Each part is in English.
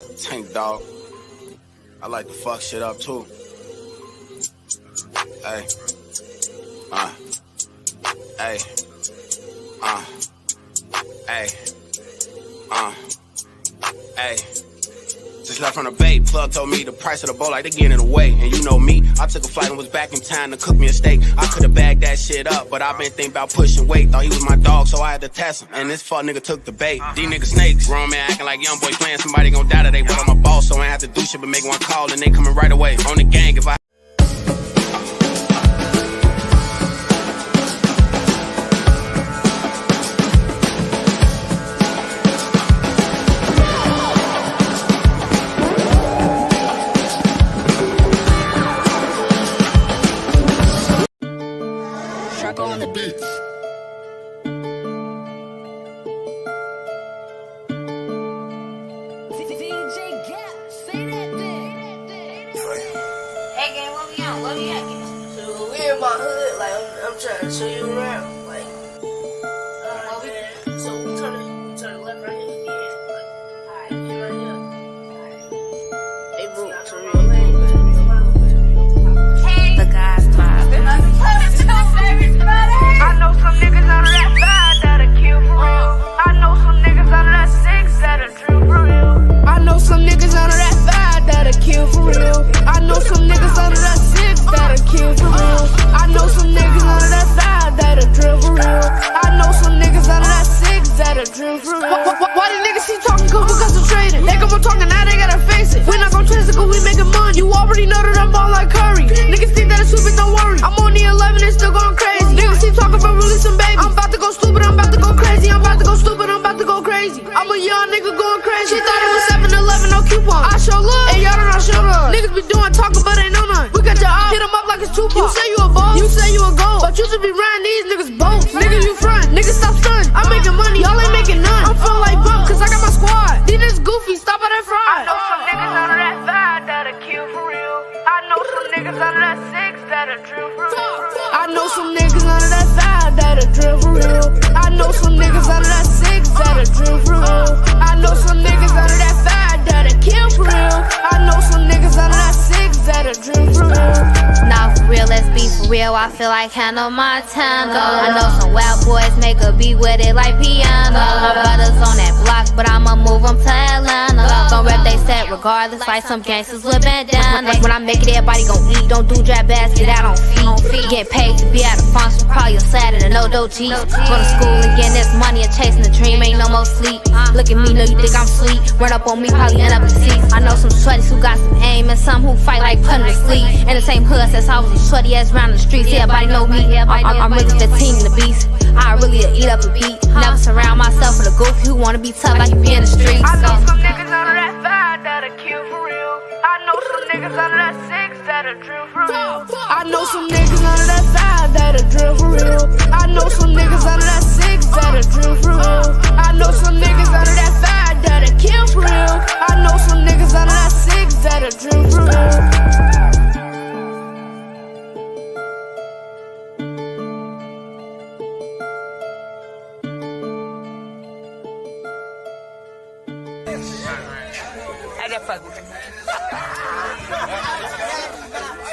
Tank dog. I like to fuck shit up too. Hey. Hey. Hey. Hey. Just left from the bay. Plug told me the price of the bowl like they getting it away. And you know me, I took a flight and was back in time to cook me a steak. I could've bagged that shit up, but I been thinking about pushing weight. Thought he was my dog, so I had to test him. And this fuck nigga took the bait. These niggas snakes. Grown man acting like young boy playing somebody gon' die today. But I'm a boss, so I ain't have to do shit but make one call and they coming right away. On the gang, if I on the beats. Hey, gang, what we on? What we at? So we in my hood, like I'm trying to show you around, like. So we turn left right here again, like. Alright, right here. Hey, boom, turn real lane. The guys vibe. I know some niggas out of that 5 that'll kill for real. I know some niggas out of that 6 that'll drill for real. I know some niggas out of that 5 that'll kill for real. I know some niggas out of that 6 that'll kill for real. I know some niggas out of that 5 that'll drill for real. I know some niggas out of that 6 that'll drill for real. Why the niggas keep talking good? Because I'm trading. They come on talking now, they gotta face it. We not gon' chase it cause we making money. You already know that I'm ball like Curry. Niggas think that it's stupid, don't worry. I'm on the 11 and still going crazy. Niggas keep talking about releasing babies. I'm about to go stupid, I'm about to go crazy. I'm about to go stupid, I'm about to go crazy. I'm a young nigga going crazy. She thought it was 7-Eleven, no coupon. I show love, and y'all don't know show love. Niggas be doing talking, but ain't know none. We got your eye, hit 'em up like it's Tupac. You say you a boss, you say you a gold, but you should be riding these niggas boats. Nigga, you front, niggas stop stunning. I'm making money, y'all ain't making none. I'm feeling like bump, cause I got my squad. These niggas goofy, stop at that fraud. I know some niggas out of that 5 that'll kill for real. I know some niggas out of that 6 that'll drill for real. I know some niggas out of that 5 that'll drill for real. I know some niggas out of that 6 that'll drill for real. I know some niggas out of that 5 that'll kill for real. I know some niggas out of that 6 that'll drill for real. Nah, for real, let's be for real. I feel like Hannah Montana. I know some wild boys make a beat with it like piano. My brothers on that block, but I'ma move them to Atlanta. Gon' rep they set regardless, like some gangsters with bandanas. When I make it, everybody gon' eat. Don't do drag bags, get out on feet. Get paid to be at a function, probably a Saturday, no dough cheap. Go to school and getting this money and chasing the dream, ain't no more sleep. Look at me, know you think I'm sweet. Run up on me, probably end up in seats. I know some shorties who got some aim and some who fight like putting to sleep. In the same hood since I was a shorty ass round the streets. Everybody know me, I'm really the team, the beast. I really eat up a beat. Never surround myself with a goofy who wanna be tough like you be in the streets. I know some niggas out of that 5 that'll kill for real. I know some niggas out of that 6 that'll drill for real. I know some niggas out of that 5 that'll drill for real. I know some niggas out of that 6 that'll drill for real. I know some niggas out of that 5 that'll kill for real. I know some niggas out of that 6 that'll drill for real. I got fuck with you.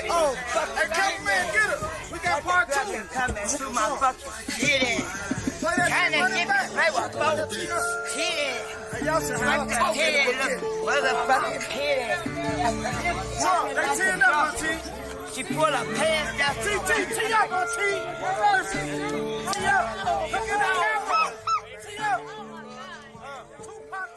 Oh, hey, cameraman, get it. We got part 2. Coming to my fucking city. Play that Kinda shit, give me play with both city. Hey, y'all should have a talk. Motherfucking pity. They tearing up my team. She pull her pants down. Tee up my team. Tee up. Look at that camera. Tee up. Tupac.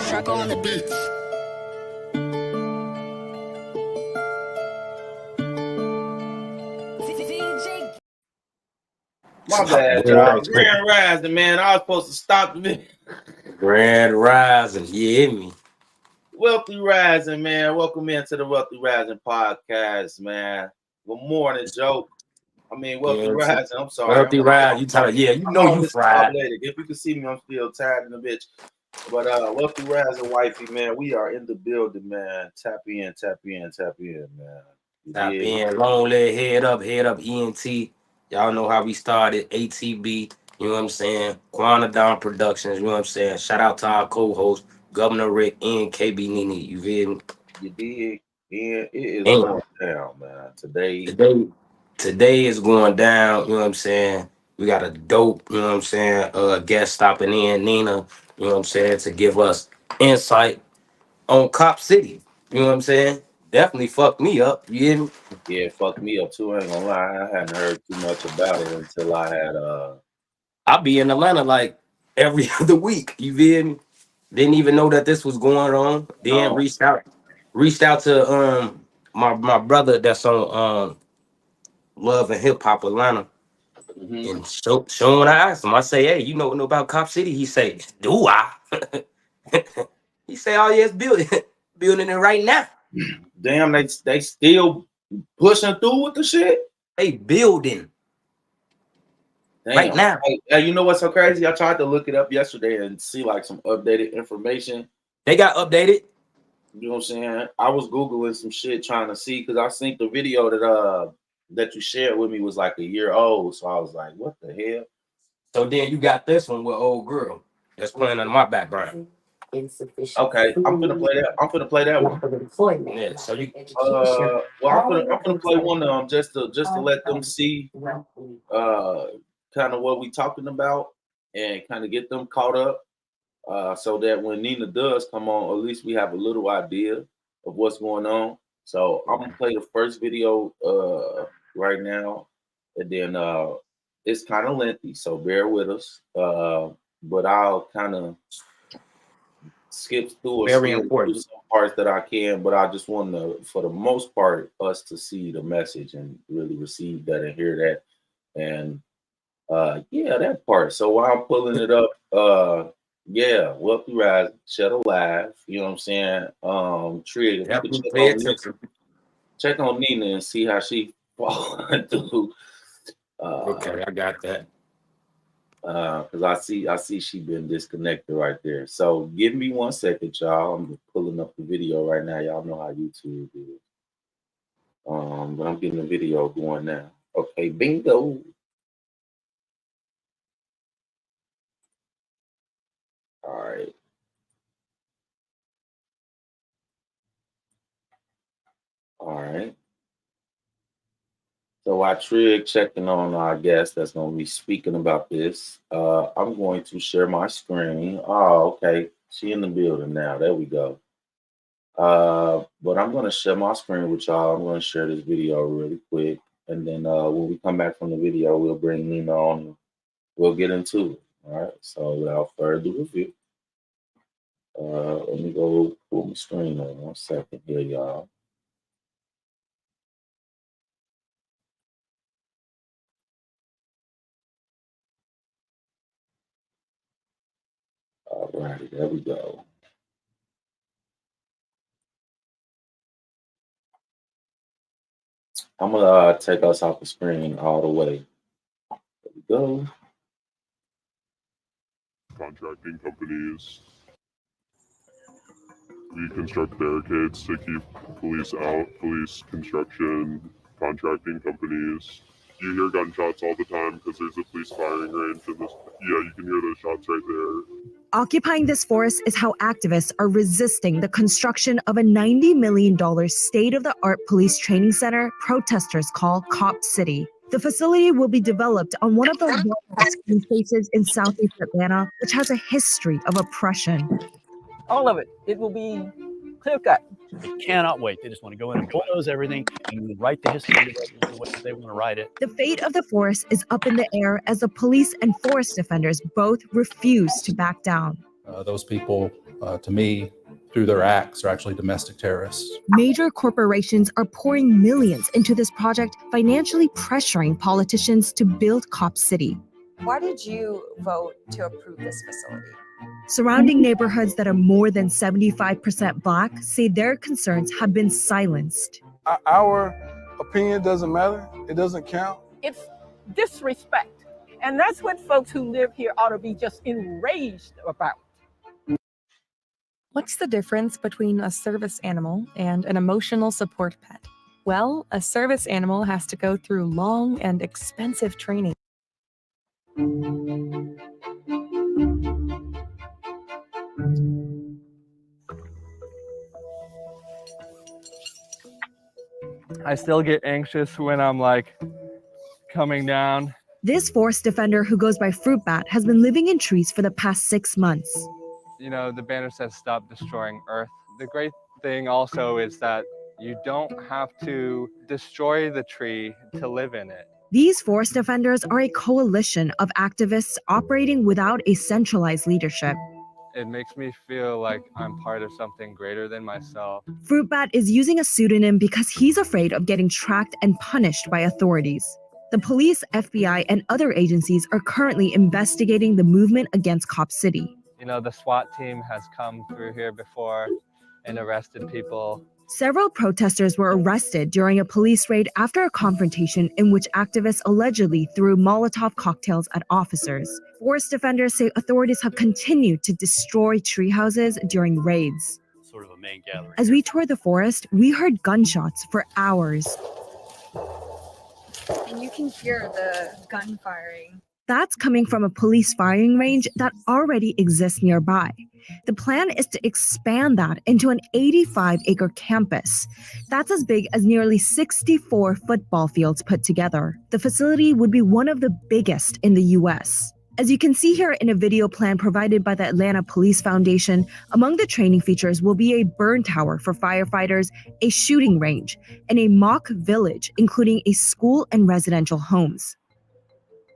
Truck on the beats. My bad, y'all. Grand Rising, man. I was supposed to stop the video. Grand Rising, you hear me? Wealthy Rising, man. Welcome into the Wealthy Rising podcast, man. Good morning, Joe. I mean, Wealthy Rising. I'm sorry. Wealthy Rising. You tired? Yeah, you know you fried. If you can see me, I'm still tired in the bitch. But Wealthy Rising, wifey, man. We are in the building, man. Tap in, man. Tap in, long leg, head up, ENT. Y'all know how we started, ATB, you know what I'm saying? Quanadon Productions, you know what I'm saying? Shout out to our co-host, Governor Rick and KB Nene, you feel me? You did. And it is going down, man. Today is going down, you know what I'm saying? We got a dope, you know what I'm saying, guest stopping in, Nina, you know what I'm saying, to give us insight on Cop City, you know what I'm saying? Definitely fucked me up, you hear me? Yeah, it fucked me up too. I ain't gonna lie. I hadn't heard too much about it until I had I'll be in Atlanta like every other week, you feel me? Didn't even know that this was going on. Then reached out to my brother that's on Love and Hip Hop Atlanta. And showing I asked him, I say, hey, you know about Cop City? He say, do I? He say, oh yeah, it's building it right now. Damn, they still pushing through with the shit. They building. Damn. Right now. Hey, you know what's so crazy? I tried to look it up yesterday and see like some updated information. They got updated. You know what I'm saying? I was Googling some shit trying to see because I think the video that you shared with me was like a year old. So I was like, what the hell? So then you got this one with old girl that's playing in my background. Okay, I'm gonna play that. I'm gonna play that one. Yeah, so you well, I'm gonna play one of them just to let them see kind of what we talking about and kind of get them caught up. So that when Nina does come on, at least we have a little idea of what's going on. So I'm gonna play the first video right now, and then it's kind of lengthy, so bear with us. But I'll kind of skip through some parts that I can, but I just want to, for the most part, us to see the message and really receive that and hear that. And yeah, that part. So while I'm pulling it up, yeah, Wealthy Rise, Shed Alive, you know what I'm saying? Trig, check on Nina and see how she falling through. Okay, I got that. Because I see she been disconnected right there. So give me 1 second, y'all. I'm pulling up the video right now. Y'all know how YouTube is. But I'm getting the video going now. Okay, bingo. All right. All right. So while Trig checking on our guest that's going to be speaking about this, I'm going to share my screen. Oh, okay. She in the building now. There we go. But I'm going to share my screen with y'all. I'm going to share this video really quick. And then when we come back from the video, we'll bring Nina on. We'll get into it. All right. So without further ado, let me go pull my screen on 1 second here, y'all. All right, there we go. I'm gonna take us off the screen all the way. There we go. Contracting companies. We construct barricades to keep police out. Police, construction, contracting companies. You hear gunshots all the time because there's a police firing range. And you can hear those shots right there. Occupying this forest is how activists are resisting the construction of a $90 million state-of-the-art police training center protesters call Cop City. The facility will be developed on one of the largest spaces in Southeast Atlanta, which has a history of oppression. All of it. It will be clear cut. They cannot wait. They just want to go in and bulldoze everything and write the history the way they want to write it. The fate of the forest is up in the air as the police and forest defenders both refuse to back down. Those people, to me, through their acts, are actually domestic terrorists. Major corporations are pouring millions into this project, financially pressuring politicians to build Cop City. Why did you vote to approve this facility? Surrounding neighborhoods that are more than 75% Black say their concerns have been silenced. Our opinion doesn't matter. It doesn't count. It's disrespect. And that's what folks who live here ought to be just enraged about. What's the difference between a service animal and an emotional support pet? Well, a service animal has to go through long and expensive training. I still get anxious when I'm like coming down. This forest defender who goes by Fruit Bat has been living in trees for the past 6 months. You know, the banner says stop destroying Earth. The great thing also is that you don't have to destroy the tree to live in it. These forest defenders are a coalition of activists operating without a centralized leadership. It makes me feel like I'm part of something greater than myself. Fruit Bat is using a pseudonym because he's afraid of getting tracked and punished by authorities. The police, FBI, and other agencies are currently investigating the movement against Cop City. You know, the SWAT team has come through here before and arrested people. Several protesters were arrested during a police raid after a confrontation in which activists allegedly threw Molotov cocktails at officers. Forest defenders say authorities have continued to destroy tree houses during raids. Sort of a main gathering. As we toured the forest, we heard gunshots for hours. And you can hear the gun firing. That's coming from a police firing range that already exists nearby. The plan is to expand that into an 85-acre campus. That's as big as nearly 64 football fields put together. The facility would be one of the biggest in the U.S. As you can see here in a video plan provided by the Atlanta Police Foundation, among the training features will be a burn tower for firefighters, a shooting range, and a mock village, including a school and residential homes.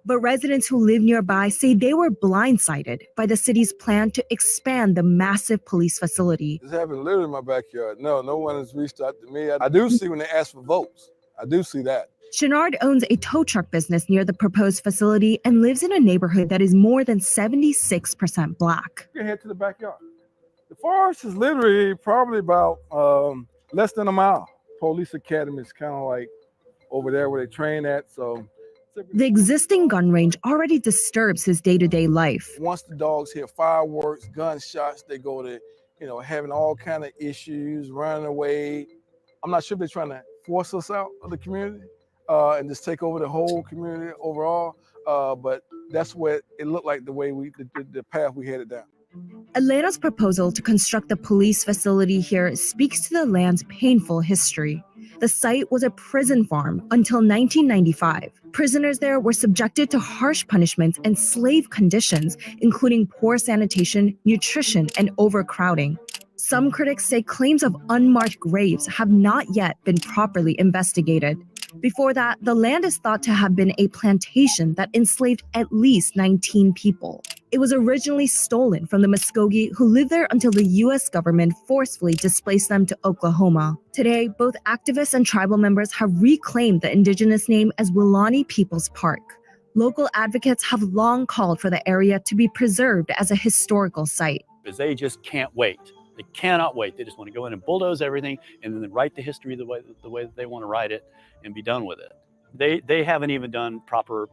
But residents who live nearby say they were blindsided by the city's plan to expand the massive police facility. It's happening literally in my backyard. No one has reached out to me. I do see when they ask for votes. I do see that. Chenard owns a tow truck business near the proposed facility and lives in a neighborhood that is more than 76% Black. You can head to the backyard. The forest is literally probably about less than a mile. Police Academy is kind of like over there where they train at, so. The existing gun range already disturbs his day-to-day life. Once the dogs hear fireworks, gunshots, they go to, having all kind of issues, running away. I'm not sure if they're trying to force us out of the community and just take over the whole community overall. But that's what it looked like, the way the path we headed down. Atlanta's proposal to construct the police facility here speaks to the land's painful history. The site was a prison farm until 1995. Prisoners there were subjected to harsh punishments and slave conditions, including poor sanitation, nutrition, and overcrowding. Some critics say claims of unmarked graves have not yet been properly investigated. Before that, the land is thought to have been a plantation that enslaved at least 19 people. It was originally stolen from the Muskogee, who lived there until the U.S. government forcefully displaced them to Oklahoma. Today, both activists and tribal members have reclaimed the indigenous name as Willani Peoples Park. Local advocates have long called for the area to be preserved as a historical site. Because they just can't wait. They cannot wait. They just want to go in and bulldoze everything and then write the history the way that they want to write it and be done with it. They haven't even done proper,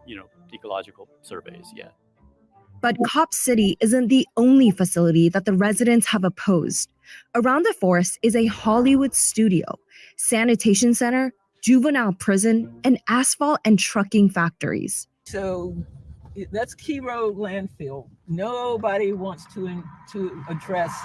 ecological surveys yet. But Cop City isn't the only facility that the residents have opposed. Around the forest is a Hollywood studio, sanitation center, juvenile prison, and asphalt and trucking factories. So that's Key Road landfill. Nobody wants to address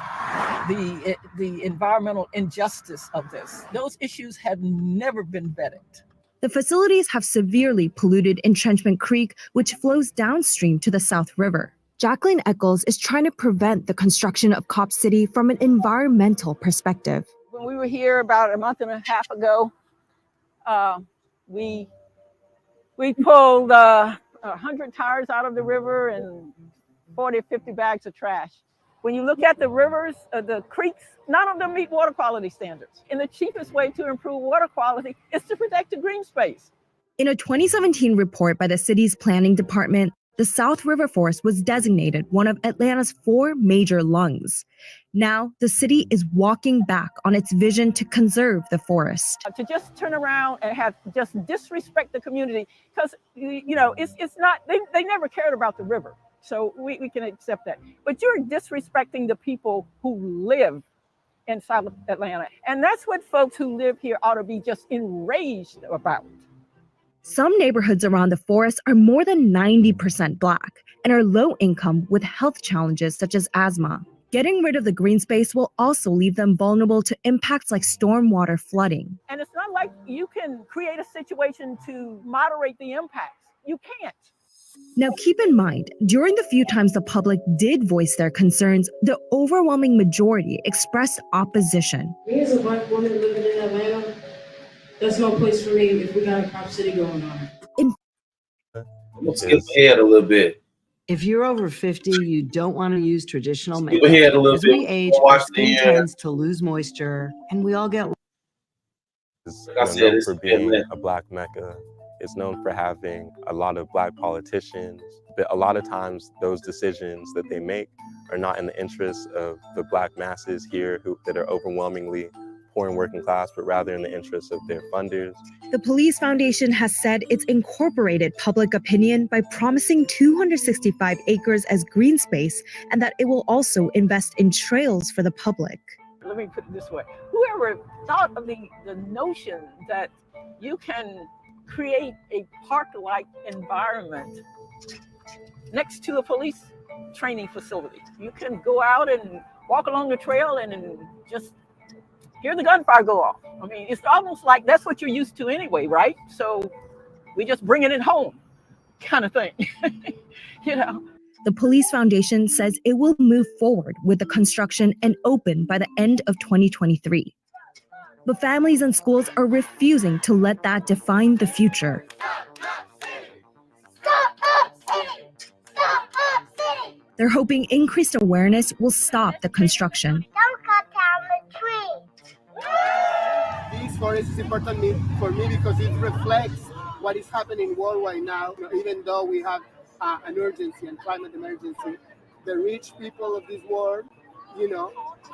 the environmental injustice of this. Those issues have never been vetted. The facilities have severely polluted Entrenchment Creek, which flows downstream to the South River. Jacqueline Eccles is trying to prevent the construction of Cop City from an environmental perspective. When we were here about a month and a half ago, we pulled 100 tires out of the river and 40 or 50 bags of trash. When you look at the rivers, the creeks, none of them meet water quality standards. And the cheapest way to improve water quality is to protect the green space. In a 2017 report by the city's planning department, the South River Forest was designated one of Atlanta's 4 major lungs. Now, the city is walking back on its vision to conserve the forest. To just turn around and just disrespect the community, because, it's not, they never cared about the river. So we can accept that. But you're disrespecting the people who live in South Atlanta. And that's what folks who live here ought to be just enraged about. Some neighborhoods around the forest are more than 90% Black and are low income with health challenges such as asthma. Getting rid of the green space will also leave them vulnerable to impacts like stormwater flooding. And it's not like you can create a situation to moderate the impacts. You can't. Now, keep in mind, during the few times the public did voice their concerns, the overwhelming majority expressed opposition. Me as a Black woman living in Atlanta, there's no place for me if we got a Cop City going on. Let's skip ahead a little bit. If you're over 50, you don't want to use traditional Skip makeup. ahead a little As we bit. age, our Watch skin the tends to lose moisture, and we all get It's Like I said, known it's for being a Black Mecca. It's known for having a lot of Black politicians, but a lot of times those decisions that they make are not in the interests of the Black masses here that are overwhelmingly poor and working class, but rather in the interests of their funders. The Police Foundation has said it's incorporated public opinion by promising 265 acres as green space and that it will also invest in trails for the public. Let me put it this way. Whoever thought of the notion that you can create a park-like environment next to a police training facility. You can go out and walk along the trail and just hear the gunfire go off. I mean, it's almost like that's what you're used to anyway, right? So we just bringing it home kind of thing, you know? The Police Foundation says it will move forward with the construction and open by the end of 2023. But families and schools are refusing to let that define the future. They're hoping increased awareness will stop the construction. Don't cut down the tree. This forest is important for me because it reflects what is happening worldwide now. Even though we have an urgency and climate emergency, the rich people of this world,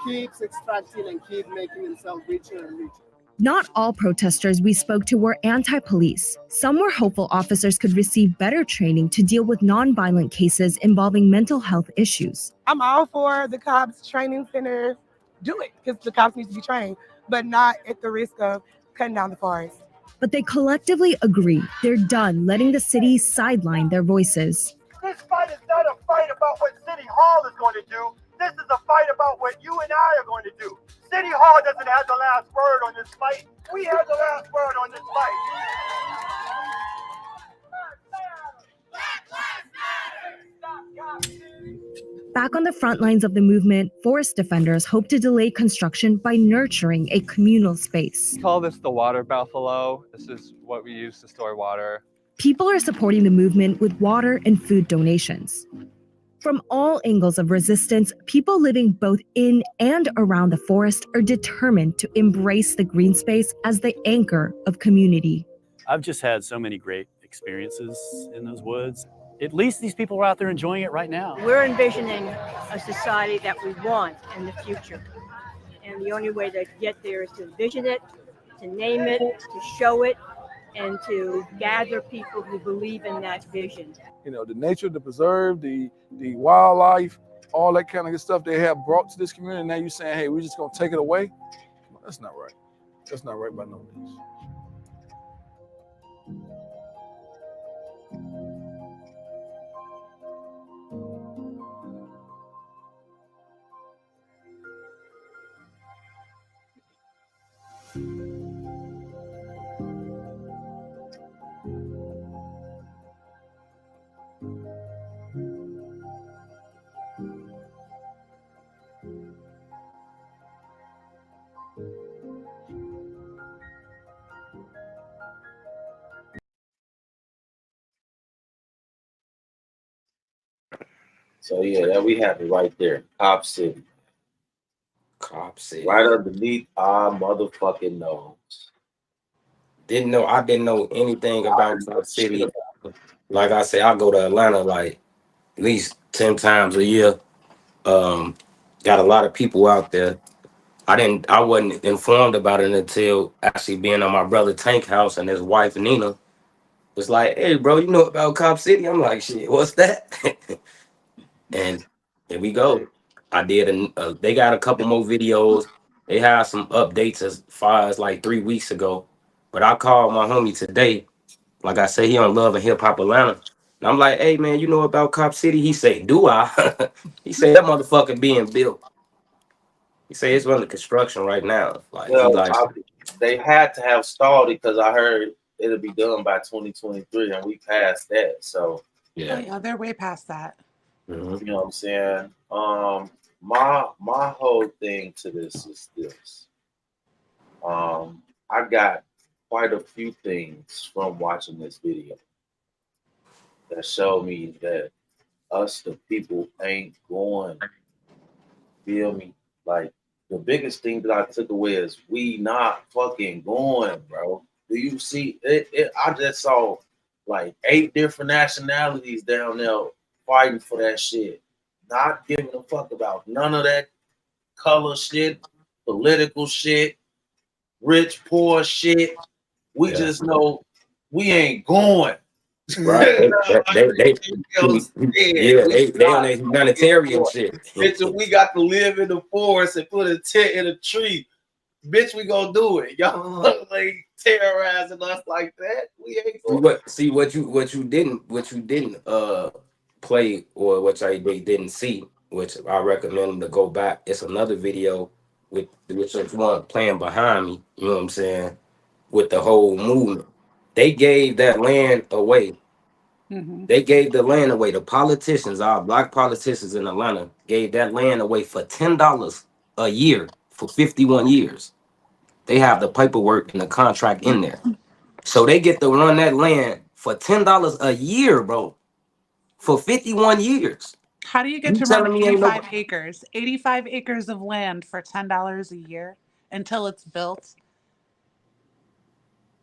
keeps extracting and keep making themselves richer and richer. Not all protesters we spoke to were anti-police. Some were hopeful officers could receive better training to deal with non-violent cases involving mental health issues. I'm all for the cops training centers. Do it, because the cops need to be trained, but not at the risk of cutting down the forest. But they collectively agree they're done letting the city sideline their voices. This fight is not a fight about what City Hall is going to do. This is a fight about what you and I are going to do. City Hall doesn't have the last word on this fight. We have the last word on this fight. Back on the front lines of the movement, forest defenders hope to delay construction by nurturing a communal space. We call this the water buffalo. This is what we use to store water. People are supporting the movement with water and food donations. From all angles of resistance, people living both in and around the forest are determined to embrace the green space as the anchor of community. I've just had so many great experiences in those woods. At least these people are out there enjoying it right now. We're envisioning a society that we want in the future. And the only way to get there is to envision it, to name it, to show it, and to gather people who believe in that vision. The nature, the preserve, the wildlife, all that kind of good stuff they have brought to this community. Now you're saying, hey, we're just gonna take it away? That's not right. That's not right by no means. So yeah, that we have it right there. Cop City. Cop City. Right underneath our motherfucking nose. I didn't know anything about Cop City. Like I say, I go to Atlanta like at least 10 times a year. Got a lot of people out there. I wasn't informed about it until actually being on my brother Tank house, and his wife Nina was like, "Hey bro, you know about Cop City?" I'm like, "Shit, what's that?" And here we go. I did they got a couple more videos. They had some updates as far as like 3 weeks ago. But I called my homie today. Like I said, he on Love and Hip Hop Atlanta. And I'm like, hey man, you know about Cop City? He said, do I? He said that motherfucker being built. He said it's under construction right now. Like he Well, like they had to have stalled it because I heard it'll be done by 2023, and we passed that. So Yeah, they're way past that. you know what I'm saying. My whole thing to this is this. I got quite a few things from watching this video that show me that us, the people, ain't going. Feel me? Like the biggest thing that I took away is we not fucking going, bro. Do you see it? I just saw like 8 different nationalities down there fighting for that shit. Not giving a fuck about none of that color shit, political shit, rich, poor shit. We just know we ain't going. right. They on that humanitarian shit. Bitch, if we got to live in the forest and put a tent in a tree, bitch, we gonna do it. Y'all like terrorizing us like that. We ain't going. See what you didn't play, or which they didn't see, which I recommend them to go back. It's another video with which one playing behind me, you know what I'm saying, with the whole movement. They gave that land away. They gave the land away. The politicians, our black politicians in Atlanta, gave that land away for $10 a year for 51 years. They have the paperwork and the contract in there. So they get to run that land for $10 a year, bro, for 51 years. How do you get You to run telling me ain't 85 no acres? 85 acres of land for $10 a year until it's built?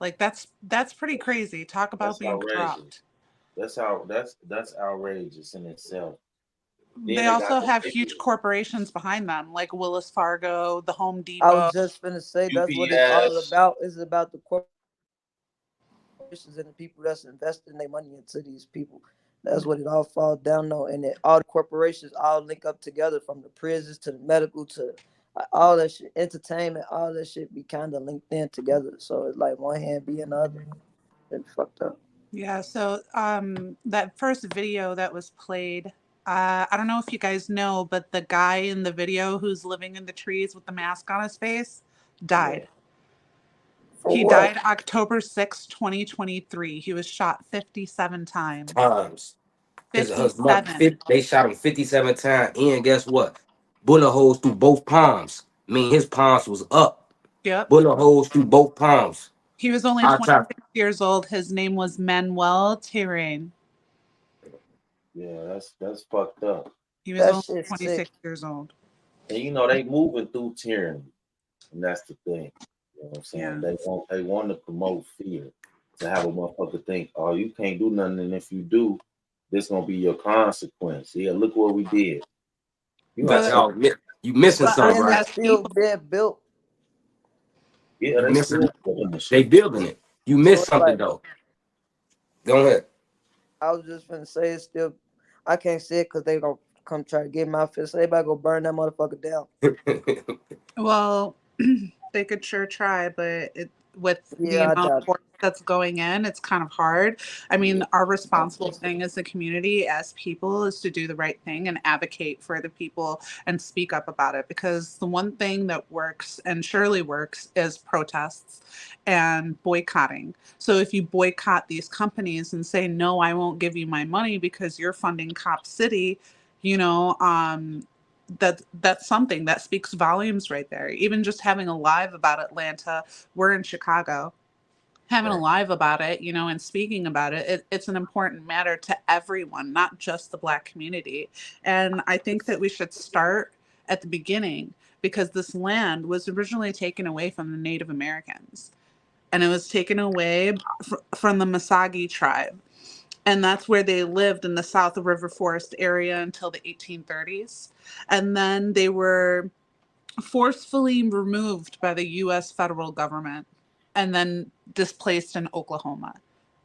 Like that's pretty crazy. Talk about That's being outrageous. corrupt. That's outrageous in itself. They also have huge corporations behind them, like Willis Fargo, the Home Depot. I was just gonna say that's what it's all about. It's about the corporations and the people that's investing their money into these people. That's what it all falls down on, and all the corporations all link up together, from the prisons to the medical to all that shit, entertainment, all that shit be kind of linked in together. So it's like one hand being the other. It's fucked up. Yeah, so that first video that was played, I don't know if you guys know, but the guy in the video who's living in the trees with the mask on his face died. He died October 6, 2023. He was shot 57 times. They shot him 57 times, and guess what? Bullet holes through both palms. I mean, his palms was up. Yep. Bullet holes through both palms. He was only 26 years old. His name was Manuel Terrain. Yeah, that's fucked up. He was only 26 years old. And you know they moving through tyranny, and that's the thing. You know what I'm saying? Yeah. They want to promote fear, to have a motherfucker think, oh, you can't do nothing, and if you do, this gonna be your consequence. Yeah, look what we did. You missing something, right? That's still being built. Yeah, they building it. You missed something though. Go ahead. I was just gonna say it's still. I can't say it because they gonna come try to get my fist. So everybody go burn that motherfucker down. Well, they could sure try, but with the Yeah, I amount doubt of work that's going in, it's kind of hard. I mean, our responsible thing as a community, as people, is to do the right thing and advocate for the people and speak up about it, because the one thing that works and surely works is protests and boycotting. So if you boycott these companies and say, no, I won't give you my money because you're funding Cop City, you know, that's something that speaks volumes right there. Even just having a live about Atlanta, we're in Chicago, having a live about it, you know, and speaking about it, it's an important matter to everyone, not just the Black community. And I think that we should start at the beginning, because this land was originally taken away from the Native Americans, and it was taken away from the Masagi tribe. And that's where they lived, in the South River Forest area, until the 1830s. And then they were forcefully removed by the U.S. federal government and then displaced in Oklahoma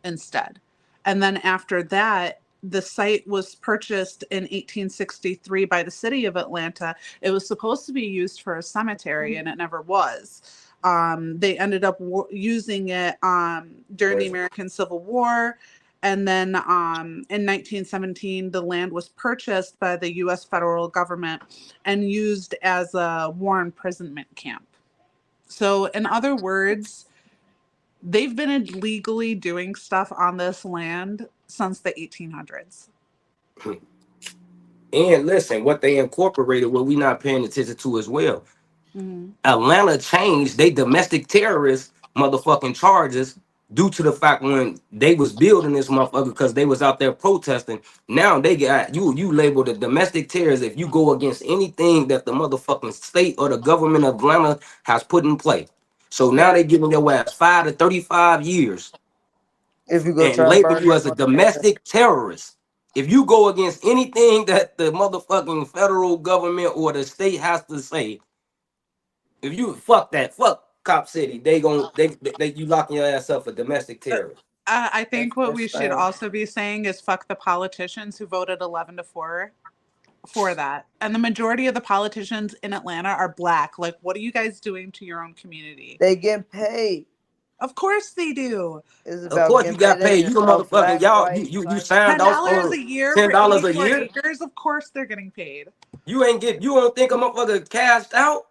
instead. And then after that, the site was purchased in 1863 by the city of Atlanta. It was supposed to be used for a cemetery, and it never was. They ended up using it during the American Civil War. And then in 1917, the land was purchased by the U.S. federal government and used as a war imprisonment camp. So in other words, they've been illegally doing stuff on this land since the 1800s. And listen, what they incorporated, what we not paying attention to as well. Atlanta changed they domestic terrorist motherfucking charges due to the fact when they was building this motherfucker because they was out there protesting. Now they got you labeled a domestic terrorist if you go against anything that the motherfucking state or the government of Atlanta has put in place. So now they giving your ass 5 to 35 years if you go and try to label burn you it as a down. domestic terrorist. If you go against anything that the motherfucking federal government or the state has to say, if you fuck Cop City, they you locking your ass up for domestic terror. I think what we should insane. also be saying is fuck the politicians who voted 11-4 for that. And the majority of the politicians in Atlanta are Black. Like, what are you guys doing to your own community? They getting paid. Of course they do. It's Of about course you getting got paid. You the about motherfucking black, y'all. white, You signed off $10 on a year $10 for a 84 year. acres. Of course they're getting paid. You don't think a motherfucker cashed out?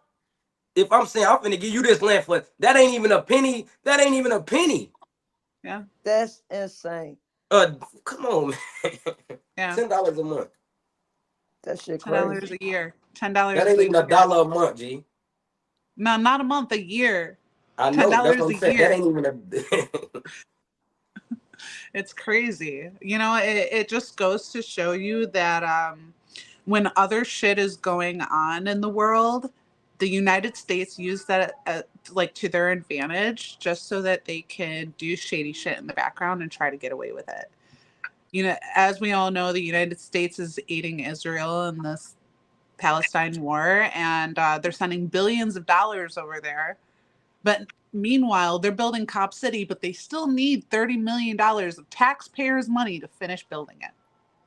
If I'm saying I'm finna give you this land for that ain't even a penny. That ain't even a penny. Yeah. That's insane. Come on, man. Yeah. $10 a month. That shit $10 crazy. a year. $10 That ain't even a year. $1 a month, G. No, not a month, a year. I know. That's what I'm $10 a saying. year. That ain't even a. It's crazy. You know, it just goes to show you that when other shit is going on in the world, the United States use that like to their advantage just so that they can do shady shit in the background and try to get away with it. You know, as we all know, the United States is aiding Israel in this Palestine war, and they're sending billions of dollars over there. But meanwhile, they're building Cop City, but they still need $30 million of taxpayers' money to finish building it.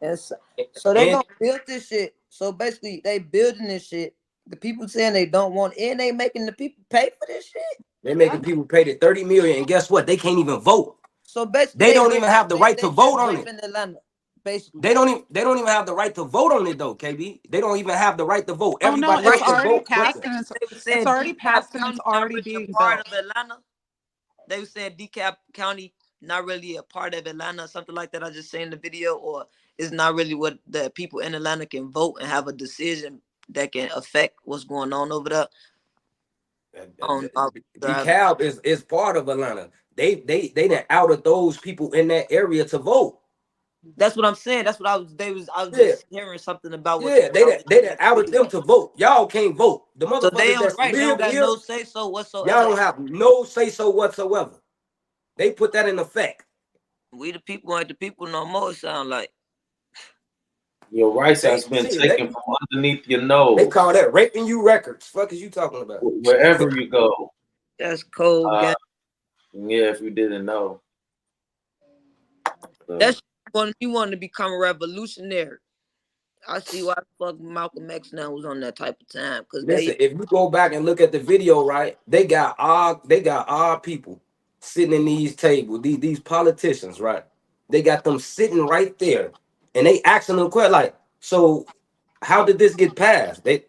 Yes. So they gonna build this shit. So basically, they building this shit. The people saying they don't want it, and they making the people pay for this shit. They making people pay the $30 million, and guess what? They can't even vote. So basically, They don't even have the right to vote on it. Atlanta, basically. They don't even have the right to vote on it though, KB. They don't even have the right to vote. Oh no, Everybody it's else can already vote. passed, and it's already passed, and it's already being part built. of Atlanta. They said DeKalb County not really a part of Atlanta or something like that. I just seen the video, or it's not really what the people in Atlanta can vote and have a decision that can affect what's going on over there. DeKalb is part of Atlanta. They done outed those people in that area to vote. That's what I'm saying. That's what I was just hearing something about. Yeah, they done outed them to vote. Y'all can't vote. The motherfuckers So they don't, that's right, they don't live got here, no say so whatsoever. y'all don't have no say so whatsoever. They put that in effect. We the people ain't the people no more. It sound like Your rights has been taken from underneath your nose. They call that raping you records. Fuck is you talking about? Wherever you go. That's cold. Yeah, if you didn't know. That's when he wanted to become a revolutionary. I see why the fuck Malcolm X now was on that type of time. Cause Listen, if you go back and look at the video, right, they got our people sitting in these tables, these politicians, right? They got them sitting right there, and they asking them questions like, so how did this get passed? They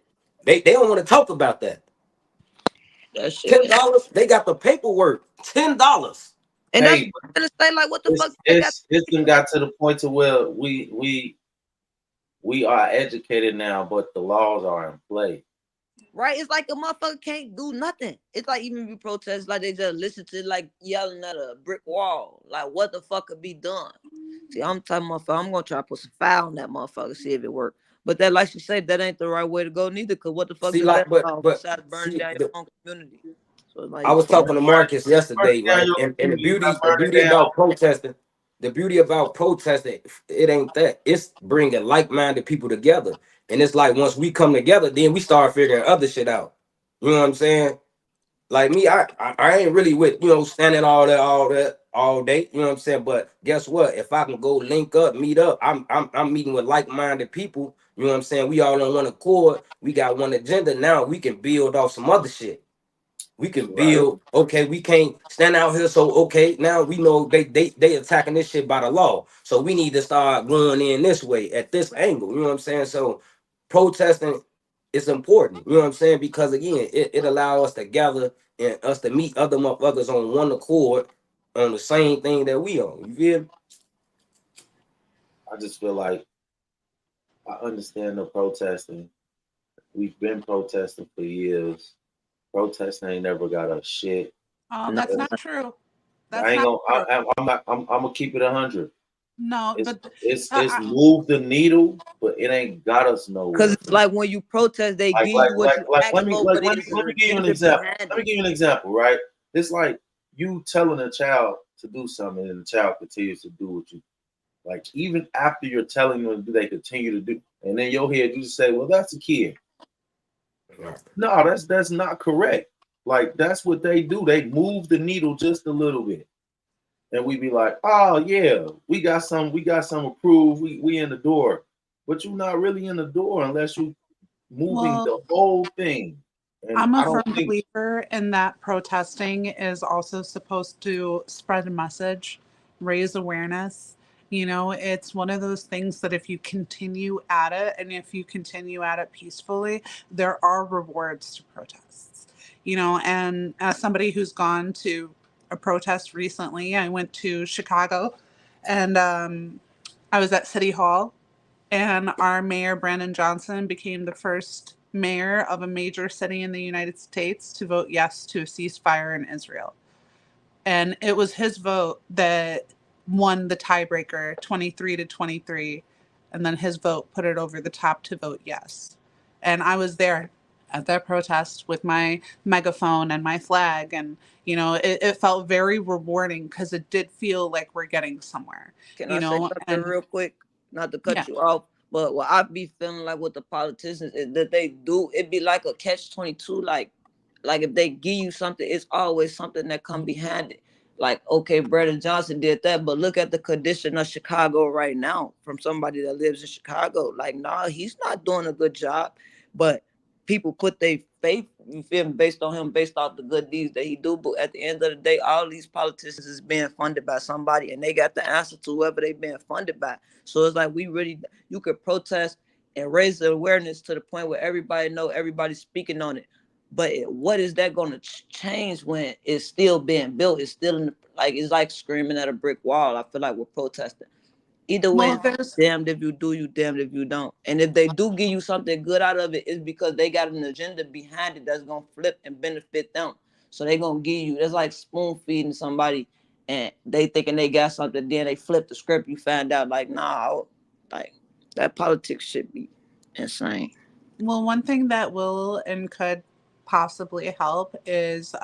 don't want to talk about that. $10. They got the paperwork. $10. And Hey, that's gonna say like, what the fuck? It's done got to the point to where we are educated now, but the laws are in play. Right? It's like a motherfucker can't do nothing. It's like even if you protest, like they just listen to like yelling at a brick wall. Like what the fuck could be done? See, I'm telling motherfucker, I'm gonna try to put some fire on that motherfucker, see if it works. But that, like you said, that ain't the right way to go neither. Cause what the fuck See, is like, that besides see, burning down your own community? So it's like, I was talking to Marcus yesterday, right? And the beauty about protesting, it ain't that. It's bringing like-minded people together. And it's like once we come together, then we start figuring other shit out. You know what I'm saying? like me, I ain't really with, you know, standing all day, you know what I'm saying? But guess what? If I can go link up, meet up, I'm meeting with like-minded people, you know what I'm saying? We all on one accord, we got one agenda. Now we can build off some other shit. We can build, okay, we can't stand out here, so okay, now we know they attacking this shit by the law. So we need to start going in this way at this angle, you know what I'm saying? So protesting is important, you know what I'm saying? Because again, it allows us to gather and us to meet other motherfuckers on one accord on the same thing that we on. You feel me? I just feel like I understand the protesting. We've been protesting for years. Protesting ain't never got us shit. Oh, that's not true. That's I ain't not gonna. true. I'm gonna keep it 100. No, It's moved the needle, but it ain't got us nowhere. Cause it's like when you protest, they give you what you ask for. Let me give you an example. Let me give you an example, right? It's like you telling a child to do something, and the child continues to do what you like. Even after you're telling them to do, they continue to do. And in your head, you just say, "Well, that's a kid." No, that's not correct. Like that's what they do. They move the needle just a little bit, and we be like, "Oh yeah, we got some approved. We in the door," but you're not really in the door unless you moving the whole thing. And I'm a firm believer in that protesting is also supposed to spread a message, raise awareness. You know, it's one of those things that if you continue at it and if you continue at it peacefully, there are rewards to protests. You know, and as somebody who's gone to a protest recently, I went to Chicago and I was at City Hall, and our mayor, Brandon Johnson, became the first mayor of a major city in the United States to vote yes to a ceasefire in Israel. And it was his vote that won the tiebreaker 23-23. And then his vote put it over the top to vote yes. And I was there at that protest with my megaphone and my flag. And, you know, it felt very rewarding because it did feel like we're getting somewhere. Can you I say know, something and real quick? Not to cut you off, but what I be feeling like with the politicians is that they do, it be like a catch-22. Like if they give you something, it's always something that come behind it. Like, okay, Brandon Johnson did that, but look at the condition of Chicago right now from somebody that lives in Chicago. Like, nah, he's not doing a good job, but people put their faith, you feel me, based on him, based off the good deeds that he do. But at the end of the day, all these politicians is being funded by somebody, and they got the answer to whoever they being funded by. So it's like you could protest and raise the awareness to the point where everybody know, everybody's speaking on it. But what is that going to change when it's still being built? It's still it's like screaming at a brick wall. I feel like we're protesting. Either way, damned if you do, you damned if you don't. And if they do give you something good out of it, it's because they got an agenda behind it that's gonna flip and benefit them. So they gonna give you. It's like spoon feeding somebody, and they thinking they got something. Then they flip the script. You find out like, nah, like that politics should be insane. Well, one thing that will and could possibly help is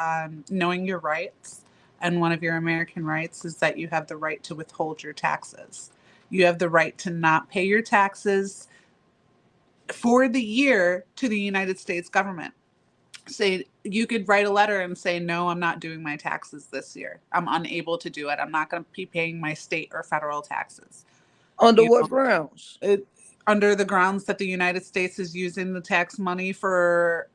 knowing your rights. And one of your American rights is that you have the right to withhold your taxes. You have the right to not pay your taxes for the year to the United States government. Say you could write a letter and say, no, I'm not doing my taxes this year. I'm unable to do it. I'm not going to be paying my state or federal taxes. Under what grounds? Under the grounds that the United States is using the tax money for,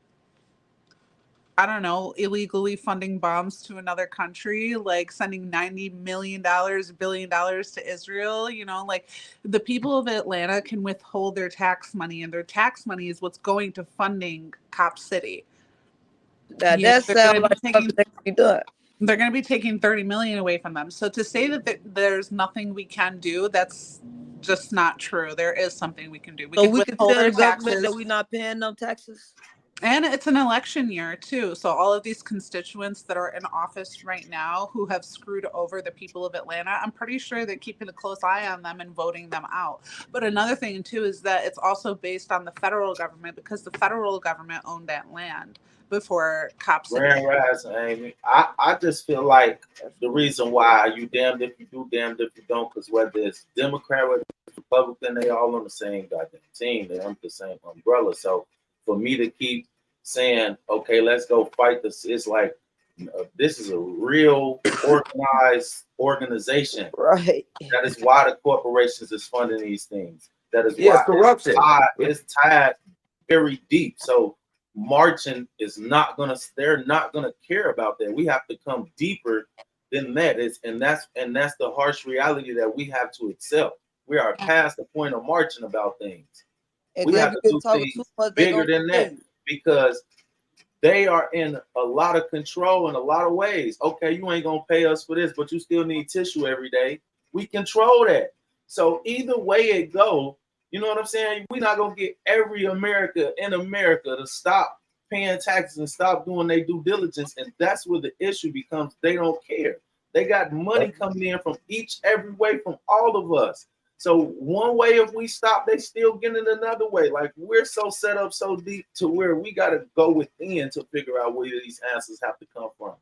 I don't know, illegally funding bombs to another country, like sending $90 million, $1 billion to Israel. You know, like the people of Atlanta can withhold their tax money, and their tax money is what's going to funding Cop City. That sounds like something that can be done. They're going to be taking $30 million away from them. So to say that there's nothing we can do, that's just not true. There is something we can do. So we can tell the government that we're not paying them taxes. And it's an election year too. So all of these constituents that are in office right now who have screwed over the people of Atlanta, I'm pretty sure they're keeping a close eye on them and voting them out. But another thing too is that it's also based on the federal government, because the federal government owned that land before Cop City. Grand Rising, Amy. I just feel like the reason why you damned if you do, damned if you don't, because whether it's Democrat, whether it's Republican, they all on the same goddamn team. They're under the same umbrella. So for me to keep saying, okay, let's go fight this. It's like, this is a real organized organization. Right. That is why the corporations is funding these things. That is Yeah, why corruption. it's tied very deep. So marching is not gonna, they're not gonna care about that. We have to come deeper than that. And that's the harsh reality that we have to accept. We are past the point of marching about things. And We then have you to can do talk things too much, they bigger gonna than kill that, you. because they are in a lot of control in a lot of ways. Okay, you ain't gonna pay us for this, but you still need tissue every day. We control that. So either way it go, you know what I'm saying? We're not gonna get every America in America to stop paying taxes and stop doing their due diligence. And that's where the issue becomes. They don't care. They got money coming in from every way from all of us. So one way, if we stop, they still getting another way. Like, we're so set up so deep to where we got to go within to figure out where these answers have to come from.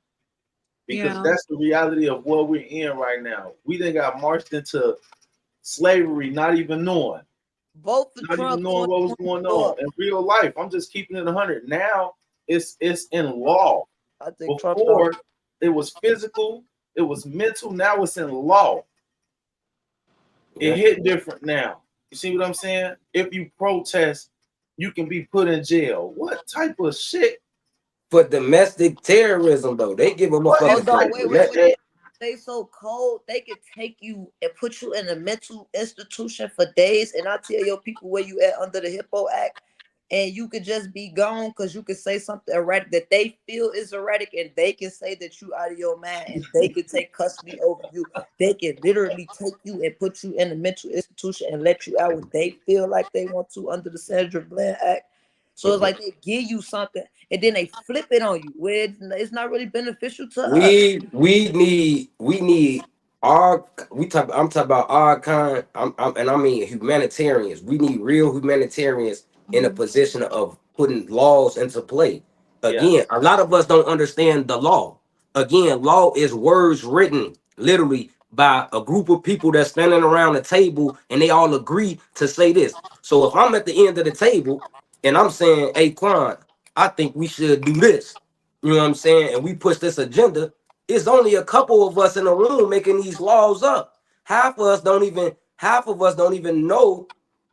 Because that's the reality of what we're in right now. We then got marched into slavery, not even knowing. Vote for Not Trump. even knowing what was going on in real life. I'm just keeping it 100. Now it's in law. I think Before it was physical, it was mental. Now it's in law. It hit different now. You see what I'm saying? If you protest, you can be put in jail. What type of shit? For domestic terrorism, though, they give them a fucking. Oh, no, wait. They so cold, they could take you and put you in a mental institution for days, and I tell your people where you at under the Hippo Act, and you could just be gone because you could say something erratic that they feel is erratic, and they can say that you out of your mind, and they can take custody over you. They can literally take you and put you in a mental institution and let you out when they feel like they want to under the Sandra Bland Act. So it's like they give you something and then they flip it on you where it's not really beneficial to us. We need our I'm talking about our kind. And I mean humanitarians. We need real humanitarians in a position of putting laws into play. Again, a lot of us don't understand the law. Again, law is words written literally by a group of people that's standing around a table and they all agree to say this. So if I'm at the end of the table and I'm saying, hey, Quan, I think we should do this. You know what I'm saying? And we push this agenda. It's only a couple of us in the room making these laws up. Half of us don't even know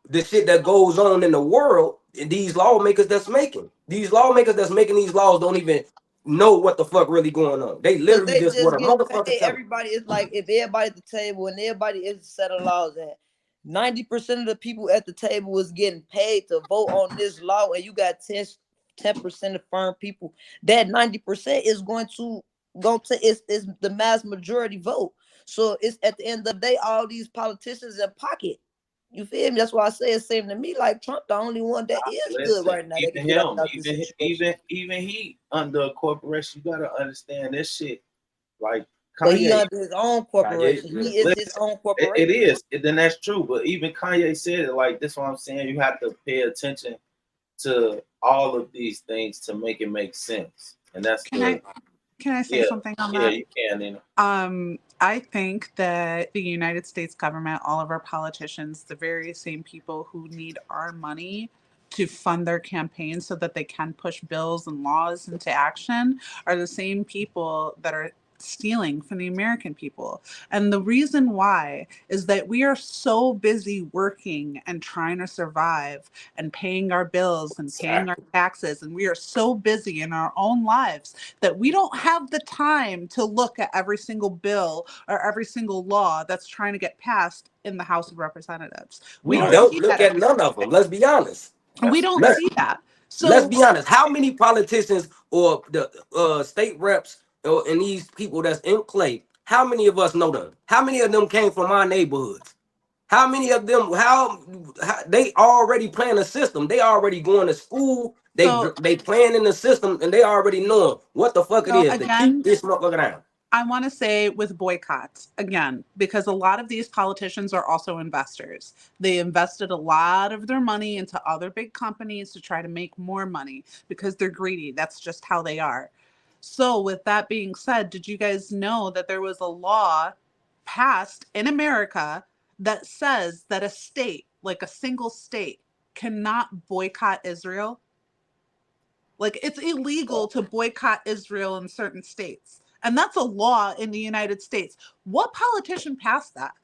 the shit that goes on in the world. And these lawmakers that's making these laws don't even know what the fuck really going on. They literally just what a motherfucker. Everybody is like, if everybody at the table and everybody is a set of laws that 90% of the people at the table is getting paid to vote on this law, and you got 10% of firm people, that 90% is going to it's the mass majority vote. So it's at the end of the day, all these politicians in pocket. You feel me? That's why I say it seemed to me like Trump the only one that is good right now. Even he under a corporation. You gotta understand this shit. Like Kanye, but he under his own corporation. He is his own corporation. It is. Then that's true. But even Kanye said it. Like, this is what I'm saying. You have to pay attention to all of these things to make it make sense. And that's Can I say something on that? Yeah, you can, Nina. I think that the United States government, all of our politicians, the very same people who need our money to fund their campaigns so that they can push bills and laws into action, are the same people that are stealing from the American people. And the reason why is that we are so busy working and trying to survive and paying our bills and paying our taxes, and we are so busy in our own lives that we don't have the time to look at every single bill or every single law that's trying to get passed in the House of Representatives. We don't look at none of them. Let's be honest. And we don't see that. So let's be honest. How many politicians or the state reps and these people that's in play, how many of us know them? How many of them came from our neighborhoods? How many of them, how they already playing the system? They already going to school. They playing in the system, and they already know what the fuck it is to keep this motherfucker down. I want to say with boycotts again, because a lot of these politicians are also investors. They invested a lot of their money into other big companies to try to make more money because they're greedy. That's just how they are. So with that being said, did you guys know that there was a law passed in America that says that a state, like a single state, cannot boycott Israel? Like, it's illegal to boycott Israel in certain states. And that's a law in the United States. What politician passed that?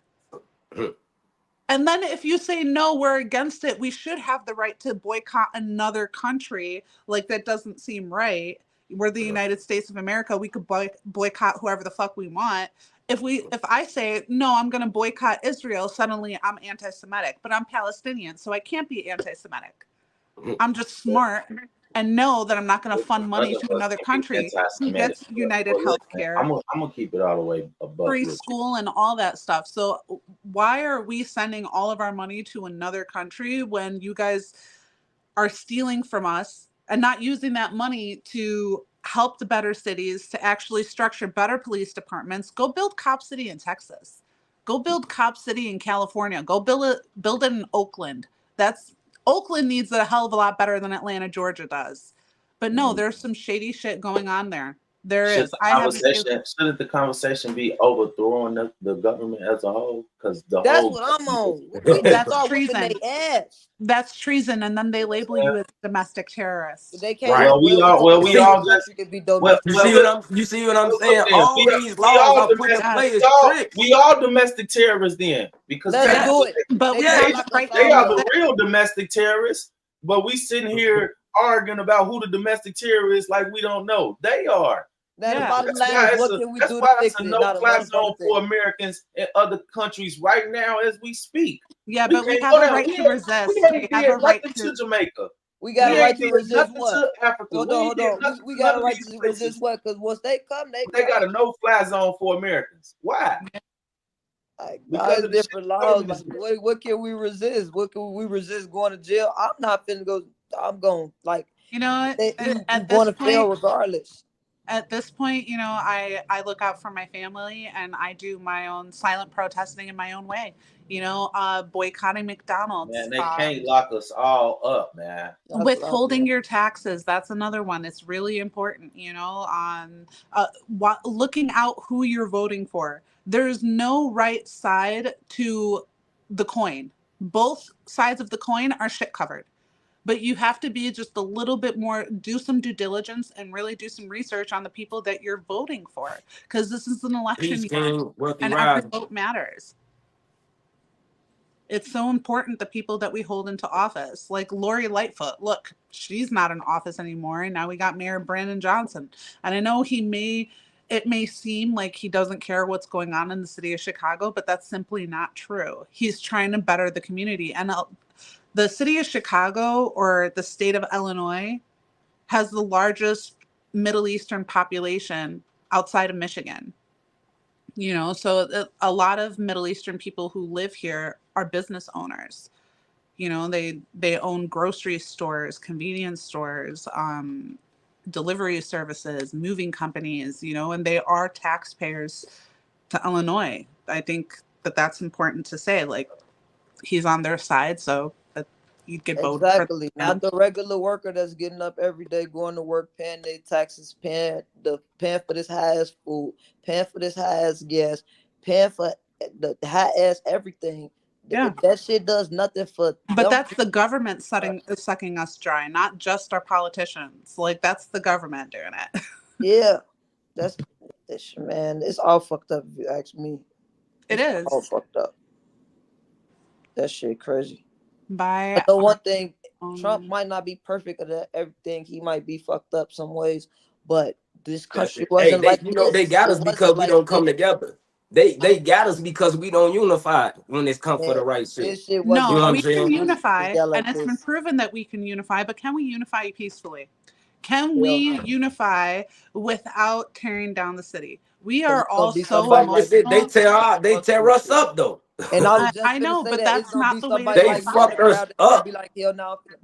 And then if you say, no, we're against it, we should have the right to boycott another country. Like, that doesn't seem right. We're the United States of America. We could boycott whoever the fuck we want. If I say, no, I'm going to boycott Israel, suddenly I'm anti-Semitic, but I'm Palestinian, so I can't be anti-Semitic. I'm just smart and know that I'm not going to fund money to another country who gets United Healthcare. I'm gonna keep it all the way above free school and all that stuff. So why are we sending all of our money to another country when you guys are stealing from us and not using that money to help the better cities, to actually structure better police departments? Go build Cop City in Texas. Go build Cop City in California. Go build it in Oakland. Oakland needs it a hell of a lot better than Atlanta, Georgia does. But no, there's some shady shit going on there. Shouldn't the conversation be overthrowing the government as a whole? Because that's what I'm on. That's treason. That's treason, and then they label you as domestic terrorist. They can't. Right. We all just. You see what I'm saying? All these laws are put in place. We all domestic terrorists then, because let's do it. But they are the real domestic terrorists. But we sitting here arguing about who the domestic terrorists, like we don't know. They are. That's why it's a no-fly zone for Americans in other countries right now as we speak. Yeah, but we have a right to resist. We have a right to Jamaica. We got a right to resist what? Africa. Hold on. We got a right to resist what? Because once they come, they got a no-fly zone for Americans. Why? Because of different laws. Like, what can we resist? What can we resist going to jail? I'm not finna go. I'm going you know what? I'm going to fail regardless. At this point, I look out for my family and I do my own silent protesting in my own way. Boycotting McDonald's. Man, they can't lock us all up, man. Withholding your taxes. That's another one. It's really important, on looking out who you're voting for. There's no right side to the coin. Both sides of the coin are shit covered. But you have to be just a little bit more, do some due diligence and really do some research on the people that you're voting for. Because this is an election year and every vote matters. It's so important, the people that we hold into office. Like Lori Lightfoot, look, she's not in office anymore. And now we got Mayor Brandon Johnson. And I know it may seem like he doesn't care what's going on in the city of Chicago, but that's simply not true. He's trying to better the community. And the city of Chicago, or the state of Illinois, has the largest Middle Eastern population outside of Michigan. So a lot of Middle Eastern people who live here are business owners. They own grocery stores, convenience stores, delivery services, moving companies, and they are taxpayers to Illinois. I think that's important to say. Like, he's on their side, so that you get voted for. Exactly. Not the regular worker that's getting up every day, going to work, paying their taxes, paying for this high-ass food, paying for this high-ass gas, paying for the high-ass everything. Yeah. That shit does nothing for. But that's the government sucking us dry, not just our politicians. Like, that's the government doing it. Yeah. Man, it's all fucked up if you ask me. It is all fucked up. That shit crazy. But the one thing, Trump might not be perfect at everything. He might be fucked up some ways, but this country wasn't they got us because we don't come together. They got us because we don't unify when it's come for the right shit. No, we can unify, and it's been proven that we can unify, but can we unify peacefully? Can we unify without tearing down the city? We are all so emotional. They tear us up though. And I know, but that's not the way they fucked us up.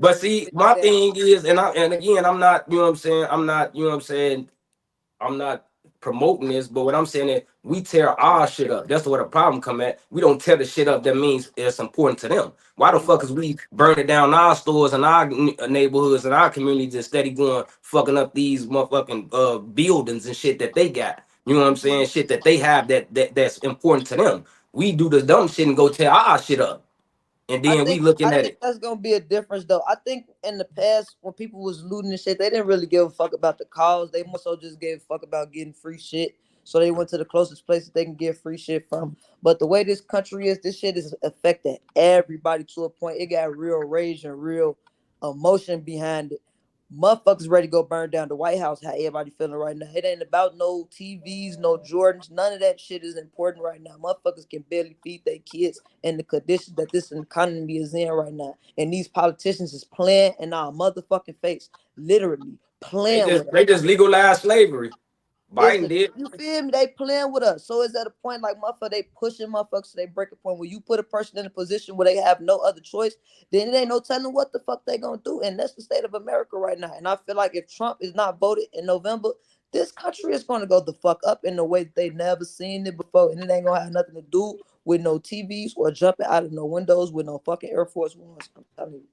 But see, my thing is, and again, I'm not, you know what I'm saying? I'm not, you know what I'm saying? I'm not promoting this, but what I'm saying is we tear our shit up. That's where the problem come at. We don't tear the shit up that means it's important to them. Why the fuck is we burning down our stores and our neighborhoods and our communities instead of going fucking up these motherfucking buildings and shit that they got? You know what I'm saying? Shit that they have that's important to them. We do the dumb shit and go tear our shit up. And then we looking I at think it. that's gonna be a difference though. I think in the past when people was looting and shit, they didn't really give a fuck about the cause. They more so just gave a fuck about getting free shit. So they went to the closest place that they can get free shit from. But the way this country is, this shit is affecting everybody to a point. It got real rage and real emotion behind it. Motherfuckers ready to go burn down the White House. How everybody feeling right now? It ain't about no TVs, no Jordans. None of that shit is important right now. Motherfuckers can barely feed their kids in the conditions that this economy is in right now. And these politicians is playing in our motherfucking face, literally playing with us. They just legalized slavery. Biden did. You feel me? They playing with us. So it's at a point like motherfucker, they pushing motherfuckers to they break a point where you put a person in a position where they have no other choice, then it ain't no telling what the fuck they gonna do. And that's the state of America right now. And I feel like if Trump is not voted in November, this country is gonna go the fuck up in a way that they never seen it before. And it ain't gonna have nothing to do with no TVs or jumping out of no windows with no fucking Air Force Ones. I'm telling you,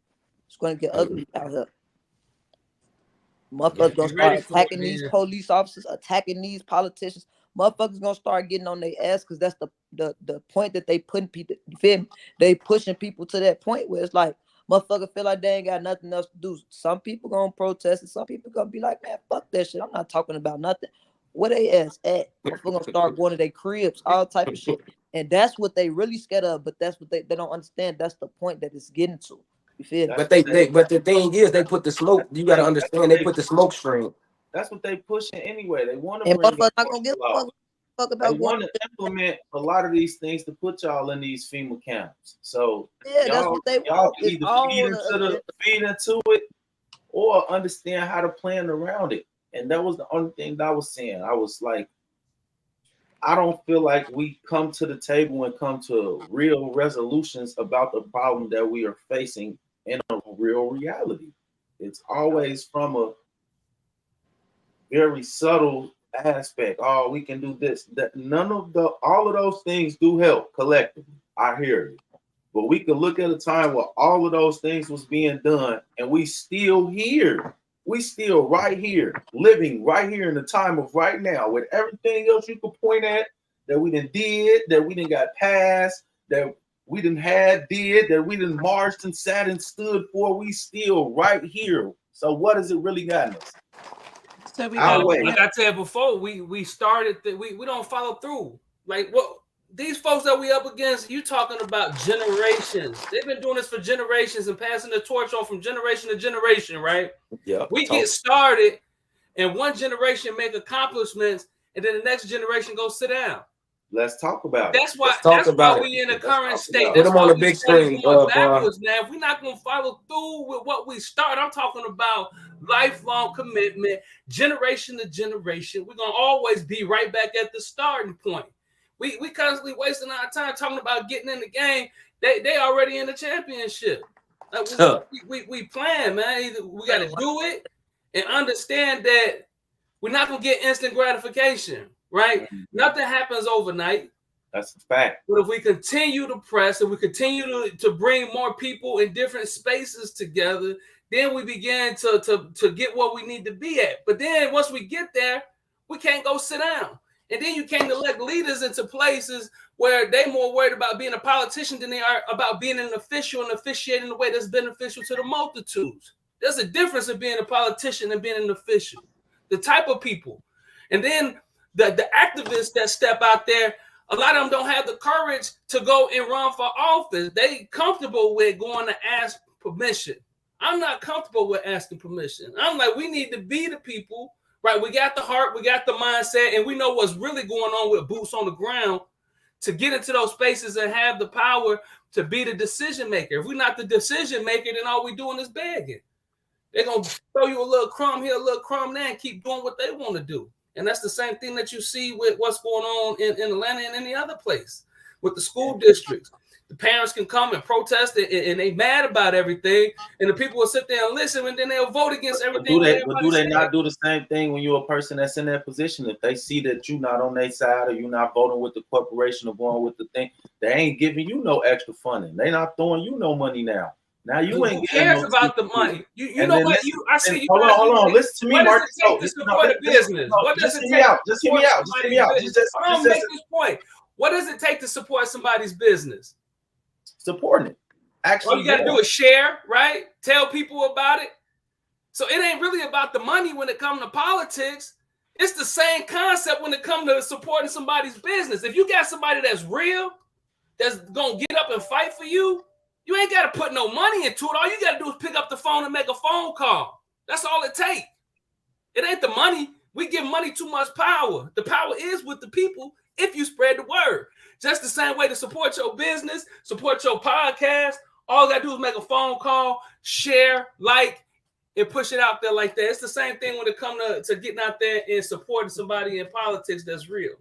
it's gonna get ugly out here. Motherfuckers gonna start attacking these police officers, attacking these politicians. Motherfuckers gonna start getting on their ass because that's the point that they putting people. You feel me? They pushing people to that point where it's like motherfuckers feel like they ain't got nothing else to do. Some people gonna protest and some people gonna be like, man, fuck that shit. I'm not talking about nothing. Where they ass at? Motherfuckers gonna start going to their cribs, all type of shit. And that's what they really scared of. But that's what they don't understand. That's the point that it's getting to. But the thing is, they put the smoke. You got to understand, they put the smoke screen. That's what they pushing anyway. They want to And bring motherfuckers not in gonna give law. a fuck They about want going. to implement a lot of these things to put y'all in these FEMA camps. So Yeah, that's y'all, what they y'all want. It's either all feed into it or understand how to plan around it. And that was the only thing that I was saying. I was like, I don't feel like we come to the table and come to real resolutions about the problem that we are facing in a real reality. It's always from a very subtle aspect. Oh, we can do this. That all of those things do help collectively. I hear you. But we could look at a time where all of those things was being done and we still here. We still right here, living right here in the time of right now with everything else you could point at that we done did, that we done got passed, that we done did, that we done marched and sat and stood for. We still right here. So what has it really gotten us? So we like I said before, we started we don't follow through. Like what these folks that we up against, you talking about generations. They've been doing this for generations and passing the torch on from generation to generation, right? Yeah. We get started and one generation make accomplishments and then the next generation go sit down. Let's talk about it. That's why we in the current state. Put That's them on why the we big started screen. going backwards now. If we're not going to follow through with what we start, I'm talking about lifelong commitment, generation to generation. We're going to always be right back at the starting point. We constantly wasting our time talking about getting in the game. They already in the championship. We playing, man. Either we got to do it and understand that we're not going to get instant gratification. Right? Nothing happens overnight. That's a fact. But if we continue to press and we continue to bring more people in different spaces together, then we begin to get what we need to be at. But then once we get there, we can't go sit down. And then you can't elect leaders into places where they're more worried about being a politician than they are about being an official and officiating in a way that's beneficial to the multitudes. There's a difference in being a politician and being an official. The type of people. And then the activists that step out there, a lot of them don't have the courage to go and run for office. They comfortable with going to ask permission. I'm not comfortable with asking permission. I'm like, we need to be the people, right? We got the heart, we got the mindset, and we know what's really going on with boots on the ground to get into those spaces and have the power to be the decision maker. If we're not the decision maker, then all we're doing is begging. They're going to throw you a little crumb here, a little crumb there, and keep doing what they want to do. And that's the same thing that you see with what's going on in Atlanta and any other place with the school districts. The parents can come and protest and they mad about everything. And the people will sit there and listen and then they'll vote against everything. But do they not do the same thing when you're a person that's in that position? If they see that you're not on their side or you're not voting with the corporation or going with the thing, they ain't giving you no extra funding. They not throwing you no money now. Now you ain't. Who cares about the money? You know what? I see you. Hold on. Listen to me, Mark. What does it take to support a business? What does it take? Just hear me out. Make this point. What does it take to support somebody's business? Supporting it. Actually, all you gotta do is share, right? Tell people about it. So it ain't really about the money when it comes to politics. It's the same concept when it comes to supporting somebody's business. If you got somebody that's real, that's gonna get up and fight for you, you ain't gotta put no money into it. All you gotta do is pick up the phone and make a phone call. That's all it takes. It ain't the money. We give money too much power. The power is with the people if you spread the word. Just the same way to support your business, support your podcast. All you gotta do is make a phone call, share, like, and push it out there like that. It's the same thing when it comes to getting out there and supporting somebody in politics that's real.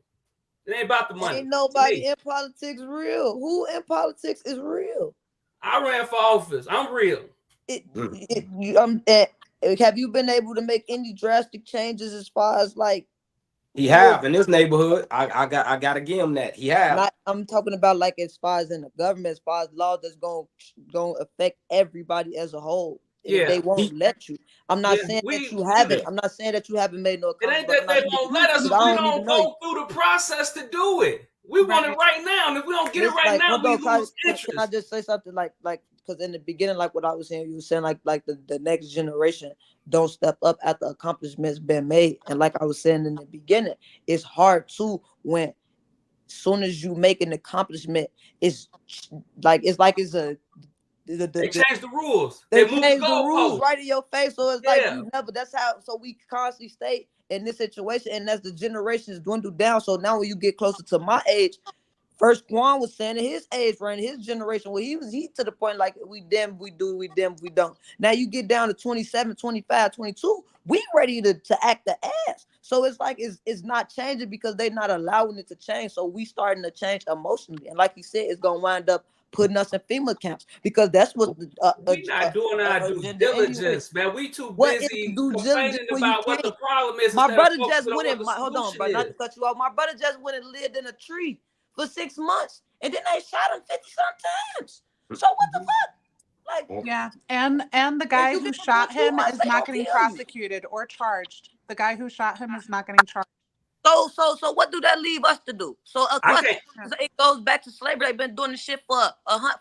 It ain't about the money. Ain't nobody in politics real. Who in politics is real? I ran for office. I'm real. Have you been able to make any drastic changes as far as like? He have in this neighborhood. I gotta give him that. He have. I'm talking about like as far as in the government, as far as law that's gonna affect everybody as a whole. Yeah, they won't let you. I'm not saying that you haven't. I'm not saying that you haven't made no. It ain't that they won't let us. We don't go through the process to do it. We want it right now, and if we don't get it right now, we lose interest. Can I just say something like because in the beginning, like what I was saying, you were saying like the next generation don't step up after accomplishments been made, and like I was saying in the beginning, it's hard too when soon as you make an accomplishment, it's like it's a they change the rules. They move change the goalposts rules right in your face. So it's like you never. That's how. So we constantly stay in this situation, and as the generations dwindle down. So now when you get closer to my age, first Quan was saying at his age, right, in his generation, where he to the point like we dim, we do, we dim, we don't. Now you get down to 27, 25, 22, we ready to act the ass. So it's like it's not changing because they're not allowing it to change. So we starting to change emotionally, and like you said, it's gonna wind up putting us in FEMA camps because that's what we not doing our due diligence, man. We too busy complaining about what the problem is. My brother just went in. Hold on, bro, not to cut you off. My brother just went and lived in a tree for 6 months, and then they shot him 50 sometimes. So what the fuck? Like, yeah, and the guy who shot him is not getting prosecuted or charged. The guy who shot him is not getting charged. So what do that leave us to do? So it goes back to slavery. They've been doing this shit for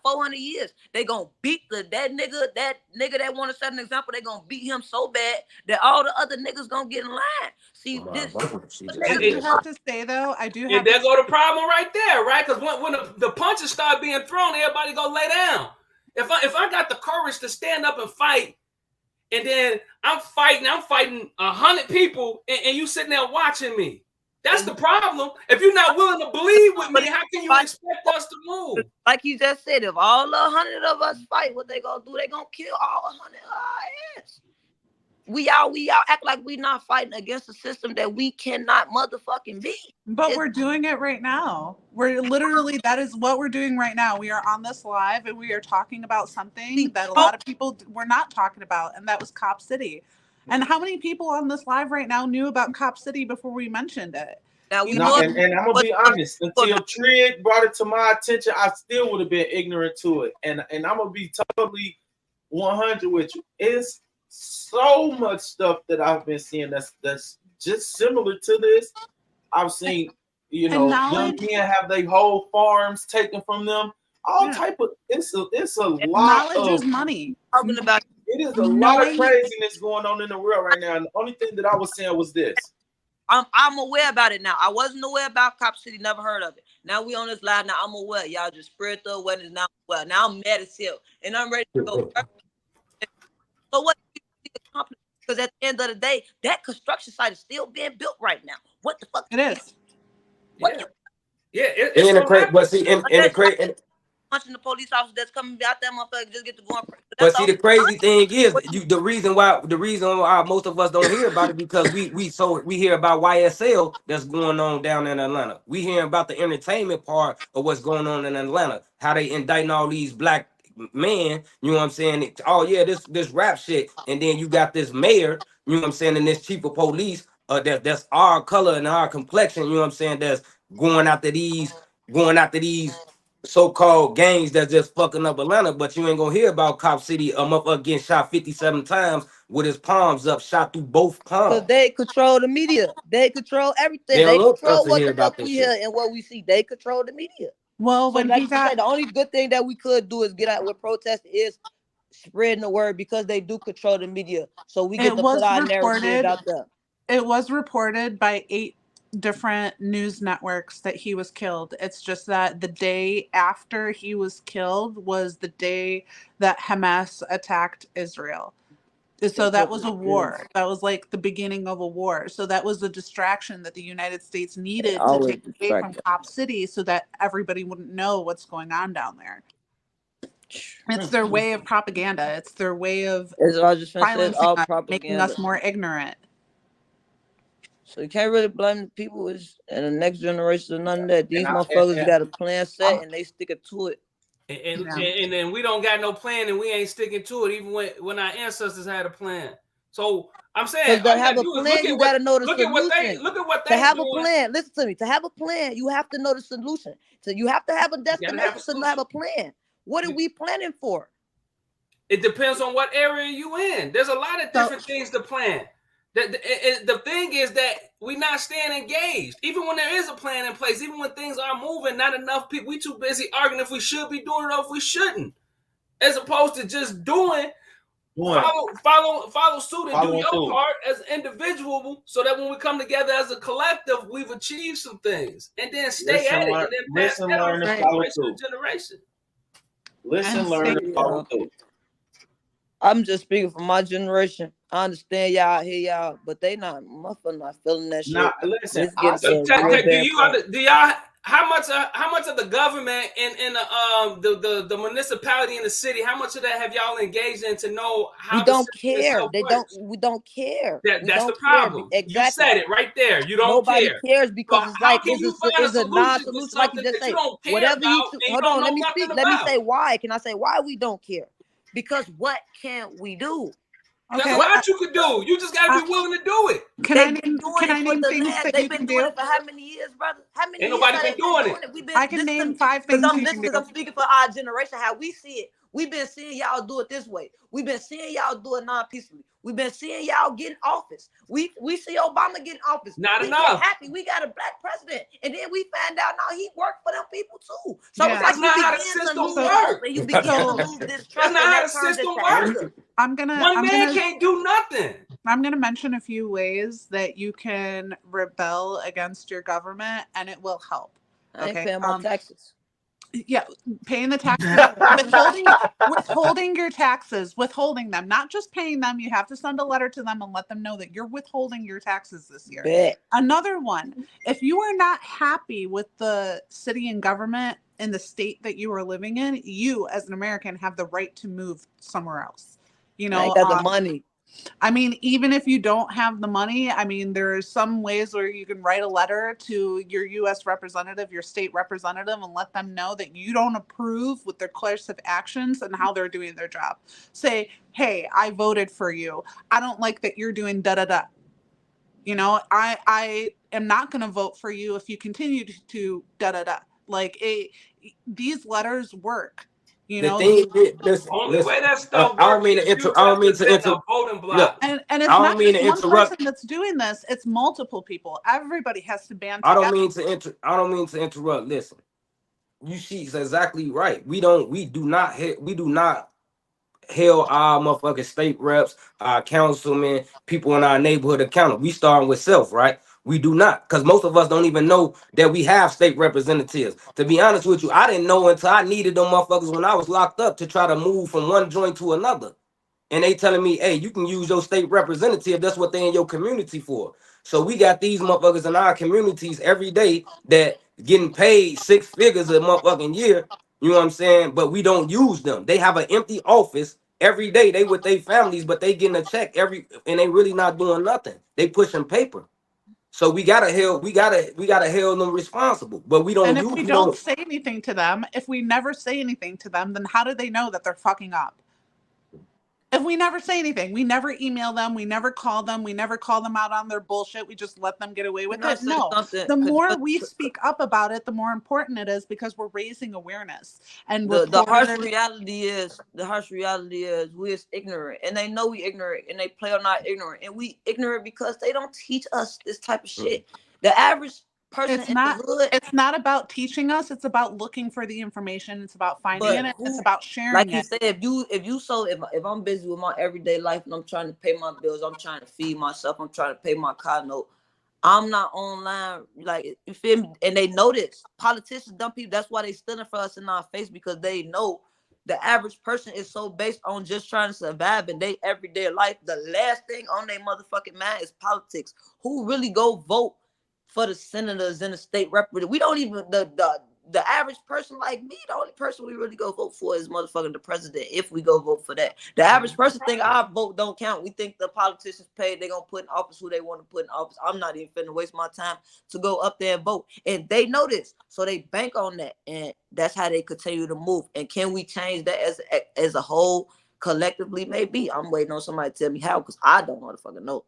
400 years. They gonna beat that nigga that want to set an example. They gonna beat him so bad that all the other niggas gonna get in line. See, I do have to say though, and there go the problem right there, right? Because when the punches start being thrown, everybody go lay down. If I got the courage to stand up and fight, and then I'm fighting 100 people, and you sitting there watching me. That's the problem. If you're not willing to believe with me, how can you expect us to move? Like you just said, if all 100 of us fight, what they gonna do? They gonna kill all 100 of our ass. We all act like we not fighting against a system that we cannot motherfucking beat. But we're doing it right now. We're literally, that is what we're doing right now. We are on this live and we are talking about something that a lot of people were not talking about, and that was Cop City. And how many people on this live right now knew about Cop City before we mentioned it? Now and I'm gonna be honest. Until Trig brought it to my attention, I still would have been ignorant to it. And I'm gonna be totally 100 with you. It's so much stuff that I've been seeing that's just similar to this. I've seen, young men have their whole farms taken from them. All type of it's a lot. Knowledge is money. Talking about. It is a lot of craziness going on in the world right now. And the only thing that I was saying was this. I'm aware about it now. I wasn't aware about Cop City, never heard of it. Now we on this live. Now I'm aware. Y'all just spread the awareness. Now now I'm mad as hell. And I'm ready to go. So what do you accomplish? Because at the end of the day, that construction site is still being built right now. What the fuck? It is. Punching the police officer that's coming out there, motherfucker, just get to going. But see, the crazy thing is, the reason why most of us don't hear about it because we hear about YSL that's going on down in Atlanta. We hear about the entertainment part of what's going on in Atlanta, how they indicting all these black men. You know what I'm saying? Oh yeah, this rap shit, and then you got this mayor. You know what I'm saying? And this chief of police, that's our color and our complexion. You know what I'm saying? That's going after these so-called gangs that's just fucking up Atlanta, but you ain't gonna hear about Cop City, a motherfucker getting shot 57 times with his palms up, shot through both palms. So they control the media. They control everything. They control what the fuck we hear and what we see. They control the media. Well, So when like he you got said, the only good thing that we could do is get out with protest is spreading the word because they do control the media. So we get it to put was our narrative reported, out there. it was reported by 8 different news networks that he was killed. It's just that the day after he was killed was the day that Hamas attacked Israel. So that was a war. That was like the beginning of a war. So that was the distraction that the United States needed to Always take away from distracted. Cop City so that everybody wouldn't know what's going on down there. It's their way of propaganda. It's their way of I was just gonna say it's silencing all us, making us propaganda. more ignorant. So you can't really blame the people and the next generation or none of that. These And motherfuckers got a plan set and they stick it to it. And then we don't got no plan and we ain't sticking to it, even when our ancestors had a plan. So I'm saying, Because to have a plan, you got to know the solution. Look at what To they have doing. a plan, listen to me. To have a plan, you have to know the solution. So you have to have a destination to have a plan. What are we planning for? It depends on what area you in. There's a lot of different things to plan. The thing is that we're not staying engaged. Even when there is a plan in place, even when things are moving, not enough people. We too busy arguing if we should be doing it or if we shouldn't, as opposed to just doing. Follow suit and do your part as an individual, so that when we come together as a collective, we've achieved some things, and then stay at it, and then pass that on from generation to generation. Listen, learn, and follow through. I'm just speaking for my generation. I understand y'all hear y'all, but they not feeling that shit. Nah, listen. Do y'all how much of the government in the municipality in the city? How much of that have y'all engaged in to know how? We don't care. We don't care. That's the problem. Exactly. You said it right there. You don't Nobody care. cares because So it's like it's a non-solution. Like you just say, whatever you hold on. Let me speak. Let me say why. Can I say why we don't care? Because what can we do? That's a lot you could do. You just gotta be willing to do it. Can I name things that you can do? They've been doing it for how many years, brother? How many Ain't years nobody have been they doing been it. doing it? I can name 5 things you can do. I'm speaking for our generation, how we see it. We've been seeing y'all do it this way. We've been seeing y'all do it non-peacefully. We've been seeing y'all get in office. We see Obama get in office. Not we enough. Get happy. We got a black president, and then we find out now he worked for them people too. So Yeah. it's like That's not how the system works. you begin to lose this trust. That's not how the system works. One man can't do nothing. I'm gonna mention a few ways that you can rebel against your government, and it will help. I ain't paying my taxes. Yeah, paying the taxes, withholding your taxes, withholding them, not just paying them. You have to send a letter to them and let them know that you're withholding your taxes this year. Bet. Another one, if you are not happy with the city and government in the state that you are living in, you as an American have the right to move somewhere else. You know, I ain't got the money. I mean, even if you don't have the money, I mean, there's some ways where you can write a letter to your U.S. representative, your state representative, and let them know that you don't approve with their coercive actions and how they're doing their job. Say, hey, I voted for you. I don't like that you're doing da-da-da. You know, I am not going to vote for you if you continue to da-da-da. Like, these letters work. You know, Way that stuff I don't mean to interrupt. And it's not just one person that's doing this; it's multiple people. Everybody has to band together. I don't mean to interrupt. Listen, she's exactly right. We do not held our motherfucking state reps, our councilmen, people in our neighborhood accountable. We starting with self, right? We do not, because most of us don't even know that we have state representatives. To be honest with you, I didn't know until I needed them motherfuckers when I was locked up to try to move from one joint to another. And they telling me, hey, you can use your state representative. That's what they in your community for. So we got these motherfuckers in our communities every day that getting paid 6 figures a motherfucking year. You know what I'm saying? But we don't use them. They have an empty office every day. They with their families, but they getting a check and they really not doing nothing. They pushing paper. So we gotta hold them responsible. But we don't. And if we don't say anything to them, if we never say anything to them, then how do they know that they're fucking up? If we never say anything, we never email them, we never call them, we never call them out on their bullshit, we just let them get away with it. No, the more we speak up about it, the more important it is because we're raising awareness. And the harsh reality is we is ignorant, and they know we ignorant, and they play on our ignorant, and we ignorant because they don't teach us this type of shit. The average person It's in not the hood. it's not about teaching us, it's about looking for the information, it's about finding But it, it's who, about sharing like you it. said, if I'm busy with my everyday life and I'm trying to pay my bills, I'm trying to feed myself, I'm trying to pay my car note, I'm not online, like, you feel me? And they know this. Politicians, dumb people, that's why they stealing for us in our face, because they know the average person is so based on just trying to survive in their everyday life. The last thing on their motherfucking mind is politics. Who really go vote for the senators and the state representatives? We don't even, the average person like me, the only person we really go vote for is motherfucking the president, if we go vote for that. The average person think our vote don't count. We think the politicians paid, they gonna put in office who they want to put in office. I'm not even finna waste my time to go up there and vote. And they know this, so they bank on that, and that's how they continue to move. And can we change that as a whole, collectively? Maybe. I'm waiting on somebody to tell me how, because I don't motherfucking know.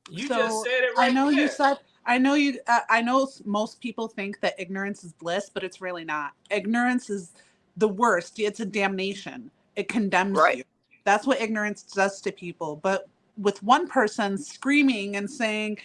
You just said it I right know there. you said, I know most people think that ignorance is bliss, but it's really not. Ignorance is the worst. It's a damnation. It condemns you. That's what ignorance does to people. But with one person screaming and saying,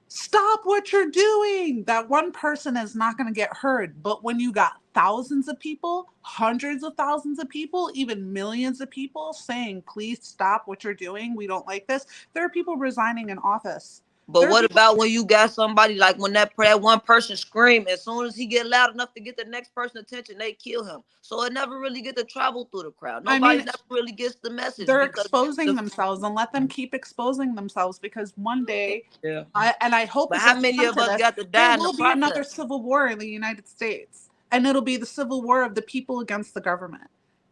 stop what you're doing, that one person is not going to get heard. But when you got thousands of people, hundreds of thousands of people, even millions of people saying, please stop what you're doing, we don't like this, there are people resigning in office. But what about when you got somebody, like when that one person scream, as soon as he get loud enough to get the next person's attention, they kill him. So it never really get to travel through the crowd. Nobody never really gets the message. They're exposing themselves, and let them keep exposing themselves, because one day, I hope, but how many of us got to die there in the will be another process? civil war in the United States, and it'll be the civil war of the people against the government.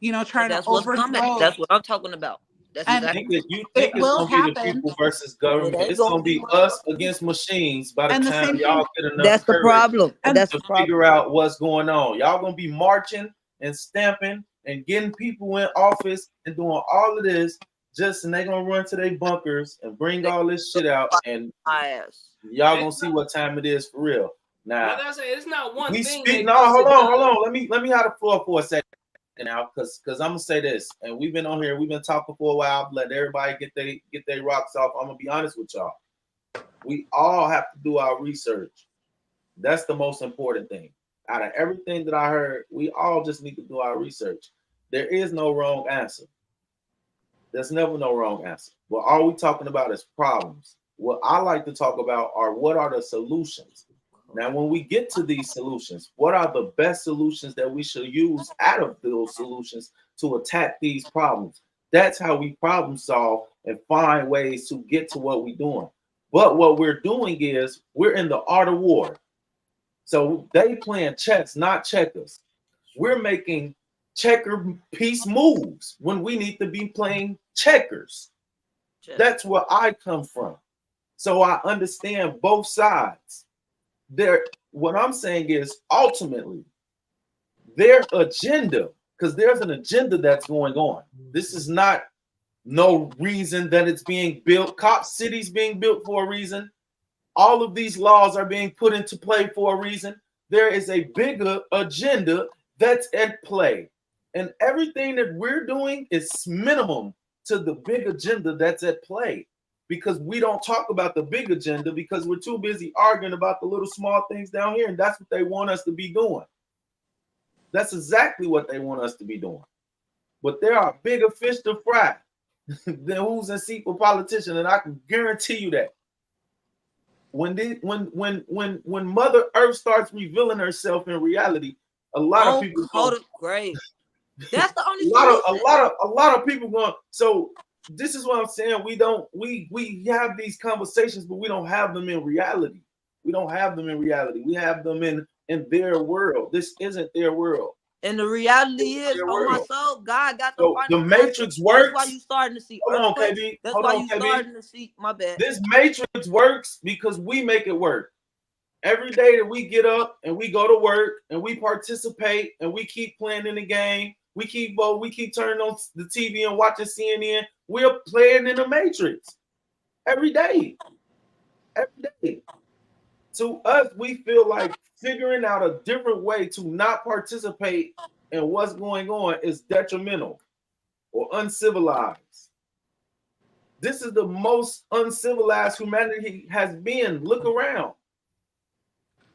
Trying to overthrow. That's what I'm talking about. That's And exactly. You think it's will gonna be the happen. people versus government? It ain't It's gonna be gonna us against machines by the And the time same y'all thing- get enough That's the courage problem. That's to the problem. figure out what's going on. Y'all gonna be marching and stamping and getting people in office and doing all of this, and they gonna run to their bunkers and bring all this shit out, and y'all gonna see what time it is for real. Now, Like I said, it's not one we thing. speak. that No, gets hold it on, done. hold on. Let me have the floor for a second now, because I'm gonna say this, and we've been on here, we've been talking for a while. Let everybody get their rocks off. I'm gonna be honest with y'all. We all have to do our research. That's the most important thing. Out of everything that I heard, we all just need to do our research. There is no wrong answer. There's never no wrong answer. What all we talking about is problems. What I like to talk about are what are the solutions. Now, when we get to these solutions, what are the best solutions that we should use out of those solutions to attack these problems? That's how we problem solve and find ways to get to what we're doing. But what we're doing is we're in the art of war. So they playing chess, not checkers. We're making checker piece moves when we need to be playing checkers. That's where I come from. So I understand both sides. What I'm saying is ultimately their agenda, because there's an agenda that's going on. This is not no reason that it's being built. Cop City's being built for a reason. All of these laws are being put into play for a reason. There is a bigger agenda that's at play. And everything that we're doing is minimum to the big agenda that's at play. Because we don't talk about the big agenda because we're too busy arguing about the little small things down here. And that's what they want us to be doing. That's exactly what they want us to be doing. But there are bigger fish to fry than who's in seat for politician. And I can guarantee you that. When Mother Earth starts revealing herself in reality, a lot of people great. That's the only a lot of people going. So this is what I'm saying. We have these conversations, but we don't have them in reality. We don't have them in reality. We have them in their world. This isn't their world. And the reality is, on my soul, God got the final the Matrix works. That's why you starting to see Hold on, earthquakes. KB. That's Hold why on, you KB. starting to see. My bad. This Matrix works because we make it work. Every day that we get up and we go to work and we participate and we keep playing in the game, we keep voting, we keep turning on the TV and watching CNN. We're playing in the Matrix every day. Every day. To us, we feel like figuring out a different way to not participate in what's going on is detrimental or uncivilized. This is the most uncivilized humanity has been. Look around.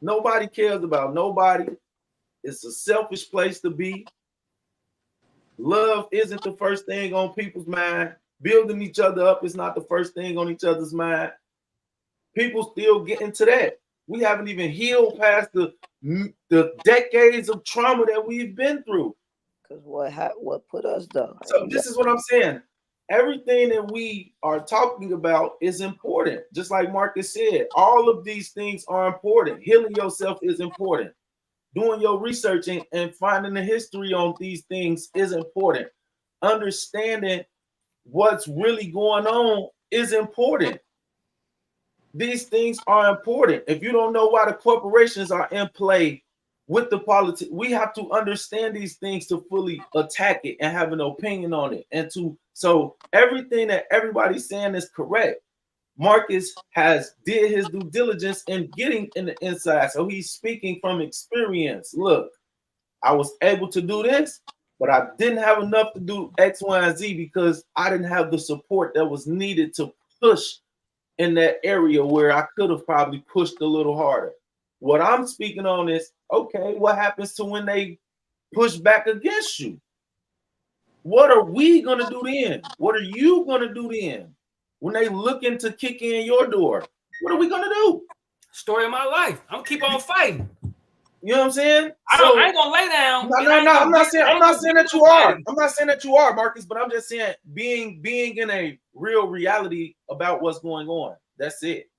Nobody cares about nobody. It's a selfish place to be. Love isn't the first thing on people's mind. Building each other up is not the first thing on each other's mind. People still get into that. We haven't even healed past the decades of trauma that we've been through. Because what put us down? So this is what I'm saying. Everything that we are talking about is important. Just like Marcus said, all of these things are important. Healing yourself is important. Doing your research and finding the history on these things is important. Understanding what's really going on is important. These things are important. If you don't know why the corporations are in play with the politics, we have to understand these things to fully attack it and have an opinion on it. So everything that everybody's saying is correct. Marcus did his due diligence in getting in the inside. So he's speaking from experience. Look, I was able to do this, but I didn't have enough to do X, Y, and Z because I didn't have the support that was needed to push in that area where I could have probably pushed a little harder. What I'm speaking on is, okay, what happens to when they push back against you? What are we going to do then? What are you going to do then? When they looking to kick in your door, what are we going to do? Story of my life. I'm keep on fighting. You know what I'm saying? I ain't gonna lay down. No. I'm not saying that you are. I'm not saying that you are, Marcus. But I'm just saying being in a real reality about what's going on. That's it.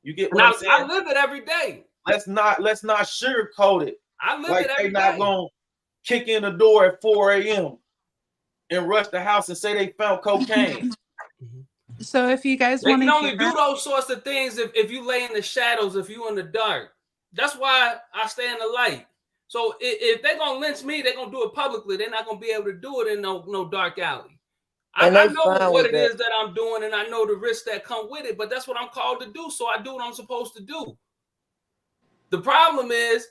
You get what I'm saying? I live it every day. Let's not sugarcoat it. I live like it every they not day. gonna kick in the door at 4 a.m. and rush the house and say they found cocaine. So if you guys They want can to only do those sorts of things if you lay in the shadows, if you in the dark. That's why I stay in the light. So if they're gonna lynch me, they're gonna do it publicly. They're not gonna be able to do it in no dark alley. I know what it is that I'm doing, and I know the risks that come with it, but that's what I'm called to do. So I do what I'm supposed to do. The problem is,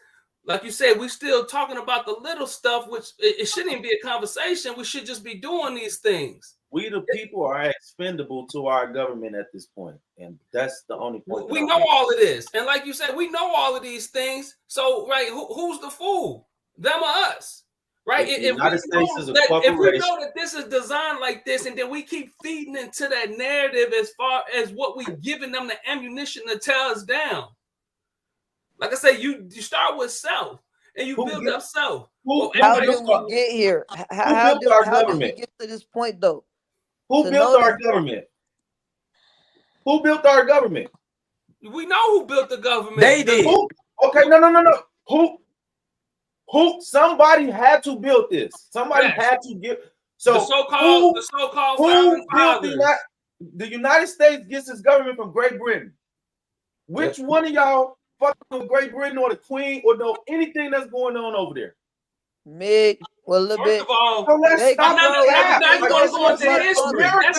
like you said, we still talking about the little stuff, which it shouldn't even be a conversation. We should just be doing these things. We the people are expendable to our government at this point, and that's the only point. We know all of this, and like you said, we know all of these things. So, right, who's the fool? Them or us? Right? If we know that this is designed like this, and then we keep feeding into that narrative as far as what we giving them the ammunition to tear us down. Like I say, you start with self, and you build up self. How did we get here? How did we get to this point, though? Who built our government? Who built our government? We know who built the government. They did. Okay, no. Who? Somebody had to build this. Somebody had to give. So the so-called who built the United States gets its government from Great Britain? Which one of y'all fucking with Great Britain or the Queen or know anything that's going on over there? Me, well, a little bit. First of all, let's stop. That's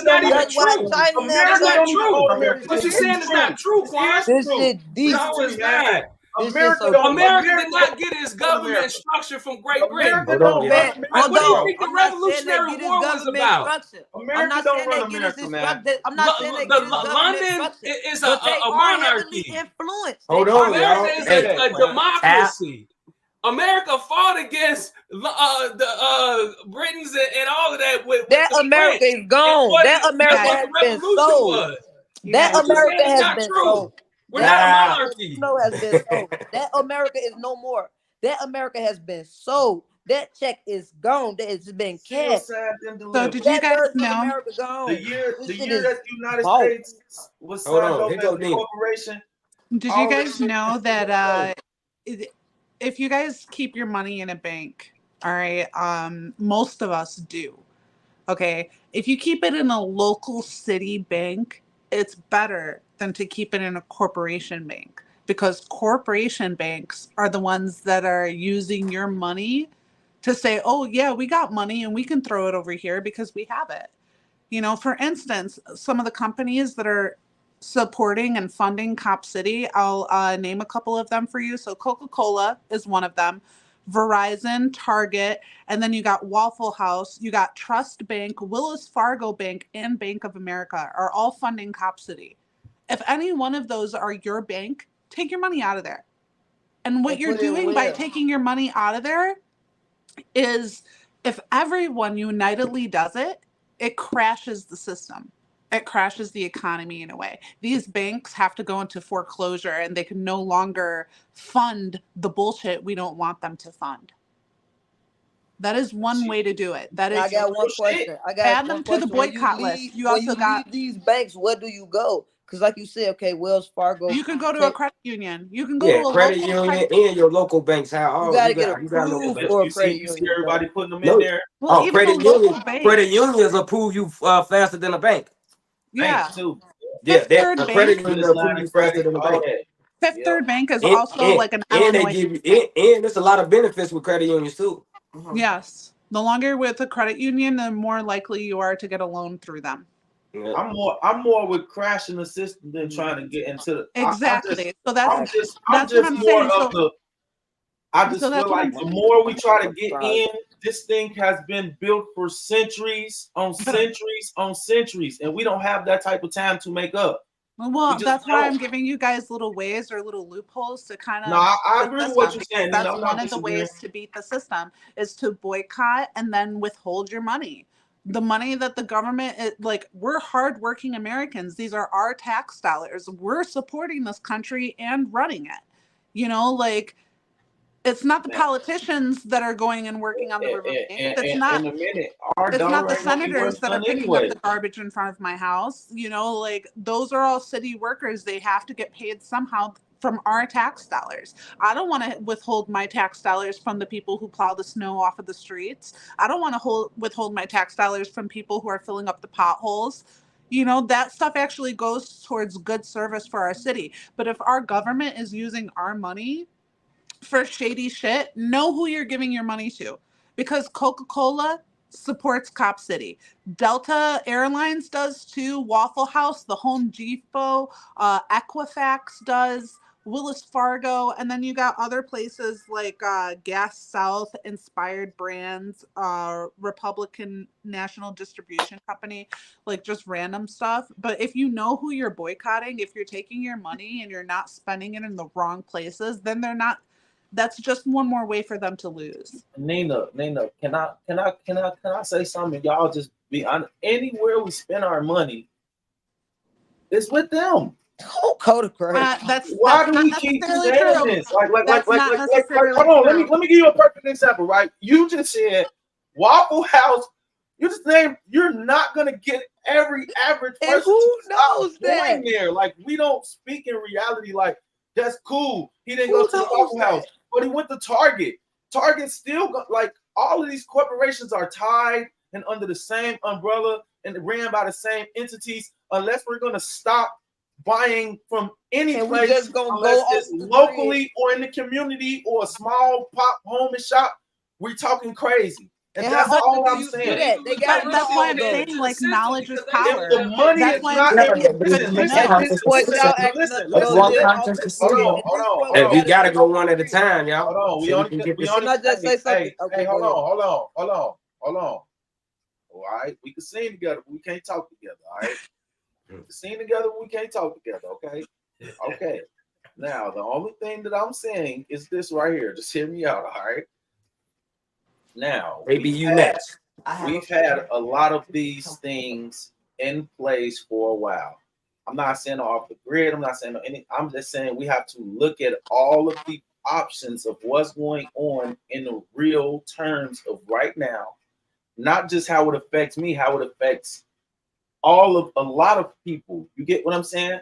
not even true. That's not true. What you're saying is not true, Quan. This shit deep. No, it's not. America did not get its government structure from Great Britain. Hold on. What do you think the Revolutionary War was about? America don't run America, man. I'm not saying they get its London is a monarchy. Hold on, America is a democracy. America fought against the Britons and all of that. That America is gone. That America has been sold. That America has been sold. We're not a monarchy. Has been sold. That America is no more. That America has been sold. That check is gone. That has been cashed. So did you guys know the year that the United States was signed over as a corporation? Did you guys know that if you guys keep your money in a bank, all right, most of us do. Okay, if you keep it in a local city bank, it's better than to keep it in a corporation bank, because corporation banks are the ones that are using your money to say, oh yeah, we got money and we can throw it over here because we have it. You know, for instance, some of the companies that are supporting and funding Cop City, I'll name a couple of them for you. So Coca-Cola is one of them, Verizon, Target, and then you got Waffle House, you got Trust Bank, Willis Fargo Bank, and Bank of America are all funding Cop City. If any one of those are your bank, take your money out of there. And what And you're put it doing by where? taking your money out of there is, if everyone unitedly does it, it crashes the system. It crashes the economy in a way. These banks have to go into foreclosure and they can no longer fund the bullshit we don't want them to fund. That is one way to do it. That I is got one question. I got add one them to the question. When you boycott leave, list. You when also you got leave these banks, where do you go? Because like you said, okay, Wells Fargo. you can go to a credit union. You can go Yeah, to a credit local union credit. and your local banks. You gotta get You got no approved But for a you credit see union. everybody putting them no. in there. Well, Oh, even credit a local union. bank. Credit unions approve you faster than a bank. Yeah. Banks too. Yeah, Fifth that Third a Bank. credit union This approve line you of faster credit, than a all bank. that. Fifth Yeah. Third Bank is And, also and, like an and they Illinois. give you and there's a lot of benefits with credit unions too. Yes. The longer you're with a credit union, the more likely you are to get a loan through them. Yeah. I'm more with crashing the system than trying to get into the Exactly. So I'm that's just what I'm more saying. of the I just So that's feel what like I'm the more we try to get in, this thing has been built for centuries on centuries on centuries, and we don't have that type of time to make up. Well, just that's why don't. I'm giving you guys little ways or little loopholes to kind of No, I beat the agree with what system, you're because saying, Nina. that's I'm one not of the disagreeing. ways to beat the system is to boycott and then withhold your money. The money that the government like, we're hardworking Americans. These are our tax dollars. We're supporting this country and running it. You know, like, it's not the politicians that are going and working on the riverbank. It's not. In a minute, our It's not dollar the ain't gonna be senators worth that are nothing picking up anyway. the garbage in front of my house. You know, like, those are all city workers. They have to get paid somehow from our tax dollars. I don't want to withhold my tax dollars from the people who plow the snow off of the streets. I don't want to withhold my tax dollars from people who are filling up the potholes. You know, that stuff actually goes towards good service for our city. But if our government is using our money for shady shit, know who you're giving your money to, because Coca-Cola supports Cop City. Delta Airlines does too. Waffle House, the Home Depot, Equifax does, Willis Fargo, and then you got other places like Gas South, Inspired Brands, Republican National Distribution Company, like just random stuff. But if you know who you're boycotting, if you're taking your money and you're not spending it in the wrong places, then they're not. That's just one more way for them to lose. Nina, can I say something? Y'all just be honest. Anywhere we spend our money, it's with them. Don't go to credit. Why do we keep saying this? Like, hold on. Let me give you a perfect example, right? You just said Waffle House. You just named. You're not gonna get every average person. And who knows that? Going there, like, we don't speak in reality. Like, that's cool. He didn't go to the Waffle House, but he went to Target. Target still like, all of these corporations are tied and under the same umbrella and ran by the same entities. Unless we're gonna stop buying from any And we place, just gonna unless go it's off the locally or in the community or a small pop home and shop, we're talking crazy. And And that's how all often I'm do you do saying. that? They got That's why I'm rid of saying, like, knowledge is power. If the money That's is why not, I'm saying, Hey, we gotta go one at a time, y'all. Hold on, So we can get this. Hey, hold on. All right, we can sing together, but we can't talk together. All right, we can sing together, but we can't talk together. Okay. Now, the only thing that I'm saying is this right here. Just hear me out. All right. Now, Maybe you next. We've had a lot of these things in place for a while. I'm not saying off the grid. I'm not saying any. I'm just saying we have to look at all of the options of what's going on in the real terms of right now, not just how it affects me, how it affects a lot of people. You get what I'm saying?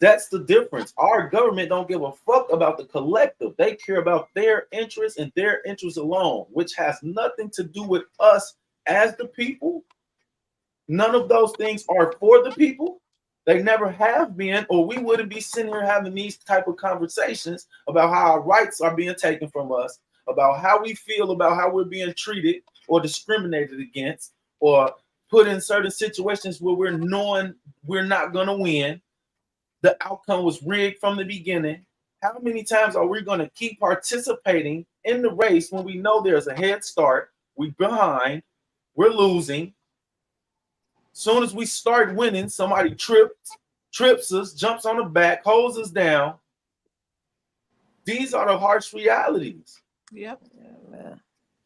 That's the difference. Our government don't give a fuck about the collective. They care about their interests and their interests alone, which has nothing to do with us as the people. None of those things are for the people. They never have been, or we wouldn't be sitting here having these type of conversations about how our rights are being taken from us, about how we feel about how we're being treated or discriminated against, or put in certain situations where we're knowing we're not going to win. The outcome was rigged from the beginning. How many times are we going to keep participating in the race when we know there's a head start? We're behind. We're losing. Soon as we start winning, somebody trips us, jumps on the back, holds us down. These are the harsh realities Yep.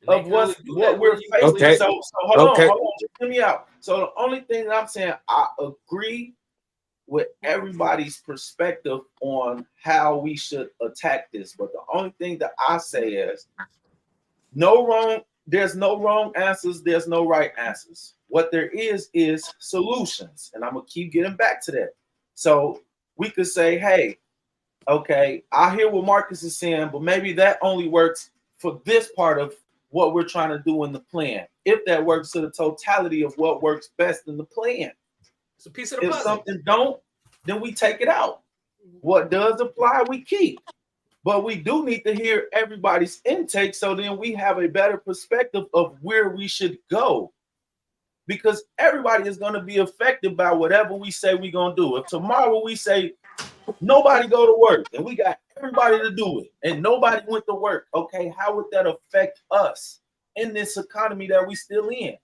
of what we're facing. Okay. So hold Okay. on, just hear me out. So the only thing that I'm saying, I agree with everybody's perspective on how we should attack this. But the only thing that I say is there's no wrong answers, there's no right answers. What there is solutions. And I'm gonna keep getting back to that. So we could say, hey, okay, I hear what Marcus is saying, but maybe that only works for this part of what we're trying to do in the plan. If that works to the totality of what works best in the plan. It's a piece of the If puzzle. something don't, then we take it out. What does apply, we keep. But we do need to hear everybody's intake so then we have a better perspective of where we should go. Because everybody is going to be affected by whatever we say we're going to do. If tomorrow we say nobody go to work and we got everybody to do it and nobody went to work, okay, how would that affect us in this economy that we still in?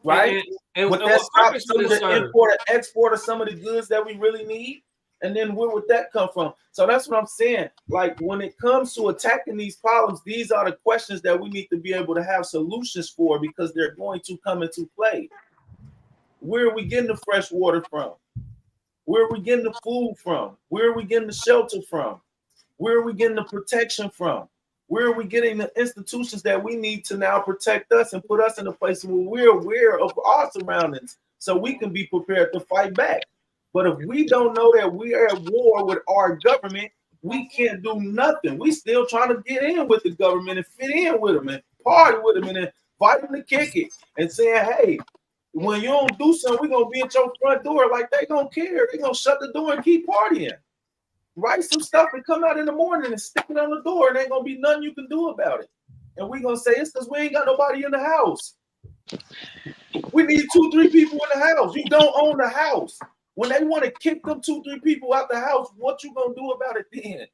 Right? Would that stop some of the import and export of some of the goods that we really need? And then where would that come from? So that's what I'm saying. Like when it comes to attacking these problems, these are the questions that we need to be able to have solutions for because they're going to come into play. Where are we getting the fresh water from? Where are we getting the food from? Where are we getting the shelter from? Where are we getting the protection from? Where are we getting the institutions that we need to now protect us and put us in a place where we're aware of our surroundings so we can be prepared to fight back? But if we don't know that we are at war with our government, we can't do nothing. We still trying to get in with the government and fit in with them and party with them and invite them to kick it and saying, hey, when you don't do something, we're going to be at your front door. Like they don't care. They're going to shut the door and keep partying. Write some stuff and come out in the morning and stick it on the door. And ain't going to be nothing you can do about it. And we're going to say it's because we ain't got nobody in the house. We need 2-3 people in the house. You don't own the house. When they want to kick them 2-3 people out the house, what you gonna do about it then?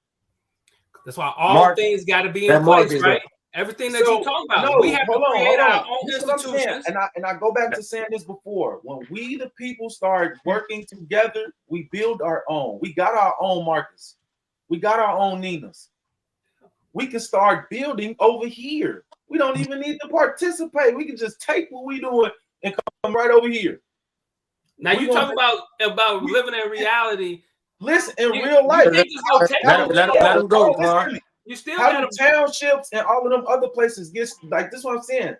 That's why all things got to be in place, right? Everything that you talk about, we have to create our own institutions. And I go back to saying this before. When we, the people, start working together, we build our own. We got our own Marcus. We got our own Ninas. We can start building over here. We don't even need to participate. We can just take what we doing and come right over here. Now you talk about living in reality. Listen, in real life, let them go, Clark. You still how got the townships and all of them other places get like this. Is what I'm saying,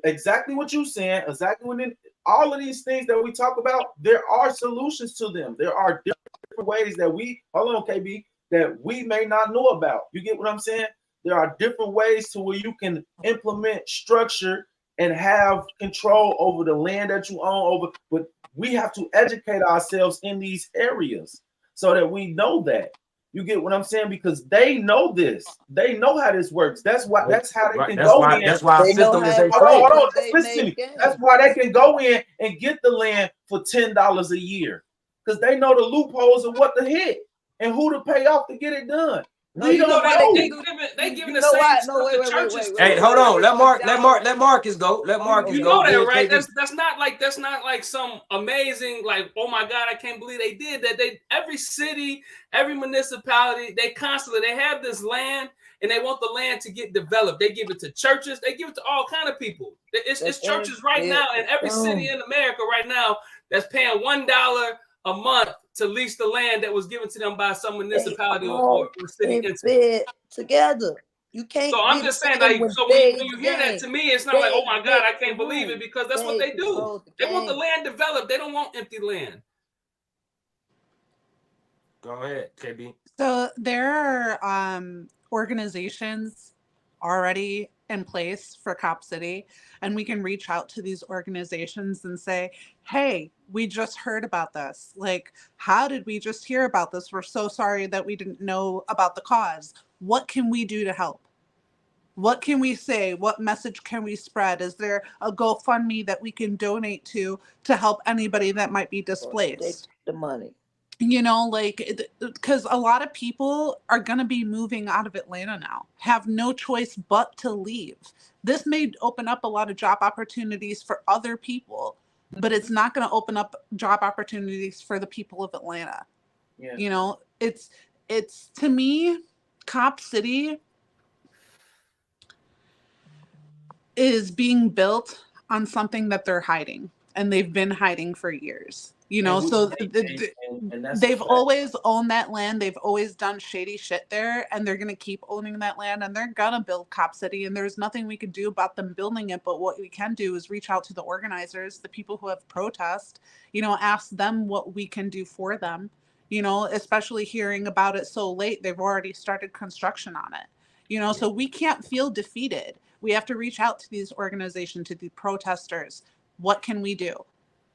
exactly what you're saying, exactly what all of these things that we talk about. There are solutions to them. There are different ways that we KB that we may not know about. You get what I'm saying? There are different ways to where you can implement structure and have control over the land that you own but we have to educate ourselves in these areas so that we know that. You get what I'm saying? Because they know this. They know how this works. That's why. That's how they can go in. That's why our system is in place. Hold on. Listen to me. That's why they can go in and get the land for $10 a year because they know the loopholes of what to hit and who to pay off to get it done. We don't know. They giving the same stuff to churches. Hey, hold on. Let Marcus go. Let Marcus you go. You know that, right? That's not like some amazing, like, oh my God, I can't believe they did that. Every city, every municipality, they have this land and they want the land to get developed. They give it to churches, they give it to all kind of people. It's churches right now in every city in America right now that's paying $1 a month to lease the land that was given to them by some municipality or city fit together. You can't. So I'm just saying, like, so when you hear that, to me, it's not like, oh my God, I can't believe it, because that's what they do. They want the land developed. They don't want empty land. Go ahead, KB. So there are organizations already in place for Cop City, and we can reach out to these organizations and say, hey, we just heard about this. Like, how did we just hear about this? We're so sorry that we didn't know about the cause. What can we do to help? What can we say? What message can we spread? Is there a GoFundMe that we can donate to help anybody that might be displaced? The money. You know, like, because a lot of people are going to be moving out of Atlanta now, have no choice but to leave. This may open up a lot of job opportunities for other people, but it's not going to open up job opportunities for the people of Atlanta. Yeah. You know, it's, to me, Cop City is being built on something that they're hiding, and they've been hiding for years. You know, so they've always owned that land. They've always done shady shit there, and they're gonna keep owning that land, and they're gonna build Cop City, and there's nothing we can do about them building it. But what we can do is reach out to the organizers, the people who have protest, you know, ask them what we can do for them. You know, especially hearing about it so late, they've already started construction on it. You know, so we can't feel defeated. We have to reach out to these organizations, to the protesters. What can we do?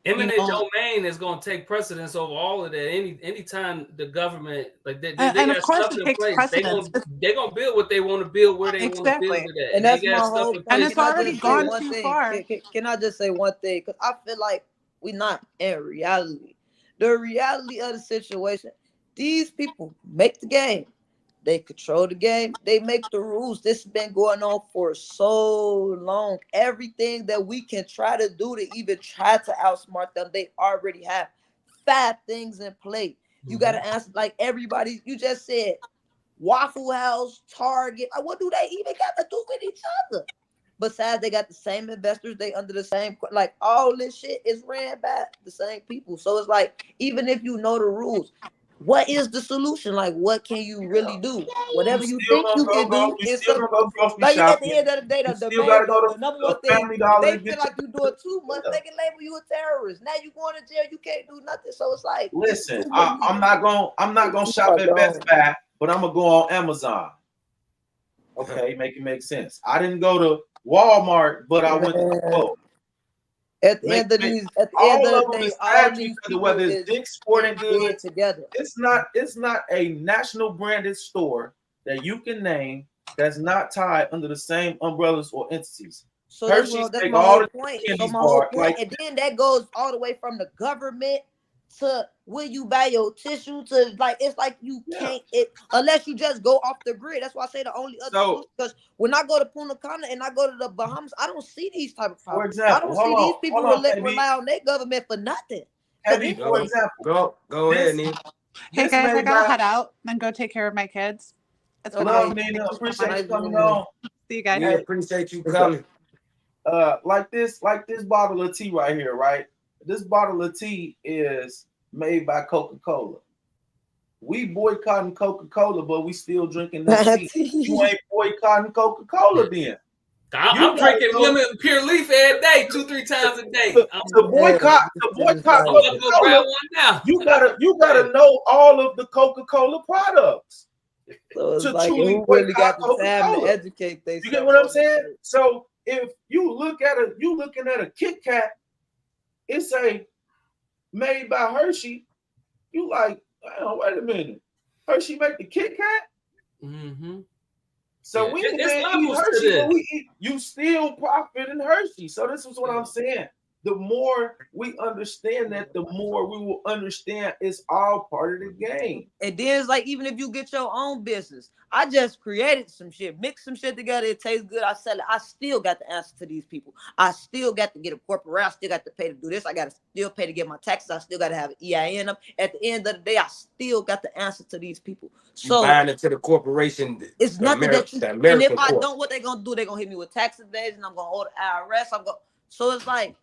Eminent domain is going to take precedence over all of that. Anytime the government, like they and got of course stuff it in takes place, precedence. they're gonna build what they want to build where they want to build it at. And that's they my got whole stuff in point. place. And it's already gone too far. Can I just say one thing? Because I feel like we're not in reality. The reality of the situation, these people make the game. They control the game. They make the rules. This has been going on for so long. Everything that we can try to do to even try to outsmart them, they already have 5 things in play. You got to answer like everybody. You just said Waffle House, Target. Like, what do they even got to do with each other? Besides, they got the same investors. They under the same, like all this shit is ran by the same people. So it's like, even if you know the rules, what is the solution? Like, what can you really do? Whatever you think you can do is like at the end of the day, the number one thing, they feel like you doing too much, they can label you a terrorist. Now you going to jail, you can't do nothing. So it's like, listen, I'm not gonna shop at Best Buy, but I'm gonna go on Amazon. Okay, make it make sense. I didn't go to Walmart, but I went to both. At the end of the day, all these people whether it's Dick's Sporting Goods together. It's not a national branded store that you can name that's not tied under the same umbrellas or entities. So that's my whole point. So my whole point, and then that goes all the way from the government to where you buy your tissue to like, it's like you can't unless you just go off the grid. That's why I say the only other because when I go to Punta Cana and I go to the Bahamas, I don't see these type of problems. I don't see these people rely on their government for nothing. For example, go ahead, Nina. Hey guys, I gotta head out and go take care of my kids. It's been awesome. Nina, appreciate you coming on. See you guys. We appreciate you coming. Like this bottle of tea right here, right? This bottle of tea is made by Coca-Cola. We boycotting Coca-Cola, but we still drinking this tea. You ain't boycotting Coca-Cola then. I'm drinking lemon pure leaf every day, 2-3 times a day. To boycott Coca-Cola, you gotta know all of the Coca-Cola products. So it's like who really got the time to educate themselves. You get what I'm saying? So if you looking at a Kit Kat, it's a made by Hershey. You like, oh, wait a minute, Hershey make the Kit Kat? Mm-hmm. So we can eat Hershey, but you still profit in Hershey. So this is what I'm saying. The more we understand that, the more we will understand it's all part of the game. And then it's like, even if you get your own business, I just created some shit, mix some shit together, it tastes good, I sell it. I still got the answer to these people. I still got to get a corporate, I still got to pay to do this. I got to still pay to get my taxes. I still got to have an EIN up. At the end of the day, I still got the answer to these people. So buying it to the corporation. It's nothing that you, and if I don't, what they gonna do? They gonna hit me with tax evasion. I'm gonna owe the IRS. So it's like,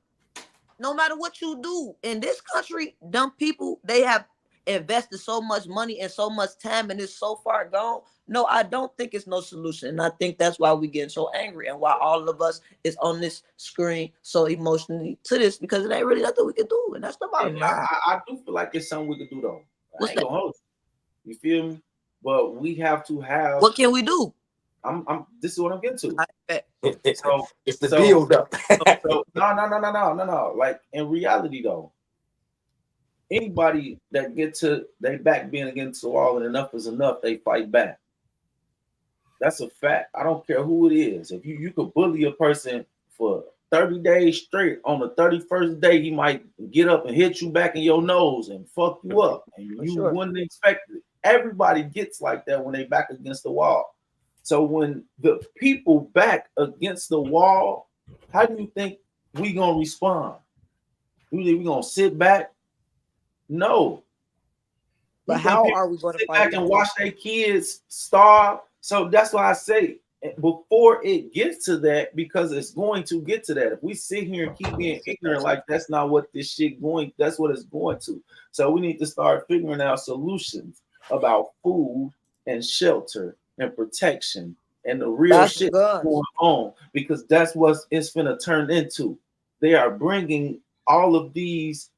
no matter what you do in this country, dumb people, they have invested so much money and so much time, and it's so far gone. No, I don't think it's no solution. And I think that's why we getting so angry and why all of us is on this screen so emotionally to this, because it ain't really nothing we can do. And that's the bottom line. I do feel like it's something we can do though. I ain't gonna hold you. You feel me? But we have to have. What can we do? This is what I'm getting to. So it's the build up. No. Like in reality though, anybody that get to they back being against the wall and enough is enough, they fight back. That's a fact. I don't care who it is. If you could bully a person for 30 days straight, on the 31st day, he might get up and hit you back in your nose and fuck you up. And you wouldn't expect it. Everybody gets like that when they back against the wall. So when the people back against the wall, how do you think we gonna respond? You think we gonna sit back? No. But These how people are we going to sit fight back and against watch their kids starve? So that's why I say before it gets to that, because it's going to get to that. If we sit here and keep being ignorant, like that's not what this shit going, that's what it's going to. So we need to start figuring out solutions about food and shelter and protection and the real That's shit guns. going on, because that's what it's finna turn into. They are bringing all of these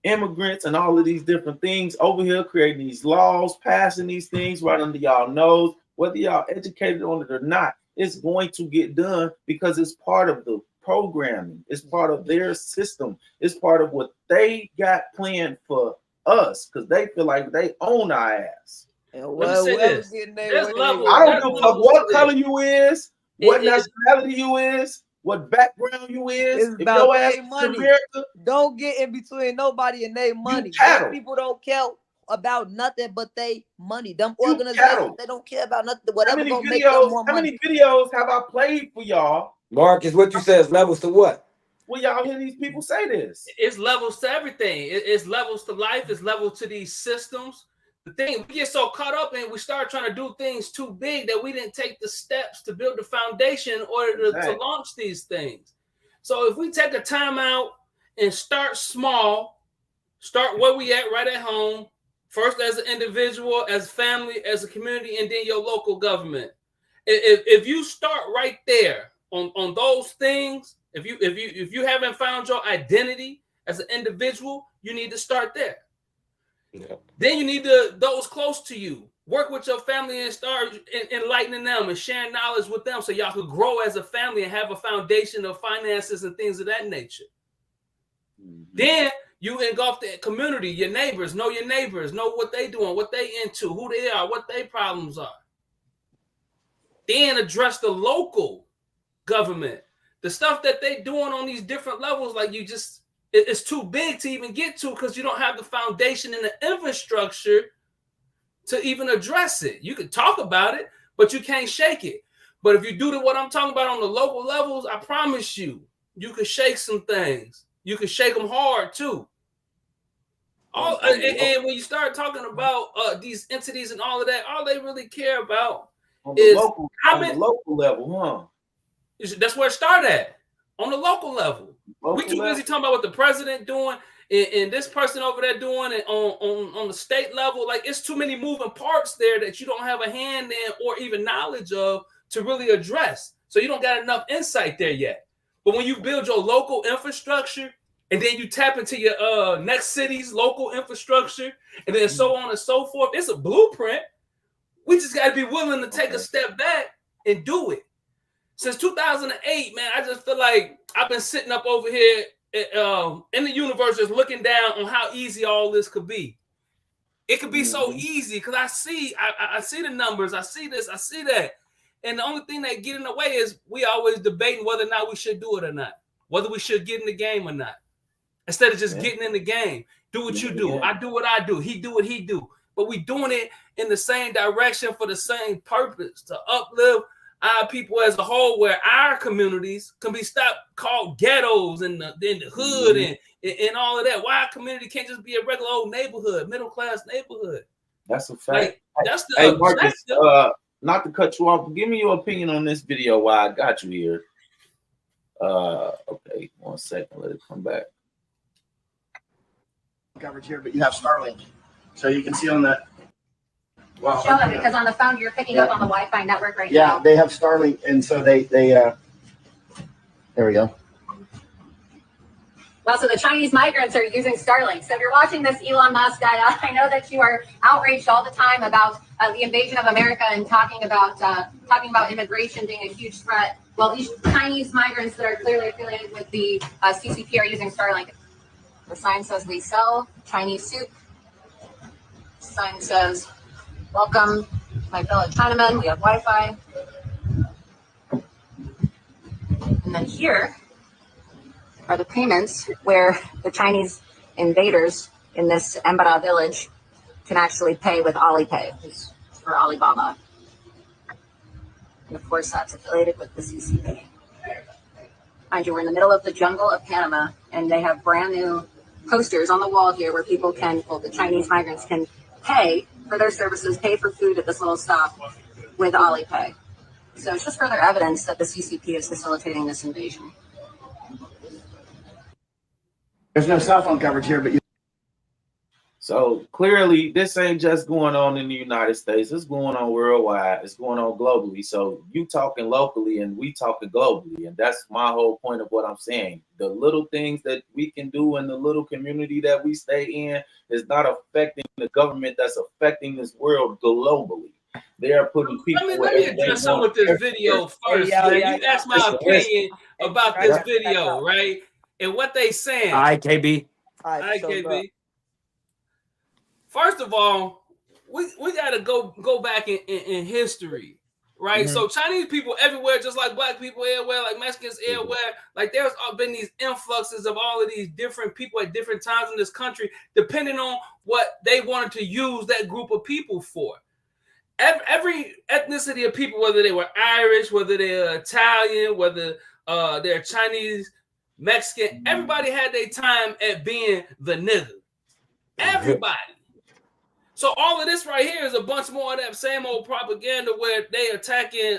immigrants and all of these different things over here, creating these laws, passing these things right under y'all nose. Whether y'all educated on it or not, it's going to get done because it's part of the programming. It's part of their system. It's part of what they got planned for us, because they feel like they own our ass. And Let me say this. There's levels. I don't there's give a fuck levels what to color this. you is, what nationality you is, what background you is. It's If about your ass their is money. America, Don't get in between nobody and their money. cattle. Black people don't care about nothing but they money. Them You organizations, cattle. they don't care about nothing. How Whatever many gonna make them videos? more How money. many videos have I played for y'all? Marcus, what you says levels to what? Will y'all hear these people say this? It's levels to everything. It's levels to life. It's levels to these systems. The thing, we get so caught up and we start trying to do things too big that we didn't take the steps to build the foundation in order to launch these things. So if we take a time out and start small, start where we at right at home, first as an individual, as family, as a community, and then your local government. If you start right there on those things, if you haven't found your identity as an individual, you need to start there. Yeah. Then you need those close to you. Work with your family and start enlightening them and sharing knowledge with them so y'all could grow as a family and have a foundation of finances and things of that nature. Then you engulf the community, your neighbors, know what they doing, what they into, who they are, what their problems are. Then address the local government. The stuff that they doing on these different levels, like it's too big to even get to because you don't have the foundation and the infrastructure to even address it. You can talk about it, but you can't shake it. But if you do what I'm talking about on the local levels, I promise you, you can shake some things. You can shake them hard too. And when you start talking about these entities and all of that, all they really care about is on the local level, huh? That's where it started at, on the local level. We too busy talking about what the president doing and this person over there doing it on the state level. Like, it's too many moving parts there that you don't have a hand in or even knowledge of to really address. So you don't got enough insight there yet. But when you build your local infrastructure and then you tap into your next city's local infrastructure and then so on and so forth, it's a blueprint. We just got to be willing to take a step back and do it. Since 2008, man, I just feel like I've been sitting up over here in the universe just looking down on how easy all this could be. It could be so easy because I see the numbers, I see this, I see that. And the only thing that get in the way is we always debating whether or not we should do it or not, whether we should get in the game or not. Instead of just getting in the game, do what you do. I do what I do. He do what he do. But we doing it in the same direction for the same purpose, to uplift our people as a whole, where our communities can be stopped, called ghettos in the hood and all of that. Why our community can't just be a regular old neighborhood, middle class neighborhood? That's a fact. Like, that's the hey, Marcus, objective. Not to cut you off, give me your opinion on this video while I got you here. Okay, 1 second, let it come back. Coverage here, but you have Starlink, so you can see on the. Well, show them because on the phone you're picking up on the Wi-Fi network right now. Yeah, they have Starlink, and so they there we go. Well, so the Chinese migrants are using Starlink. So if you're watching this, Elon Musk, I know that you are outraged all the time about the invasion of America and talking about immigration being a huge threat. Well, these Chinese migrants that are clearly affiliated with the CCP are using Starlink. The sign says we sell Chinese soup. The sign says, welcome, my fellow Chinamen. We have Wi-Fi. And then here are the payments where the Chinese invaders in this Embara village can actually pay with Alipay for Alibaba. And of course, that's affiliated with the CCP. Mind you, we're in the middle of the jungle of Panama, and they have brand new posters on the wall here where people can, well, the Chinese migrants can pay for their services, pay for food at this little stop with Alipay. So it's just further evidence that the CCP is facilitating this invasion. There's no cell phone coverage here, but you. So clearly, this ain't just going on in the United States. It's going on worldwide. It's going on globally. So you talking locally and we talking globally. And that's my whole point of what I'm saying. The little things that we can do in the little community that we stay in is not affecting the government that's affecting this world globally. They are putting people. Let me address some of this video first. You asked my opinion about this video, right? And what they saying. All right, KB. All right, KB. First of all, we got to go back in history, right? Mm-hmm. So Chinese people everywhere, just like black people everywhere, like Mexicans everywhere, like there's been these influxes of all of these different people at different times in this country, depending on what they wanted to use that group of people for. Every ethnicity of people, whether they were Irish, whether they're Italian, whether they're Chinese, Mexican, everybody had their time at being the nigga. Everybody. So all of this right here is a bunch more of that same old propaganda where they attacking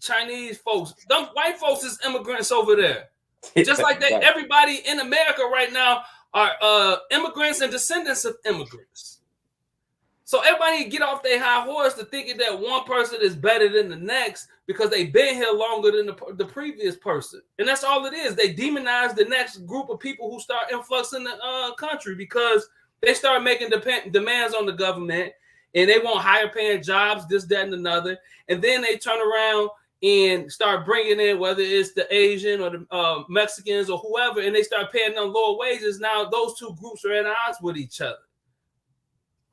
Chinese folks. Them white folks is immigrants over there. Just like they, everybody in America right now are immigrants and descendants of immigrants. So everybody get off their high horse to thinking that one person is better than the next because they've been here longer than the previous person. And that's all it is. They demonize the next group of people who start influxing the country because they start making demands on the government and they want higher paying jobs, this, that, and another. And then they turn around and start bringing in, whether it's the Asian or the Mexicans or whoever, and they start paying them lower wages. Now those two groups are at odds with each other.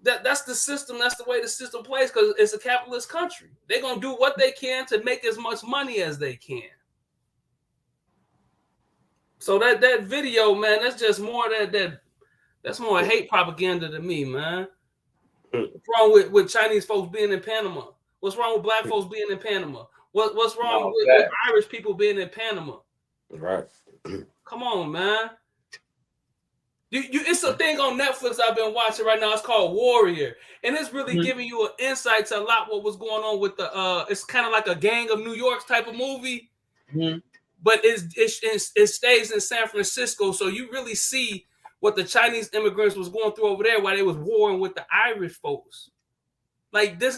That's the system. That's the way the system plays because it's a capitalist country. They're going to do what they can to make as much money as they can. So that video, man, that's just more that's more hate propaganda to me, man. What's wrong with Chinese folks being in Panama? What's wrong with black folks being in Panama? What's wrong with Irish people being in Panama? Right. Come on, man. It's a thing on Netflix I've been watching right now. It's called Warrior, and it's really giving you an insight to a lot what was going on with the. It's kind of like a Gang of New York type of movie, but it stays in San Francisco, so you really see what the Chinese immigrants was going through over there while they was warring with the Irish folks. Like this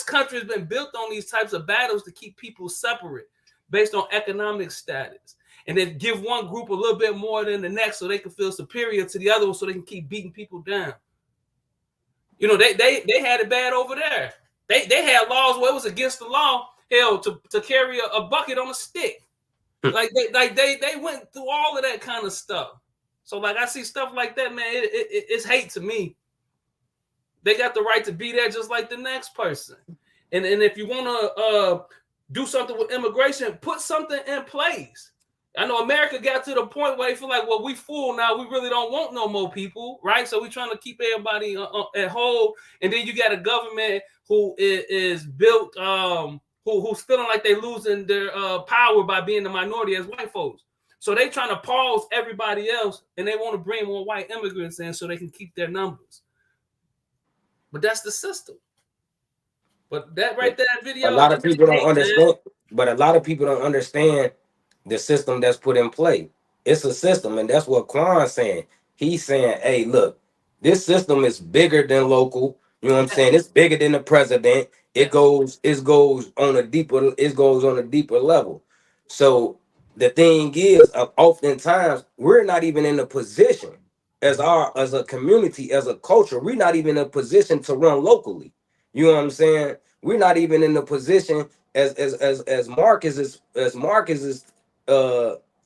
country has been built on these types of battles to keep people separate based on economic status. And then give one group a little bit more than the next so they can feel superior to the other one so they can keep beating people down. You know, they had it bad over there. They had laws where it was against the law, hell, to carry a bucket on a stick. Like they went through all of that kind of stuff. So like I see stuff like that, man, it's hate to me. They got the right to be there just like the next person. And if you want to do something with immigration, put something in place. I know America got to the point where they feel like, well, we full now. We really don't want no more people, right? So we're trying to keep everybody at home. And then you got a government who is built, who's feeling like they're losing their power by being the minority as white folks. So they trying to pause everybody else, and they want to bring more white immigrants in so they can keep their numbers. But that's the system. But that right there, video. A lot of people don't understand. But a lot of people don't understand the system that's put in play. It's a system, and that's what Quan's saying. He's saying, hey, look, this system is bigger than local. You know what I'm saying? It's bigger than the president. It goes on a deeper level. So the thing is, oftentimes we're not even in a position as a community, as a culture, we're not even in a position to run locally. You know what I'm saying? We're not even in a position as Marcus is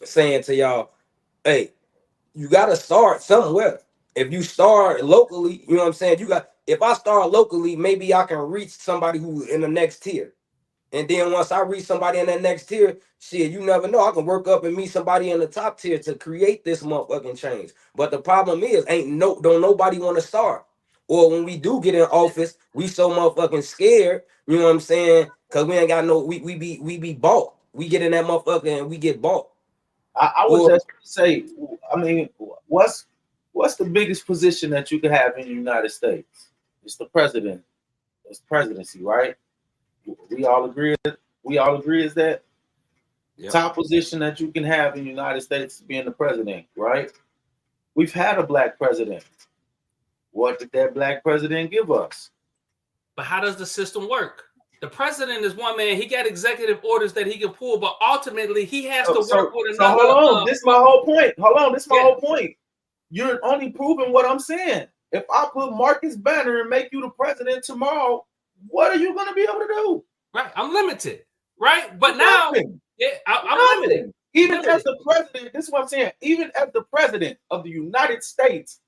saying to y'all, hey, you gotta start somewhere. If you start locally, you know what I'm saying? If I start locally, maybe I can reach somebody who's in the next tier. And then once I reach somebody in that next tier, shit, you never know. I can work up and meet somebody in the top tier to create this motherfucking change. But the problem is, don't nobody want to start. Or when we do get in office, we so motherfucking scared, you know what I'm saying? Because we ain't got we be bought. We get in that motherfucker and we get bought. I would just say, I mean, what's the biggest position that you can have in the United States? It's the president. It's presidency, right? We all agree. We all agree is that top position that you can have in the United States is being the president, right? We've had a black president. What did that black president give us? But how does the system work? The president is one man. He got executive orders that he can pull, but ultimately he has to work with another. So hold on. This is my whole point. Hold on. This is my whole point. You're only proving what I'm saying. If I put Marcus Banner and make you the president tomorrow, what are you going to be able to do? Right. I'm limited. Right. But now, I'm limited. Even as the president, this is what I'm saying. Even as the president of the United States,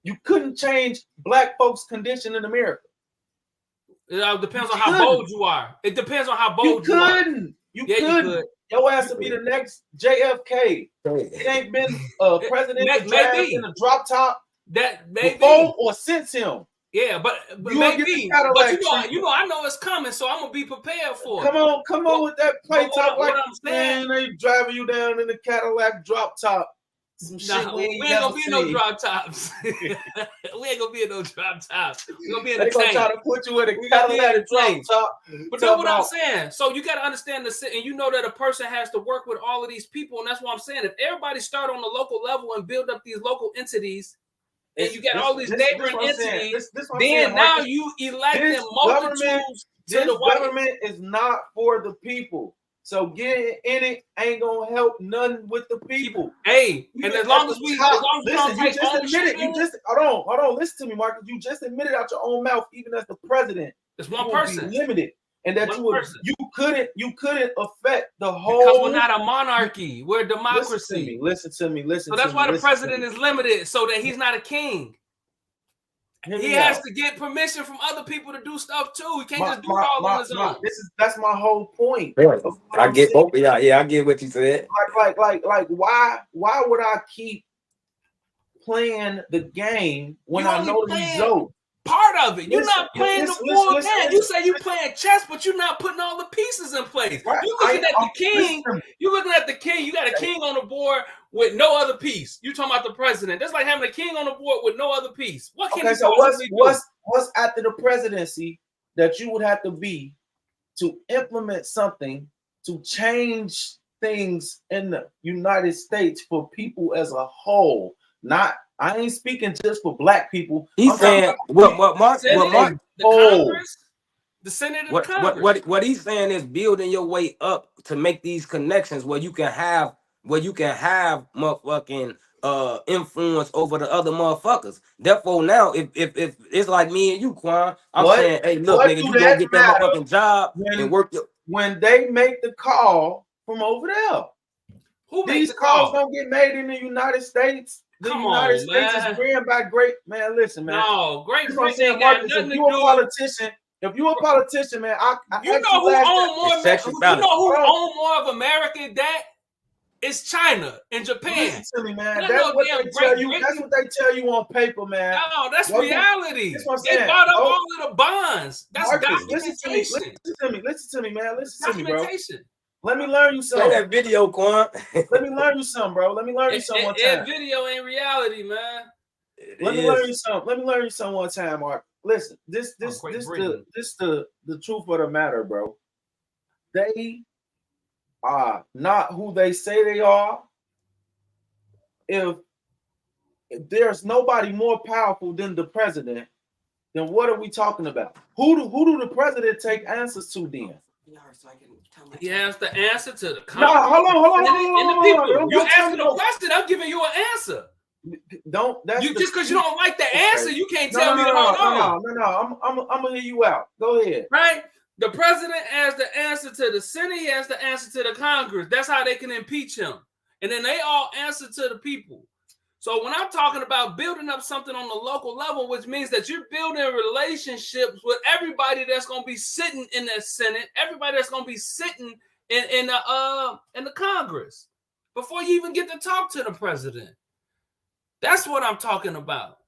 you couldn't change black folks' condition in America. It depends on how bold you are. It depends on how bold you are. You couldn't. Your ass would be the next JFK. It ain't been a president in a drop top before or since him. Yeah, but maybe. But you know, I know it's coming, so I'm gonna be prepared for it. Come on with that play top. Like I'm saying, they driving you down in the Cadillac drop top. Nah, we ain't gonna be in no drop tops. We ain't gonna be in no drop tops. We're gonna be in the tank. Try to put you in a Cadillac drop top. But that's what I'm saying. So you got to understand and you know that a person has to work with all of these people, and that's what I'm saying. If everybody start on the local level and build up these local entities, and you got all these neighboring entities, then now you elect them multitudes to the white. Government is not for the people. So getting in it ain't gonna help none with the people. Hey, and as long as we don't take ownership, hold on. Listen to me, Marcus. You just admitted out your own mouth, even as the president, it's one person limited, and that you couldn't affect the whole. Because we're not a monarchy, we're a democracy. Listen to me. So that's why the president is limited, so that he's not a king. He has to get permission from other people to do stuff too. He can't just do it all on his own. That's my whole point. I get both. Yeah, I get what you said. Like, why would I keep playing the game when I know the result? Part of it. You're not playing the full game. You say you're playing chess, but you're not putting all the pieces in place. Right. You're looking at the king. You're looking at the king. You got a king on the board with no other piece. You talking about the president? That's like having a king on the board with no other piece. What can what's after the presidency that you would have to be to implement something to change things in the United States for people as a whole? I ain't speaking just for black people. He's saying what the Congress, the Senate, and the Congress. What he's saying is building your way up to make these connections where you can have motherfucking influence over the other motherfuckers. Therefore, now if it's like me and you, Quan, I'm saying, hey, look, nigga, you gonna get that motherfucking job and work when they make the call from over there. These calls don't get made in the United States. The United States is ran by great man. Listen, man. No, Great Britain got nothing to do. If you're a politician, man, you know who own more of America than that? It's China and Japan. Listen to me, man. That's what they tell you. That's what they tell you on paper, man. No, that's reality. They bought up all of the bonds. That's documentation. Listen to me, man. Listen to me, bro. Let me learn you something. Play that video, Quan. Let me learn you something, bro. Let me learn you something one time. Video ain't reality, man. Let me learn you something. Let me learn you something one time, Mark. Listen, this the truth of the matter, bro. They are not who they say they are. If there's nobody more powerful than the president, then what are we talking about? Who do the president take answers to then? He has to answer to the Congress. No, hold on. The people. You're asking a question. I'm giving you an answer. Just because you don't like the answer, you can't tell me to hold on. No. I'm gonna hear you out. Go ahead. Right. The president has the answer to the Senate. He has the answer to the Congress. That's how they can impeach him. And then they all answer to the people. So when I'm talking about building up something on the local level, which means that you're building relationships with everybody that's going to be sitting in the Senate, everybody that's going to be sitting in the Congress before you even get to talk to the president. That's what I'm talking about.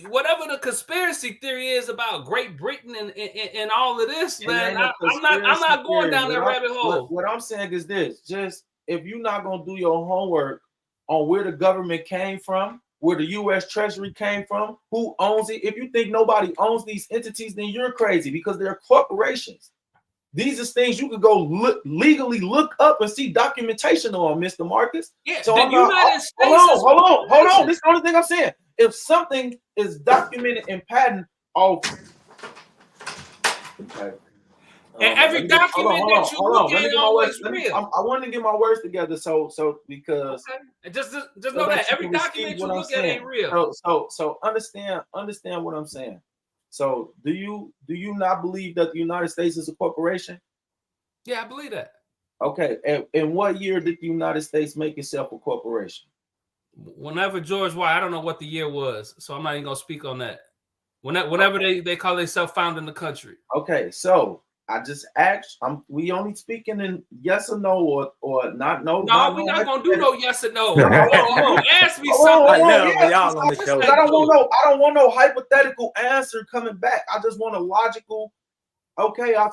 Whatever the conspiracy theory is about Great Britain and all of this, man, I'm not going down that rabbit hole. What I'm saying is this: just if you're not going to do your homework on where the government came from, where the U.S. Treasury came from, who owns it. If you think nobody owns these entities, then you're crazy because they're corporations. These are things you could go legally look up and see documentation on, Mr. Marcus. Yeah, so the I'm not, United States. hold on. This is the only thing I'm saying. If something is documented in patent, okay. And every document that you look at always real. I wanted to get my words together, so because and just know that every document you look at ain't real. So understand what I'm saying. So do you not believe that the United States is a corporation? Yeah, I believe that. Okay, and what year did the United States make itself a corporation? Whenever George White, I don't know what the year was, so I'm not even gonna speak on that. Whenever they call themselves founding the country. Okay, so I just asked. We only speaking in yes or no or not. No, we're not gonna do no yes or no. You asked me something. I don't want no hypothetical answer coming back. I just want a logical. Okay, I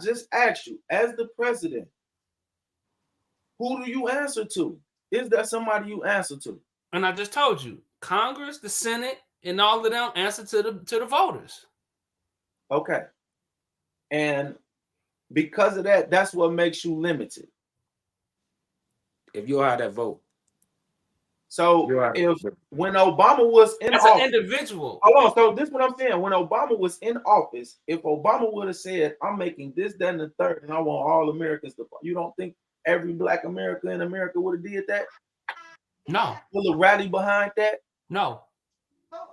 just asked you as the president. Who do you answer to? Is there somebody you answer to? And I just told you, Congress, the Senate, and all of them answer to the voters. Okay. And because of that, that's what makes you limited. If you had that vote. So when Obama was in office, an individual. Hold on. So this is what I'm saying. When Obama was in office, if Obama would have said, I'm making this, that, and the third, and I want all Americans to, you don't think every Black America in America would have did that? No. Will a rally behind that? No.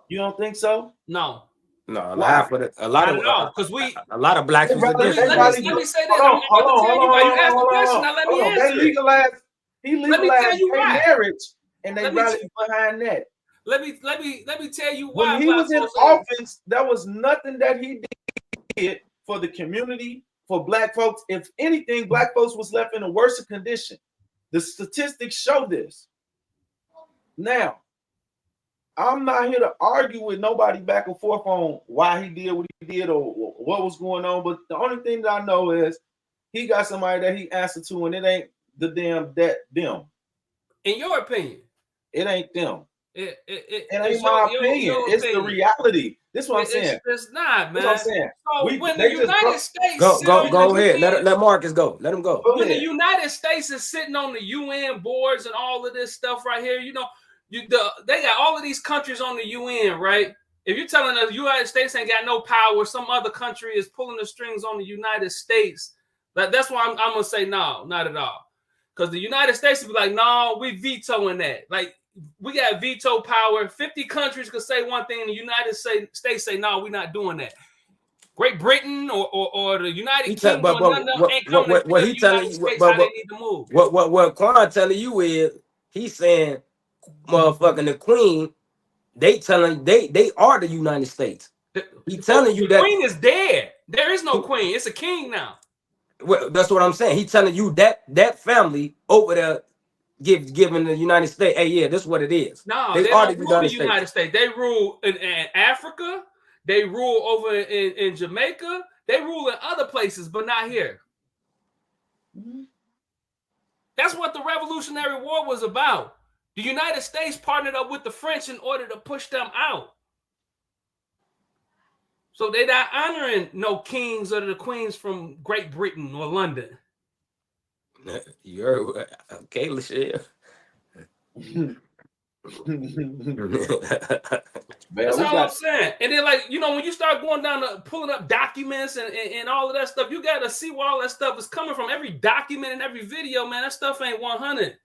You don't think so? No. No, a lot of blacks. Let me say this. He legalized gay marriage, and they rallied behind that. Let me tell you why. When he was in office, there was nothing that he did for the community, for Black folks. If anything, Black folks was left in a worse condition. The statistics show this. Now, I'm not here to argue with nobody back and forth on why he did what he did or what was going on. But the only thing that I know is he got somebody that he answered to, and it ain't them. In your opinion, it ain't them. It ain't my opinion. It's the reality. This is what I'm saying. It's not, man. That's what I'm saying. So when the United States go ahead. Let Marcus go. Let him go. When the United States is sitting on the UN boards and all of this stuff right here, they got all of these countries on the UN, right? If you're telling us the United States ain't got no power, some other country is pulling the strings on the United States, that's why I'm gonna say no, not at all. Because the United States will be like, no, we vetoing that. Like, we got veto power. 50 countries could say one thing, and the United States say, no, we're not doing that. Great Britain or the United Kingdom, what he telling you, what Quan telling you is, he's saying, motherfucking the Queen, they are the United States. He telling you the that Queen is dead. There is no Queen. It's a king now. Well, that's what I'm saying. He telling you that family over there giving the United States, hey, yeah, this is what it is. No, they are the United States. They rule in Africa. They rule over in Jamaica. They rule in other places, but not here. Mm-hmm. That's what the Revolutionary War was about. The United States partnered up with the French in order to push them out. So they're not honoring no kings or the queens from Great Britain or London. You're okay, Lachelle. That's all I'm saying. And then, when you start going down to pulling up documents and all of that stuff, you got to see where all that stuff is coming from. Every document and every video, man, that stuff ain't 100.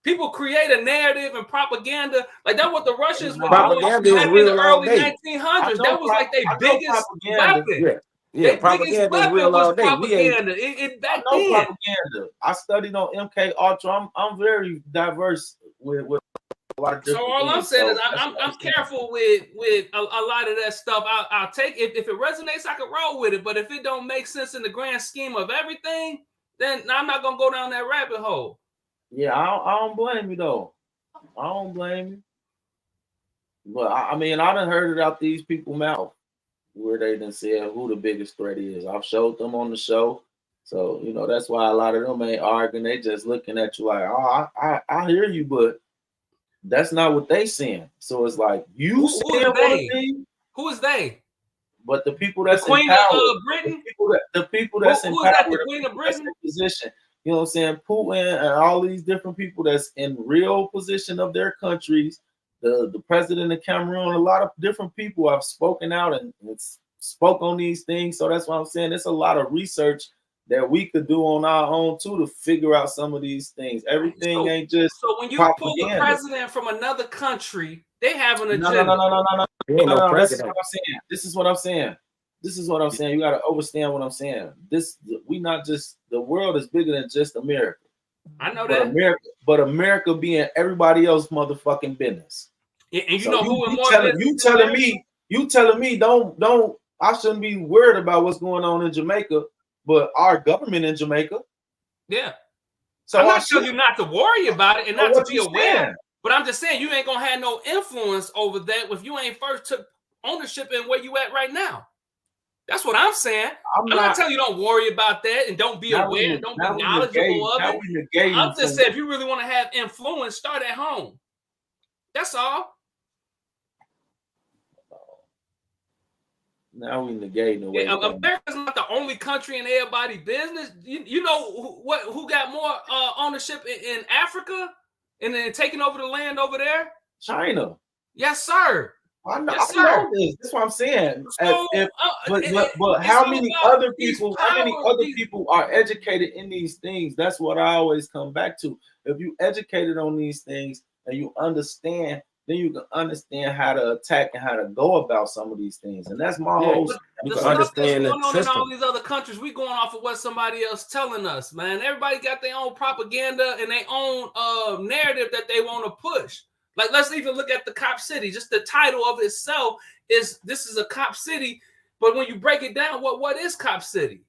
People create a narrative and propaganda. Like, that's what the Russians were doing in the early 1900s. That was like their biggest weapon. Yeah, propaganda is real all day. Propaganda. Back then. Propaganda. I studied on MK Ultra. I'm very diverse with a lot of different. So all I'm saying is I'm careful with a lot of that stuff. I'll take it. If it resonates, I can roll with it. But if it don't make sense in the grand scheme of everything, then I'm not gonna go down that rabbit hole. Yeah, I don't blame you though. I don't blame you. But I mean, I done heard it out these people's mouth where they done said who the biggest threat is. I've showed them on the show. So, that's why a lot of them ain't arguing. They just looking at you like, oh, I hear you, but That's not what they saying. So it's like you Who saying is one they? thing, Who is they? but the people that's The Queen empowered, of Britain? the people that's Who is that? empowered, The Queen of that's in Britain? position. You know what I'm saying? Putin and all these different people that's in real position of their countries. The president of Cameroon, a lot of different people have spoken out and spoke on these things. So that's what I'm saying. It's a lot of research that we could do on our own too to figure out some of these things. Everything ain't just So when you pull the president from another country, they have an agenda. No. There ain't no This is president. what I'm saying. This is what I'm saying. You got to understand what I'm saying. We not just, the world is bigger than just America. I know that. America being everybody else motherfucking business. Yeah, and you So know who in more you telling me don't I shouldn't be worried about what's going on in Jamaica, but our government in Jamaica. Yeah. So I'm not telling you not to worry about it and not to what be you aware. saying? But I'm just saying you ain't gonna have no influence over that if you ain't first took ownership in where you at right now. That's what I'm saying. I'm not telling you don't worry about that and don't be aware and don't be knowledgeable of it. I'm just saying if you really want to have influence, start at home. That's all. Now we negating the way. America's not the only country in everybody's business. You know who got more ownership in Africa and then taking over the land over there? China. Yes, sir. I know, Yes, I know sir. this. That's what I'm saying. So, But how many other people are educated in these things? That's what I always come back to. If you educated on these things and you understand, then you can understand how to attack and how to go about some of these things. And that's my whole. You can understand the system. In all these other countries, we going off of what somebody else telling us, man. Everybody got their own propaganda and their own narrative that they want to push. Like, let's even look at the Cop City. Just the title of itself is this is a cop city. But when you break it down, what is Cop City?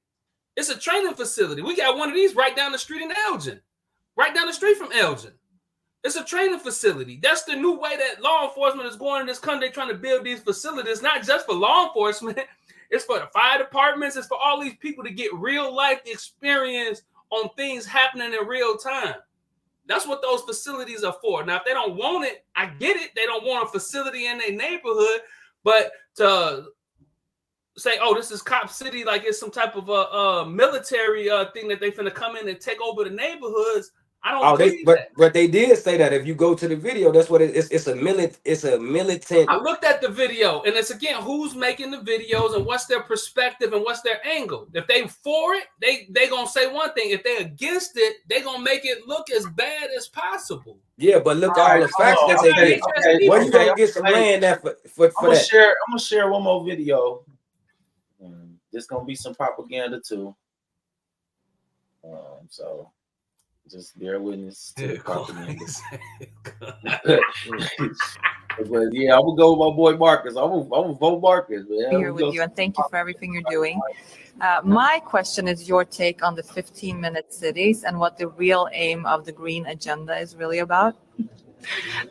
It's a training facility. We got one of these right down the street in Elgin, right down the street from Elgin. It's a training facility. That's the new way that law enforcement is going in this country. They're trying to build these facilities, not just for law enforcement. It's for the fire departments. It's for all these people to get real life experience on things happening in real time. That's what those facilities are for. Now, if they don't want it, I get it. They don't want a facility in their neighborhood, but to say, oh, this is Cop City, like it's some type of a military thing that they finna come in and take over the neighborhoods. I don't believe that. But they did say that if you go to the video, that's what it is. It's a militant. I looked at the video, and it's again who's making the videos and what's their perspective and what's their angle. If they for it, they gonna say one thing. If they against it, they gonna make it look as bad as possible. Yeah, but look all the facts that they did. Where you gonna get some land that for that? I'm gonna share one more video. There's gonna be some propaganda too. So just bear witness to the propaganda. But yeah, I'm gonna go with my boy Marcus. I'm gonna vote Marcus, man. Here with you, and thank you for everything you're doing. My question is your take on the 15-minute cities and what the real aim of the green agenda is really about.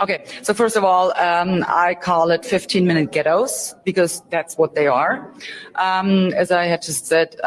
Okay, so first of all, I call it 15-minute ghettos because that's what they are. As I had just said,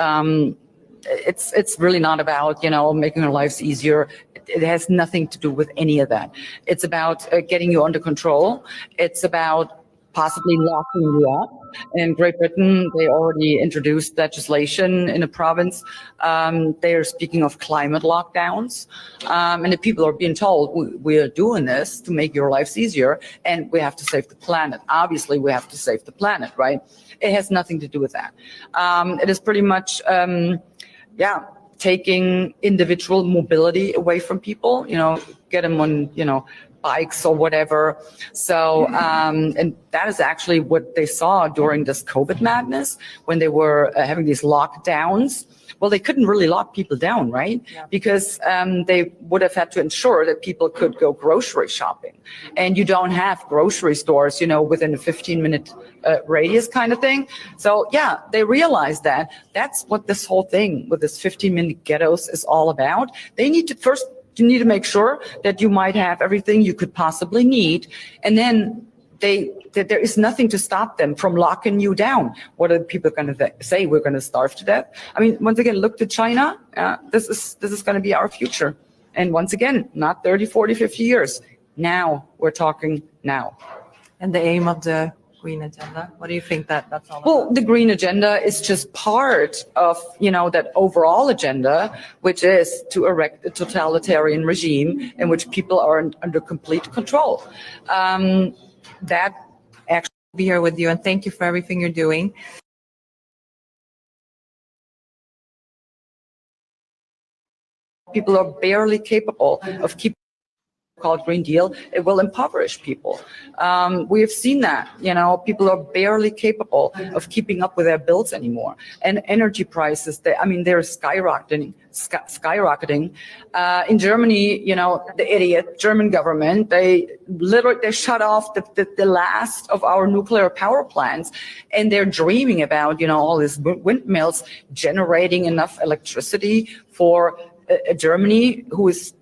it's really not about, making our lives easier. It has nothing to do with any of that. It's about getting you under control. It's about possibly locking you up. In Great Britain, they already introduced legislation in a province. They are speaking of climate lockdowns. And the people are being told, we are doing this to make your lives easier, and we have to save the planet. Obviously, we have to save the planet, right? It has nothing to do with that. It is pretty much, taking individual mobility away from people, get them on, bikes or whatever. So, and that is actually what they saw during this COVID madness when they were having these lockdowns. Well, they couldn't really lock people down, right? Yeah. Because they would have had to ensure that people could go grocery shopping. And you don't have grocery stores, within a 15-minute radius kind of thing. So, yeah, they realized that. That's what this whole thing with this 15-minute ghettos is all about. They need to first, you need to make sure that you might have everything you could possibly need. And then there is nothing to stop them from locking you down. What are people going to say? We're going to starve to death? I mean, once again, look to China. This is going to be our future. And once again, not 30, 40, 50 years. Now we're talking now. And the aim of the green agenda, what do you think that's all about? Well, the green agenda is just part of, that overall agenda, which is to erect a totalitarian regime in which people are under complete control. That Actually be here with you, and thank you for everything you're doing. People are barely capable of keeping called Green Deal. It will impoverish people. We have seen that, people are barely capable of keeping up with their bills anymore. And energy prices, they're skyrocketing. In Germany, the idiot German government, they shut off the last of our nuclear power plants, and they're dreaming about, all these windmills generating enough electricity for Germany, who is,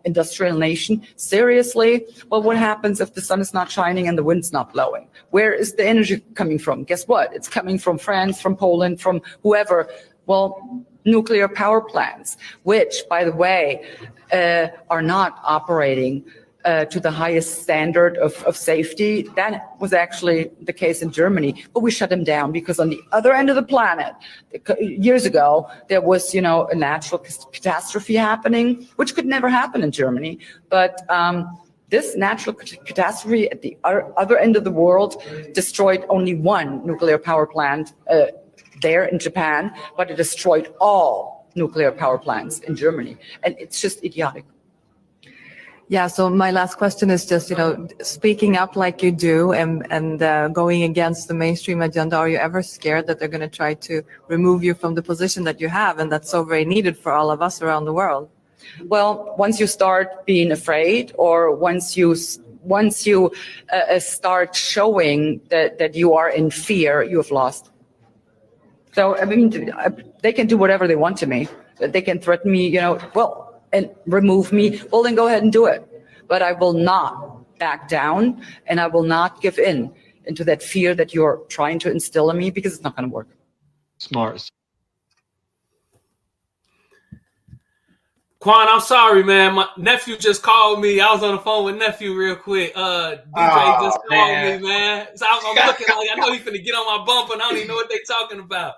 industrial nation. Seriously? Well, what happens if the sun is not shining and the wind's not blowing? Where is the energy coming from? Guess what? It's coming from France, from Poland, from whoever. Well, nuclear power plants, which, by the way, are not operating to the highest standard of safety. That was actually the case in Germany, but we shut them down because on the other end of the planet, years ago, there was, a natural catastrophe happening, which could never happen in Germany. But this natural catastrophe at the other end of the world destroyed only one nuclear power plant there in Japan, but it destroyed all nuclear power plants in Germany. And it's just idiotic. Yeah, so my last question is just, speaking up like you do and going against the mainstream agenda, are you ever scared that they're going to try to remove you from the position that you have and that's so very needed for all of us around the world? Well, once you start being afraid, or once you start showing that you are in fear, you have lost. So, they can do whatever they want to me. They can threaten me, and remove me. Well, then go ahead and do it. But I will not back down, and I will not give into that fear that you're trying to instill in me, because it's not going to work. Smart. Quan, I'm sorry, man. My nephew just called me. I was on the phone with nephew real quick. DJ just called me, man. So I'm looking like I know he's finna get on my bumper, and I don't even know what they talking about.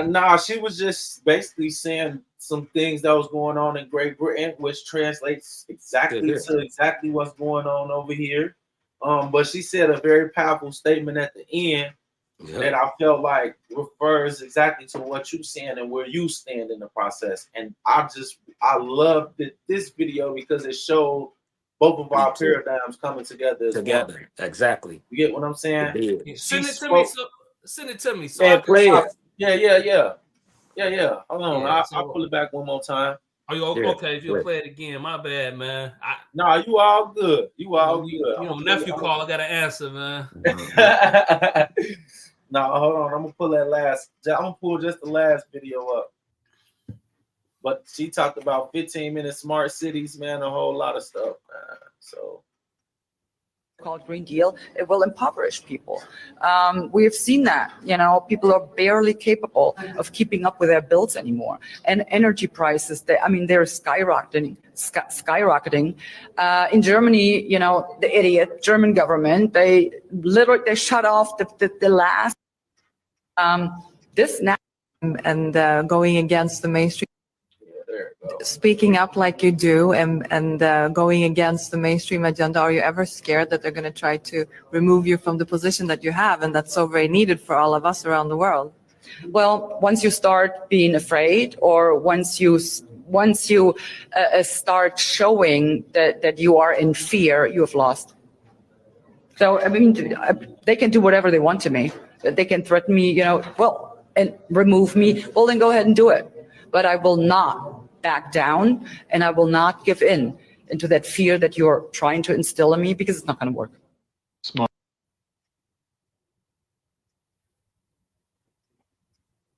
Nah, she was just basically saying some things that was going on in Great Britain, which translates exactly to exactly what's going on over here. But she said a very powerful statement at the end that I felt like refers exactly to what you're saying and where you stand in the process. And I loved this video because it showed both of our paradigms coming together. Exactly. You get what I'm saying? Send it to me. Send it to me. So Yeah, I can Yeah. Hold on. Yeah, I'll pull it back one more time. Are you okay? If you'll play it again, my bad, man. No, you all good. You all good. Nephew call. I got to answer, man. No, hold on. I'm gonna pull just the last video up. But she talked about 15-minute smart cities, man, a whole lot of stuff, man. So. Called Green Deal, it will impoverish people. We have seen that, people are barely capable of keeping up with their bills anymore. And energy prices, they're skyrocketing. In Germany, the idiot German government, they shut off the last, and going against the mainstream. Speaking up like you do and going against the mainstream agenda, are you ever scared that they're going to try to remove you from the position that you have and that's so very needed for all of us around the world? Well, once you start being afraid, or once you start showing that you are in fear, you have lost. So, they can do whatever they want to me. They can threaten me, and remove me. Well, then go ahead and do it. But I will not back down, and I will not give into that fear that you're trying to instill in me, because it's not going to work. Smart.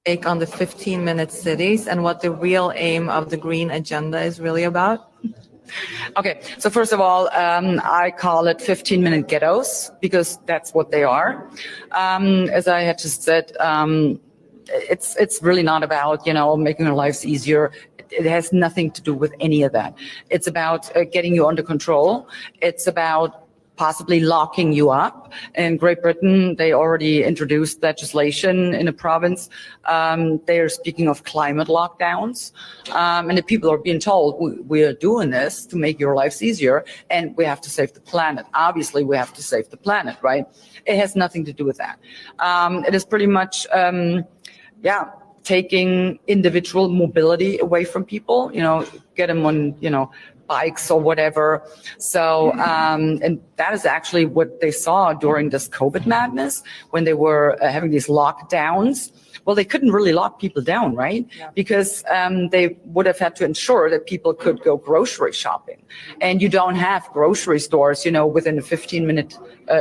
Take on the 15-minute cities and what the real aim of the green agenda is really about? Okay, so first of all, I call it 15-minute ghettos, because that's what they are. As I had just said, it's really not about, making our lives easier. it has nothing to do with any of that. It's about getting you under control. It's about possibly locking you up. In Great Britain, they already introduced legislation in a province. They are speaking of climate lockdowns. And the people are being told, we are doing this to make your lives easier, and we have to save the planet. Obviously, we have to save the planet, right? It has nothing to do with that. It is pretty much, taking individual mobility away from people, get them on, bikes or whatever. So, and that is actually what they saw during this COVID madness when they were having these lockdowns. Well, they couldn't really lock people down, right? Yeah. Because they would have had to ensure that people could go grocery shopping. And you don't have grocery stores, within a 15-minute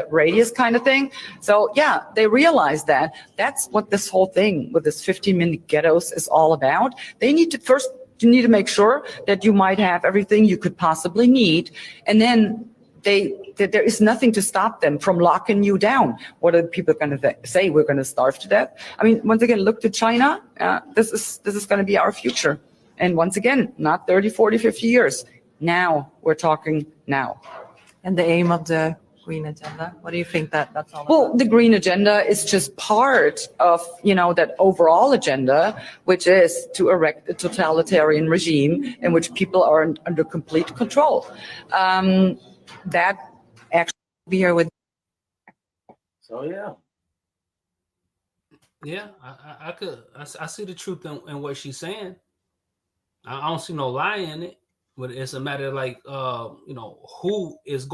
radius kind of thing. So, yeah, they realized that. That's what this whole thing with this 15-minute ghettos is all about. They need to first, you need to make sure that you might have everything you could possibly need. And then there is nothing to stop them from locking you down. What are people going to say? We're going to starve to death? I mean, once again, look to China. This is going to be our future. And once again, not 30, 40, 50 years. Now, we're talking now. And the aim of the Green Agenda, what do you think that's all about? Well, the Green Agenda is just part of, that overall agenda, which is to erect a totalitarian regime in which people are under complete control. That actually be here with. So yeah. Yeah, I see the truth in what she's saying. I don't see no lie in it, but it's a matter of like, who's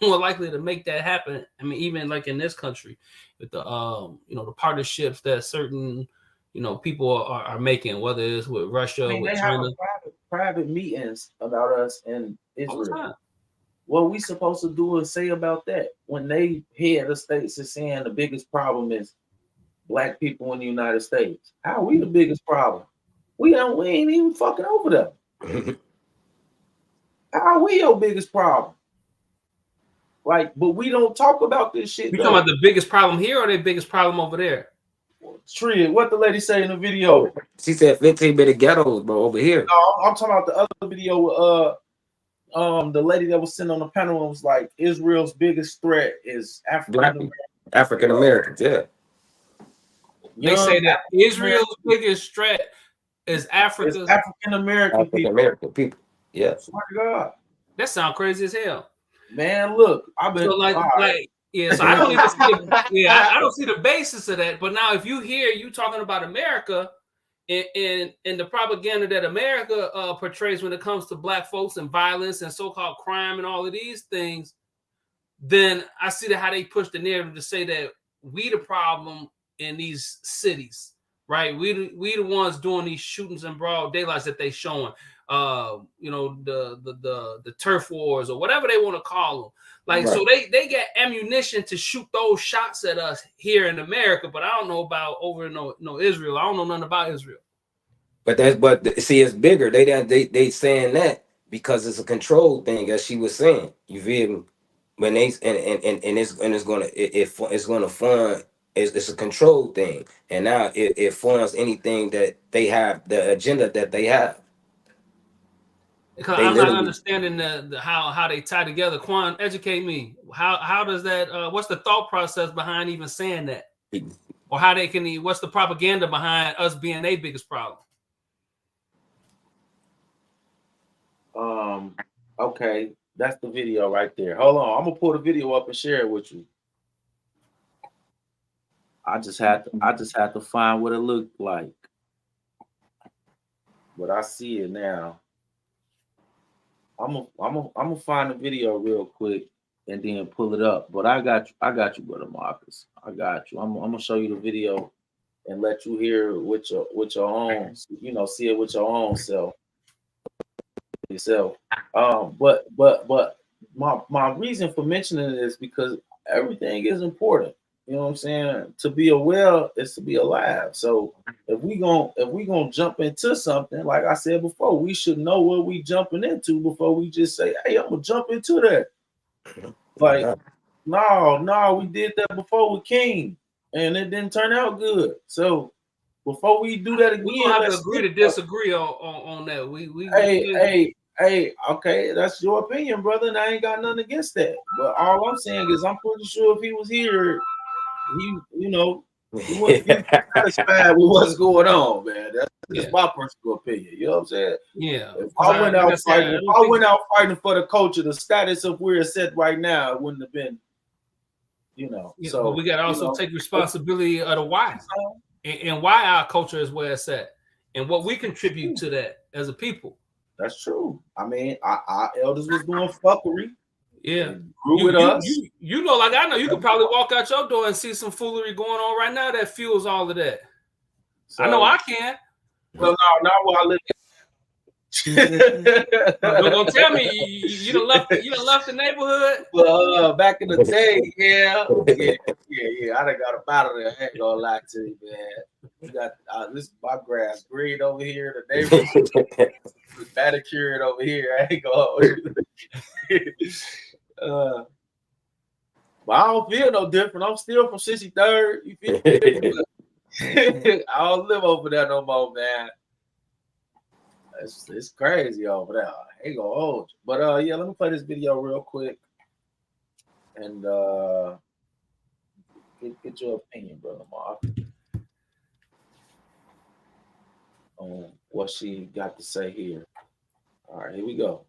more likely to make that happen. I mean, even like in this country with the, the partnerships that certain, people are making, whether it's with Russia, with they China. have private meetings about us in Israel. What we supposed to do is say about that when they head of states is saying the biggest problem is Black people in the United States. How are we the biggest problem? We ain't even fucking over them. How are we your biggest problem? Like, but we don't talk about this shit. You talking about the biggest problem here or the biggest problem over there? Tree, what the lady say in the video? She said 15-minute ghettos, bro, over here. No, I'm talking about the other video with the lady that was sitting on the panel and was like, Israel's biggest threat is African Americans, yeah. They say that Israel's biggest threat is African American people. Yeah. Swear to God. That sounds crazy as hell. Man, look, I've been so so I don't even see I don't see the basis of that. But now if you hear you talking about America and the propaganda that America portrays when it comes to Black folks and violence and so-called crime and all of these things, then I see that how they push the narrative to say that we the problem in these cities, right? We the ones doing these shootings in broad daylight that they showing, the turf wars or whatever they want to call them. Like, right. So they get ammunition to shoot those shots at us here in America, but I don't know about over in Israel. I don't know nothing about Israel. But see, it's bigger. They saying that because it's a control thing, as she was saying. You feel me? When they it's gonna fund. It's a control thing, and now it funds anything that they have, the agenda that they have. Because I'm not understanding how they tie together. Quan, educate me. How does that? What's the thought process behind even saying that, or how they can? What's the propaganda behind us being their biggest problem? Okay, that's the video right there. Hold on, I'm gonna pull the video up and share it with you. I just had to find what it looked like, but I see it now. I'm gonna find the video real quick and then pull it up. But I got you, brother Marcus. I got you. I'm gonna show you the video and let you hear with your own, see it with your own self. But my reason for mentioning it is because everything is important. You know what I'm saying? To be aware is to be alive. So if we gonna jump into something, like I said before, we should know what we jumping into before we just say, "Hey, I'm gonna jump into that." Like, no, we did that before with King, and it didn't turn out good. So before we do that again, We gonna have to let's agree to disagree on that. Hey, okay, that's your opinion, brother, and I ain't got nothing against that. But all I'm saying is, I'm pretty sure if he was here, he wouldn't be satisfied with what's going on, man. That's just my personal opinion. You know what I'm saying? Yeah. If I went out fighting for the culture, the status of where it's at right now, it wouldn't have been, So but we got to also take responsibility of the why, and why our culture is where it's at, and what we contribute to that as a people. That's true. I mean, our elders was doing fuckery. Yeah, grew with us. You know, like I know, you could probably walk out your door and see some foolery going on right now that fuels all of that. So, I know I can. Well, no, not where I live. Don't tell me you done left the neighborhood. Well, back in the day, yeah. I done got up out of there. I ain't gonna lie to you, man. We got this my grass green over here. The neighborhood manicured over here. I ain't gonna. But I don't feel no different. I'm still from 63rd. You feel me? I don't live over there no more, man. It's crazy over there. I ain't gonna hold you. But yeah, let me play this video real quick and get your opinion, brother Mark, on what she got to say here. All right, here we go.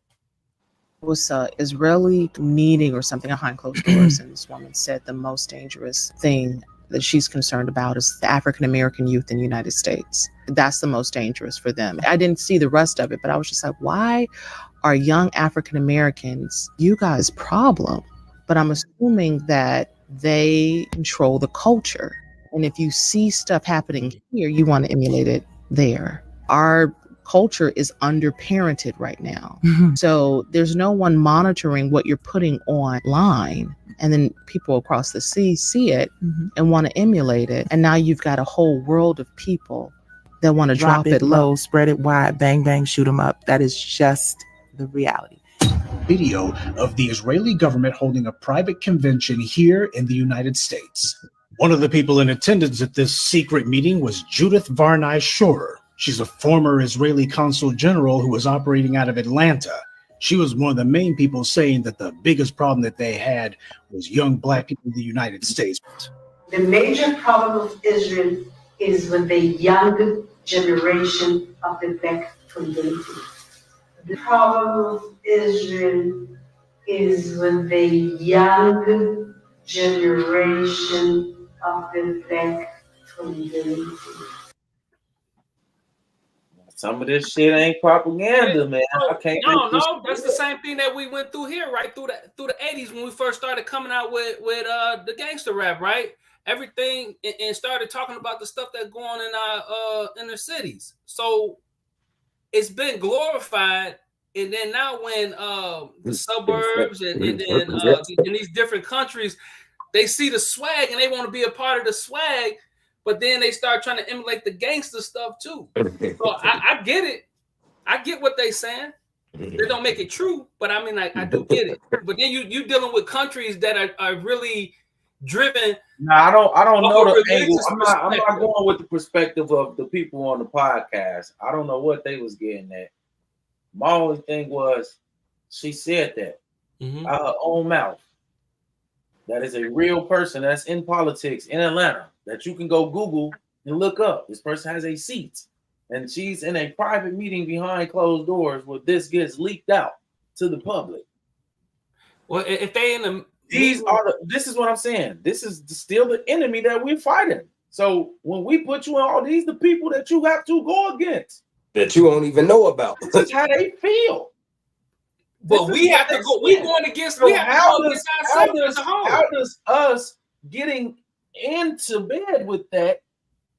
It was an Israeli meeting or something behind closed doors, and this woman said the most dangerous thing that she's concerned about is the African American youth in the United States. That's the most dangerous for them. I didn't see the rest of it, but I was just like, why are young African Americans you guys' problem? But I'm assuming that they control the culture. And if you see stuff happening here, you want to emulate it there. Our culture is underparented right now. So there's no one monitoring what you're putting online. And then people across the sea see it and want to emulate it. And now you've got a whole world of people that want to drop it low, spread it wide, bang, bang, shoot them up. That is just the reality. Video of the Israeli government holding a private convention here in the United States. One of the people in attendance at this secret meeting was Judith Varney Shorer. She's a former Israeli consul general who was operating out of Atlanta. She was one of the main people saying that the biggest problem that they had was young black people in the United States. The major problem of Israel is with the young generation of the black community. The problem of Israel is with the young generation of the black community. Some of this shit ain't propaganda, man. No, that's the same thing that we went through here, right? Through the 80s when we first started coming out with the gangster rap, right? Everything and started talking about the stuff that's going on in our inner cities. So it's been glorified, and then now when the suburbs and then in these different countries, they see the swag and they want to be a part of the swag. But then they start trying to emulate the gangster stuff too. So I get it. I get what they saying. They don't make it true, but I mean, I do get it. But then you dealing with countries that are really driven. No, I don't know the angle. I'm not going with the perspective of the people on the podcast. I don't know what they was getting at. My only thing was she said that out of her own mouth. That is a real person that's in politics in Atlanta that you can go Google and look up. This person has a seat, and she's in a private meeting behind closed doors where this gets leaked out to the public. Well, if they in the this is what I'm saying. This is still the enemy that we're fighting. So when we put you in all these, the people that you have to go against that you don't even know about. This is how they feel. But we have to go. We going against. We have to go against ourselves as a whole. How does us getting into bed with that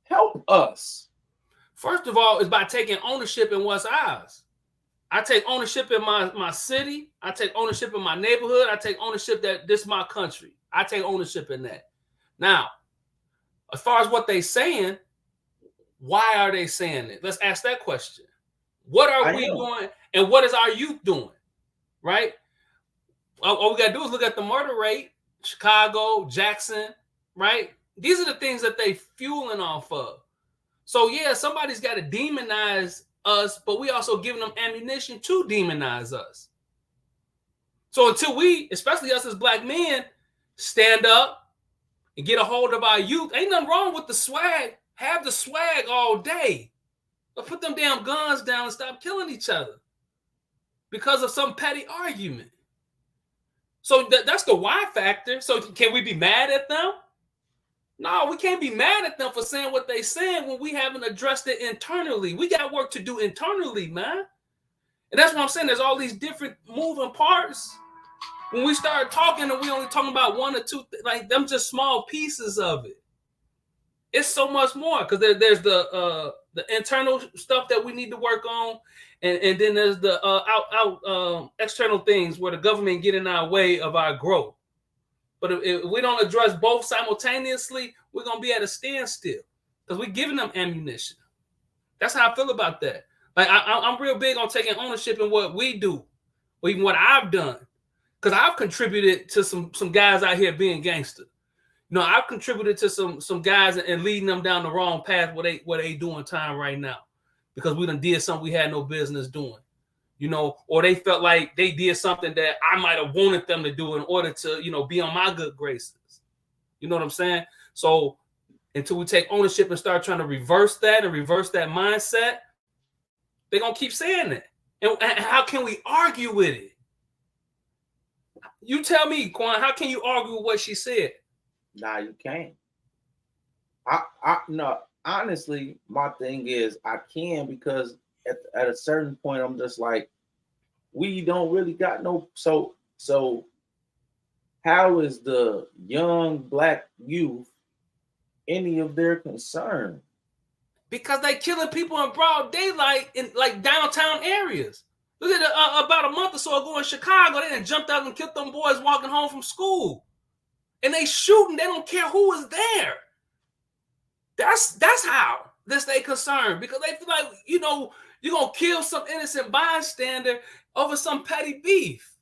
help us? First of all, is by taking ownership in what's ours. I take ownership in my city. I take ownership in my neighborhood. I take ownership that this is my country. I take ownership in that. Now, as far as what they saying, why are they saying it? Let's ask that question. What are we doing, and what is our youth doing? Right? All we gotta do is look at the murder rate, Chicago, Jackson, right? These are the things that they fueling off of. So yeah, somebody's got to demonize us, but we also giving them ammunition to demonize us. So until we, especially us as black men, stand up and get a hold of our youth, ain't nothing wrong with the swag. Have the swag all day. But put them damn guns down and stop killing each other because of some petty argument. So that's the why factor. So can we be mad at them? No, we can't be mad at them for saying what they saying when we haven't addressed it internally. We got work to do internally, man. And that's what I'm saying. There's all these different moving parts. When we start talking and we only talking about one or two, like them just small pieces of it. It's so much more because there's the internal stuff that we need to work on, and then there's the external things where the government get in our way of our growth. But if we don't address both simultaneously, we're gonna be at a standstill because we're giving them ammunition. That's how I feel about that. Like I'm real big on taking ownership in what we do, or even what I've done, because I've contributed to some guys out here being gangster. You know, I've contributed to some guys and leading them down the wrong path where they doing time right now because we done did something we had no business doing. You know, or they felt like they did something that I might have wanted them to do in order to, you know, be on my good graces. You know what I'm saying? So until we take ownership and start trying to reverse that mindset, they're going to keep saying it. And how can we argue with it? You tell me, Quan, how can you argue with what she said? Nah, you can't. No, honestly, my thing is I can because at a certain point, I'm just like, we don't really got no. So how is the young black youth any of their concern? Because they killing people in broad daylight in like downtown areas. Look at about a month or so ago in Chicago, they done jumped out and killed them boys walking home from school. And they shooting, they don't care who is there. That's how they concerned, because they feel like, you know, you're gonna kill some innocent bystander over some petty beef.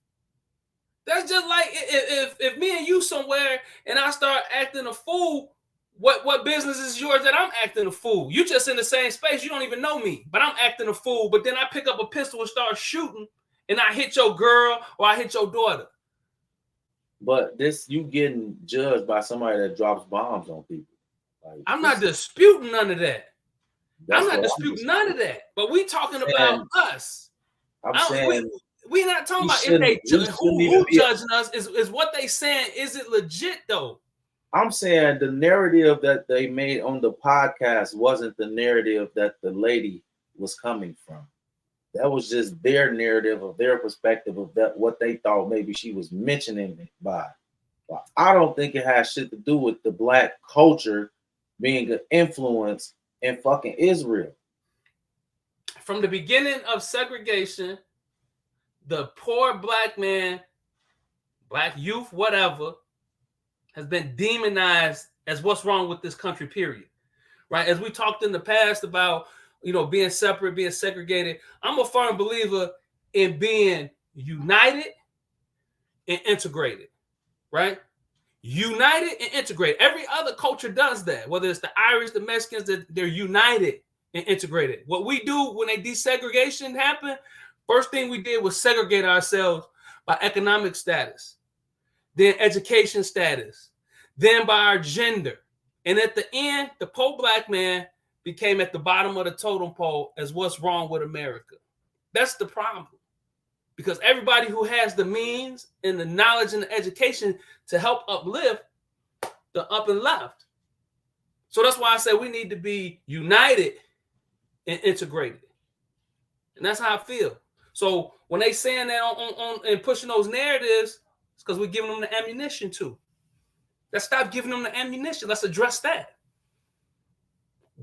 That's just like if me and you somewhere and I start acting a fool, what business is yours that I'm acting a fool? You just in the same space, you don't even know me, but I'm acting a fool. But then I pick up a pistol and start shooting, and I hit your girl or I hit your daughter. But this, you getting judged by somebody that drops bombs on people. Like, I'm not disputing none of that. I'm not disputing none of that. But we talking about us. I'm saying we not talking about if they who judging us is what they saying. Is it legit though? I'm saying the narrative that they made on the podcast wasn't the narrative that the lady was coming from. That was just their narrative of their perspective of that what they thought maybe she was mentioning it by. But I don't think it has shit to do with the black culture being an influence in fucking Israel. From the beginning of segregation, the poor black man, black youth, whatever, has been demonized as what's wrong with this country, period. Right? As we talked in the past about, you know, being separate, being segregated, I'm a firm believer in being united and integrated, right? United and integrated. Every other culture does that, whether it's the Irish, the Mexicans, they're united and integrated. What we do when a desegregation happened, first thing we did was segregate ourselves by economic status, then education status, then by our gender. And at the end, the poor black man became at the bottom of the totem pole as what's wrong with America. That's the problem. Because everybody who has the means and the knowledge and the education to help uplift the up and left. So that's why I say we need to be united and integrated. And that's how I feel. So when they saying that on and pushing those narratives, it's because we're giving them the ammunition too. Let's stop giving them the ammunition. Let's address that.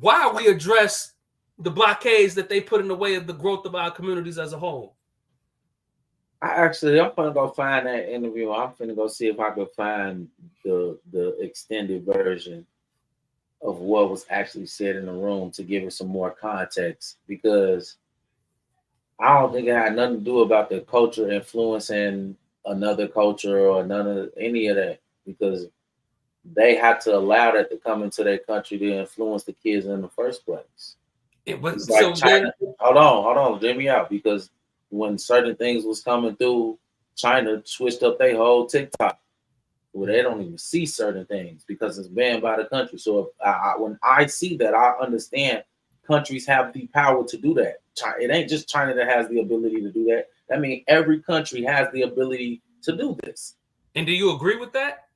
Why we address the blockades that they put in the way of the growth of our communities as a whole. I'm gonna go find that interview. I'm gonna go see if I can find the extended version of what was actually said in the room to give it some more context, because I don't think it had nothing to do about the culture influencing another culture or any of that, because they had to allow that to come into their country to influence the kids in the first place. Yeah, but It's like so China. then, Hold on, hear me out. Because when certain things was coming through, China switched up their whole TikTok, where they don't even see certain things because it's banned by the country. So when I see that, I understand countries have the power to do that. It ain't just China that has the ability to do that. I mean, every country has the ability to do this. and do you agree with that?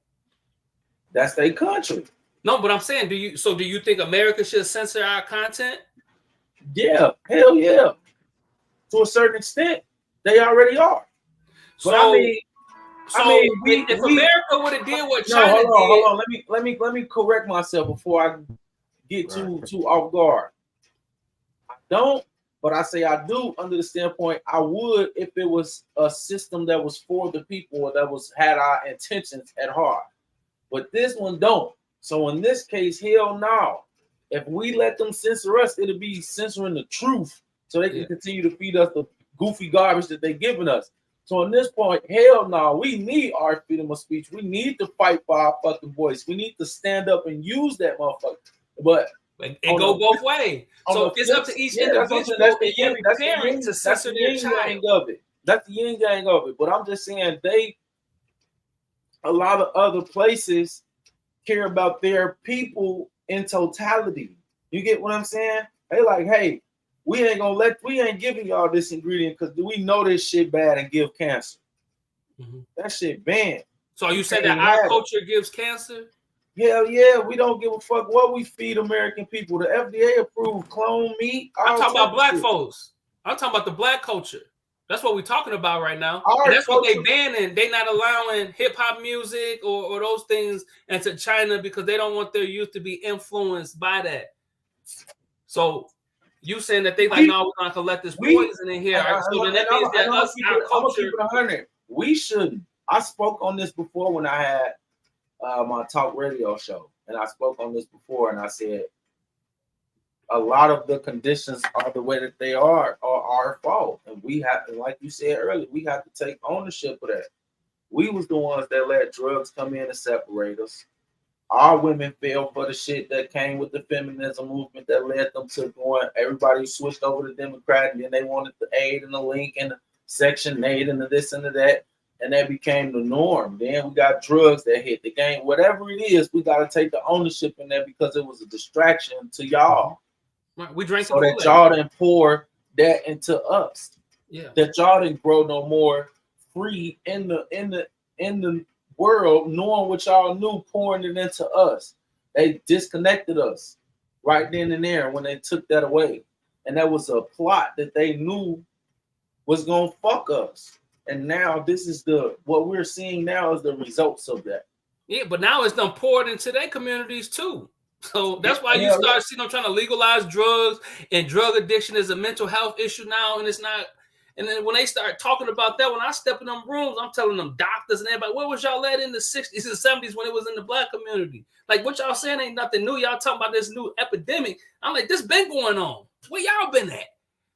That's their country. No, but I'm saying, do you think America should censor our content? Yeah, hell yeah. To a certain extent, they already are. But So, if we America would have did what no, China hold on. Let me correct myself before I get too off guard. I don't, but I say I do under the standpoint I would if it was a system that was for the people or that had our intentions at heart. But this one don't. So in this case, hell no. If we let them censor us, it'll be censoring the truth so they can continue to feed us the goofy garbage that they're giving us. So in this point, hell no, we need our freedom of speech. We need to fight for our fucking voice. We need to stand up and use that motherfucker. But it go both ways. So it's up to each individual and every parent to censor their child. Of it. That's the yin yang of it. But I'm just saying a lot of other places care about their people in totality. You get what I'm saying? They like, hey, we ain't giving y'all this ingredient because we know this shit bad and give cancer. That shit banned. So you said that our culture gives cancer? Hell yeah, we don't give a fuck what we feed American people. The FDA approved clone meat. I'm talking about black folks. I'm talking about the black culture. That's what we're talking about right now. And that's what they banning. They not allowing hip hop music or those things into China because they don't want their youth to be influenced by that. So you saying that they like, no, we're not gonna let this poison in here. So then that means that us, our culture. We shouldn't. I spoke on this before when I had my talk radio show, and I spoke on this before, and I said a lot of the conditions are the way that they are our fault, and we have to, like you said earlier, we have to take ownership of that. We was the ones that let drugs come in and separate us. Our women fell for the shit that came with the feminism movement that led them to going. Everybody switched over to Democrat, and then they wanted the aid and the link and the Section 8 and the this and the that. And that became the norm. Then we got drugs that hit the game. Whatever it is, we got to take the ownership in that because it was a distraction to y'all. Right. We drank so that y'all didn't pour that into us. Yeah. That y'all didn't grow no more free in the world, knowing what y'all knew, pouring it into us. They disconnected us right then and there when they took that away. And that was a plot that they knew was gonna fuck us. And now this is what we're seeing now is the results of that. Yeah, but now it's done poured into their communities too. So that's why you start seeing them trying to legalize drugs, and drug addiction is a mental health issue now, and it's not. And then when they start talking about that, when I step in them rooms, I'm telling them doctors and everybody, where was y'all at in the 60s and 70s when it was in the black community? Like what y'all saying ain't nothing new. Y'all talking about this new epidemic. I'm like, this been going on. Where y'all been at?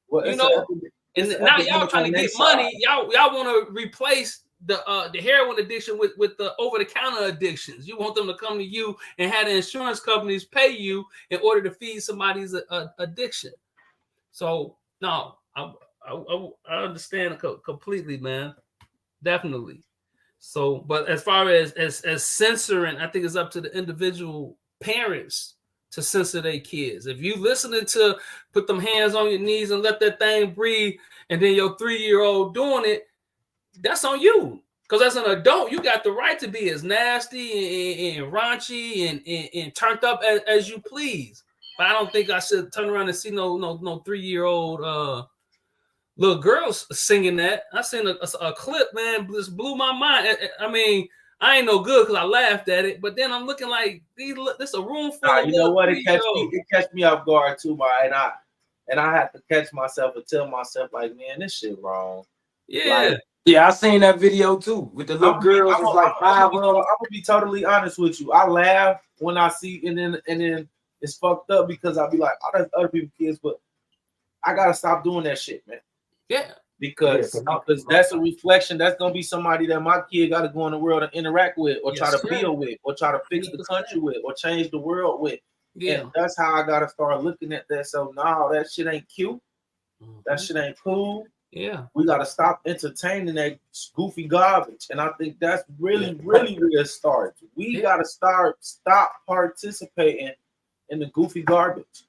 Well, you know, and now y'all trying to get money. Y'all want to replace the heroin addiction with the over-the-counter addictions. You want them to come to you and have the insurance companies pay you in order to feed somebody's addiction. So no, I understand completely, man. Definitely. So, but as far as censoring, I think it's up to the individual parents to censor their kids. If you listening to put them hands on your knees and let that thing breathe, and then your 3-year-old doing it, that's on you. Because as an adult, you got the right to be as nasty and raunchy and turned up as you please. But I don't think I should turn around and see no 3-year-old little girls singing that. I seen a clip, man, just blew my mind. I mean, I ain't no good because I laughed at it, but then I'm looking like this a room full of you know what? It catch me off guard too, and I have to catch myself and tell myself like, man, this shit wrong. Yeah. Like, yeah, I seen that video too with the little girls. It's like 5 of them. I'm gonna be totally honest with you. I laugh when I see, and then it's fucked up because I'll be like, oh, that's other people's kids, but I gotta stop doing that shit, man. Yeah. because that's a reflection. That's gonna be somebody that my kid got to go in the world and interact with, or try to build with, or try to fix the country with, or change the world with. Yeah. And that's how I gotta start looking at that. So no, that shit ain't cute. That shit ain't cool. Yeah. We gotta stop entertaining that goofy garbage. And I think that's really where it starts. We gotta stop participating in the goofy garbage.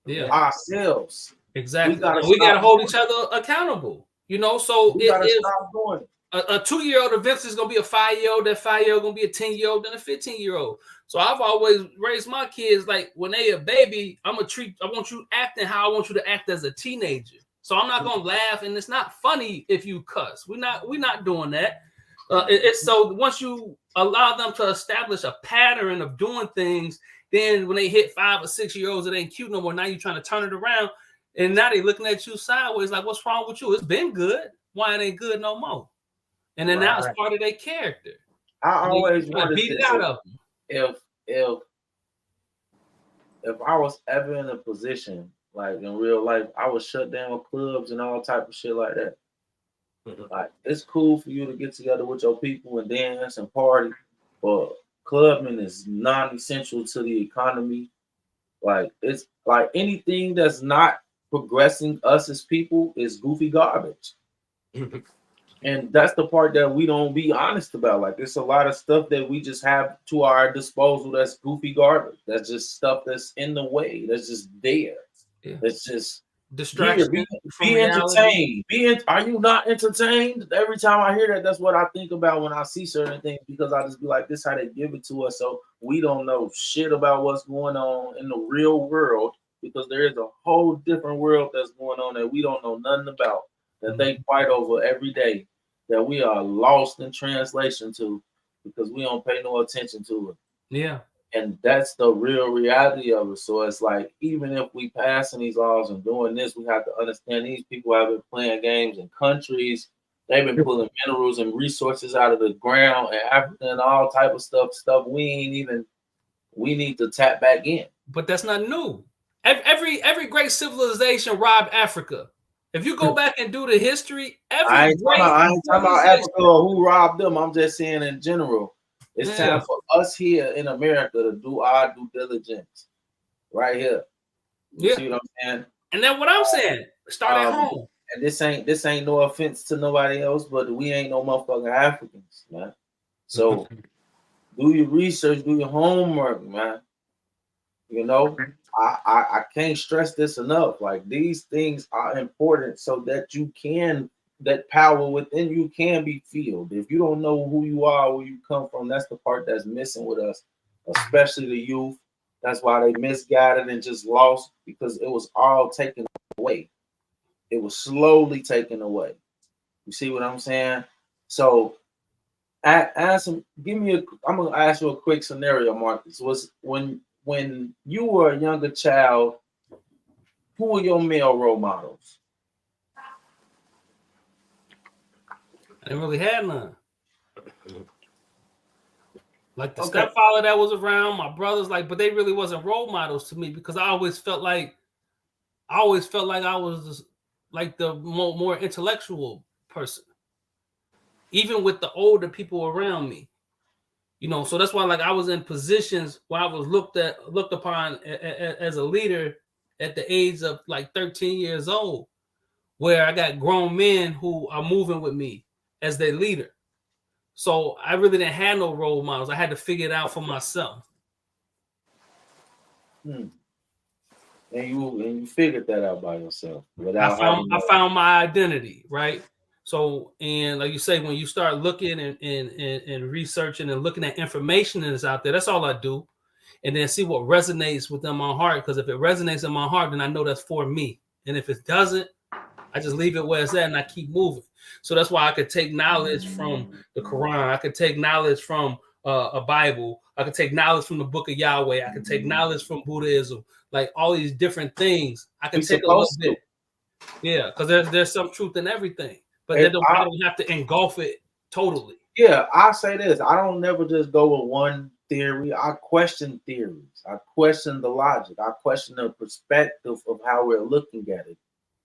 Yeah. Ourselves. Exactly. We gotta hold each other accountable. You know, so we gotta stop doing it. A 2-year-old eventually is gonna be a 5-year-old. That 5-year-old gonna be a 10-year-old, and a 15-year-old. So I've always raised my kids like when they a baby, I want you acting how I want you to act as a teenager. So I'm not gonna laugh, and it's not funny if you cuss. We're not doing that. It's so once you allow them to establish a pattern of doing things, then when they hit 5 or 6 year olds, it ain't cute no more. Now you're trying to turn it around, and now they looking at you sideways like, "What's wrong with you? It's been good. Why it ain't good no more?" And then now it's part of their character. I always want to beat it out of them. If I was ever in a position like in real life, I would shut down clubs and all type of shit like that. Like it's cool for you to get together with your people and dance and party, but clubbing is non-essential to the economy. Like it's like anything that's not progressing us as people is goofy garbage. And that's the part that we don't be honest about. Like there's a lot of stuff that we just have to our disposal that's goofy garbage. That's just stuff that's in the way. That's just there. Yeah. It's just distraction. Be entertained. Are you not entertained? Every time I hear that, that's what I think about when I see certain things, because I just be like, this is how they give it to us. So we don't know shit about what's going on in the real world, because there is a whole different world that's going on that we don't know nothing about, that they fight over every day, that we are lost in translation to because we don't pay no attention to it. Yeah. And that's the real reality of it. So it's like, even if we passing these laws and doing this, we have to understand these people have been playing games in countries. They've been pulling minerals and resources out of the ground and Africa and all type of stuff we need to tap back in. But that's not new. Every great civilization robbed Africa. If you go back and do the history, I ain't talking about Africa or who robbed them. I'm just saying in general. It's time for us here in America to do our due diligence right here. You see what I'm saying? And then what I'm saying, start at home. And this ain't no offense to nobody else, but we ain't no motherfucking Africans, man. So do your research, do your homework, man. You know, I can't stress this enough. Like, these things are important so that that power within you can be filled. If you don't know who you are, where you come from, that's the part that's missing with us, especially the youth. That's why they misguided and just lost, because it was all taken away. It was slowly taken away. You see what I'm saying? So I'm gonna ask you a quick scenario, Marcus. Was when you were a younger child, who were your male role models? I didn't really have none. Like the stepfather that was around, my brothers, but they really wasn't role models to me, because I always felt like I was just, like the more intellectual person, even with the older people around me. You know, so that's why I was in positions where I was looked upon as a leader at the age of 13 years old, where I got grown men who are moving with me as their leader. So I really didn't have no role models. I had to figure it out for myself. And you figured that out by yourself. I found my identity, right? So, and like you say, when you start looking and researching and looking at information that's out there, that's all I do. And then see what resonates within my heart. Because if it resonates in my heart, then I know that's for me. And if it doesn't, I just leave it where it's at and I keep moving. So that's why I could take knowledge from the Quran. I could take knowledge from a Bible. I could take knowledge from the Book of Yahweh. I could take knowledge from Buddhism. Like all these different things. I can take a little bit. Yeah, because there's some truth in everything. But I don't have to engulf it totally. Yeah, I say this. I don't never just go with one theory. I question theories. I question the logic. I question the perspective of how we're looking at it.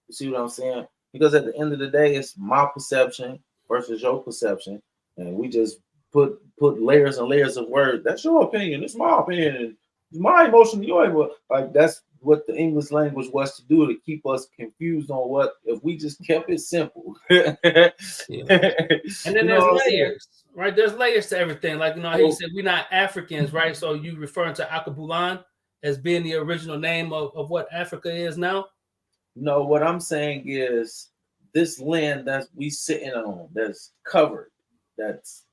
You see what I'm saying? because at the end of the day, it's my perception versus your perception, and we just put layers and layers of words. That's your opinion. It's my opinion. And it's my emotion. Your emotion. Like that's what the English language was to do, to keep us confused on what if we just kept it simple. And then there's layers, right? There's layers to everything. Like, you know, he said we're not Africans, right? So you referring to Akabulan as being the original name of what Africa is now? No, what I'm saying is this land that we sitting on, that's covered, that's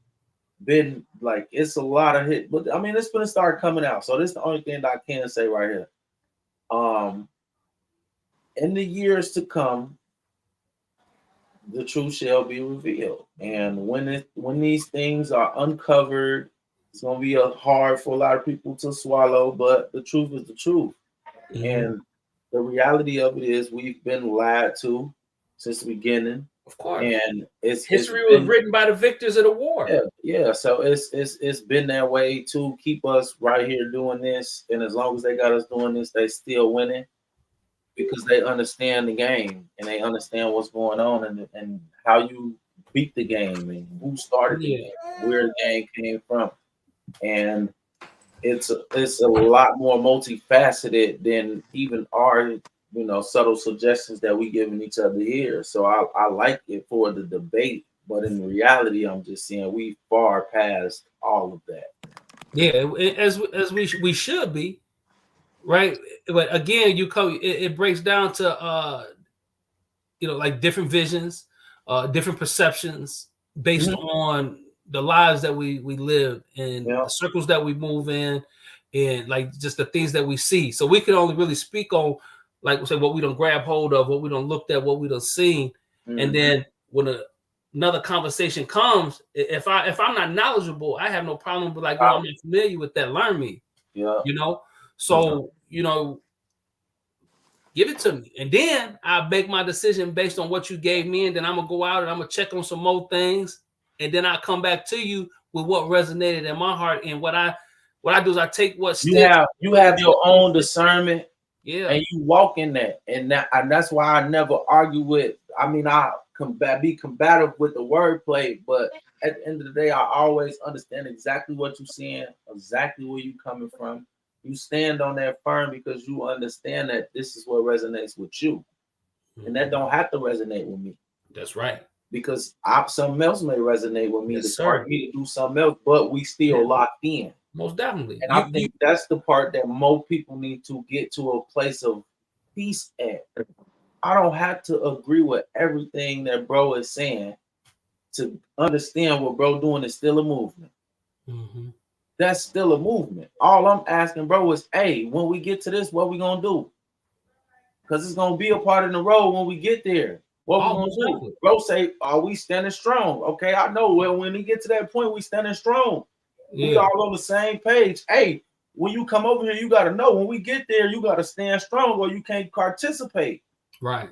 been like, it's a lot of hit, but I mean, it's gonna start coming out. So this is the only thing that I can say right here. In the years to come, the truth shall be revealed, and when these things are uncovered, it's gonna be hard for a lot of people to swallow. But the truth is the truth, and the reality of it is we've been lied to since the beginning. Of course, and history was written by the victors of the war. Yeah. So it's been that way to keep us right here doing this, and as long as they got us doing this, they still winning because they understand the game and they understand what's going on and how you beat the game and who started the game, where the game came from, and it's a lot more multifaceted than even our subtle suggestions that we giving each other here. So I like it for the debate, but in reality, I'm just saying we far past all of that. Yeah, as we should be, right? But again, it breaks down to like different visions, different perceptions based on the lives that we live and the circles that we move in, and like just the things that we see. So we can only really speak on, like we say, what we don't grab hold of, what we don't looked at, what we don't seen. And then when another conversation comes, if I'm not knowledgeable, I have no problem with like, I'm not familiar with that. Learn me. Yeah. So give it to me, and then I make my decision based on what you gave me, and then I'm gonna go out and I'm gonna check on some more things, and then I come back to you with what resonated in my heart. And what I do is I take what you have your own discernment. Yeah, and you walk in that, and that's why I never argue with. I mean, I be combative with the wordplay, but at the end of the day, I always understand exactly what you're saying, exactly where you're coming from. You stand on that firm because you understand that this is what resonates with you, and that don't have to resonate with me. That's right, because something else may resonate with me to start me to do something else, but we still locked in. Most definitely. And I think that's the part that most people need to get to a place of peace at. I don't have to agree with everything that bro is saying to understand what bro doing is still a movement. That's still a movement. All I'm asking bro is, hey, when we get to this, what we gonna do? Because it's gonna be a part of the road when we get there. What we gonna do? Bro say, are we standing strong? Okay, I know. Well, when we get to that point, we standing strong. We all on the same page. Hey, when you come over here, you got to know when we get there, you got to stand strong or you can't participate. Right.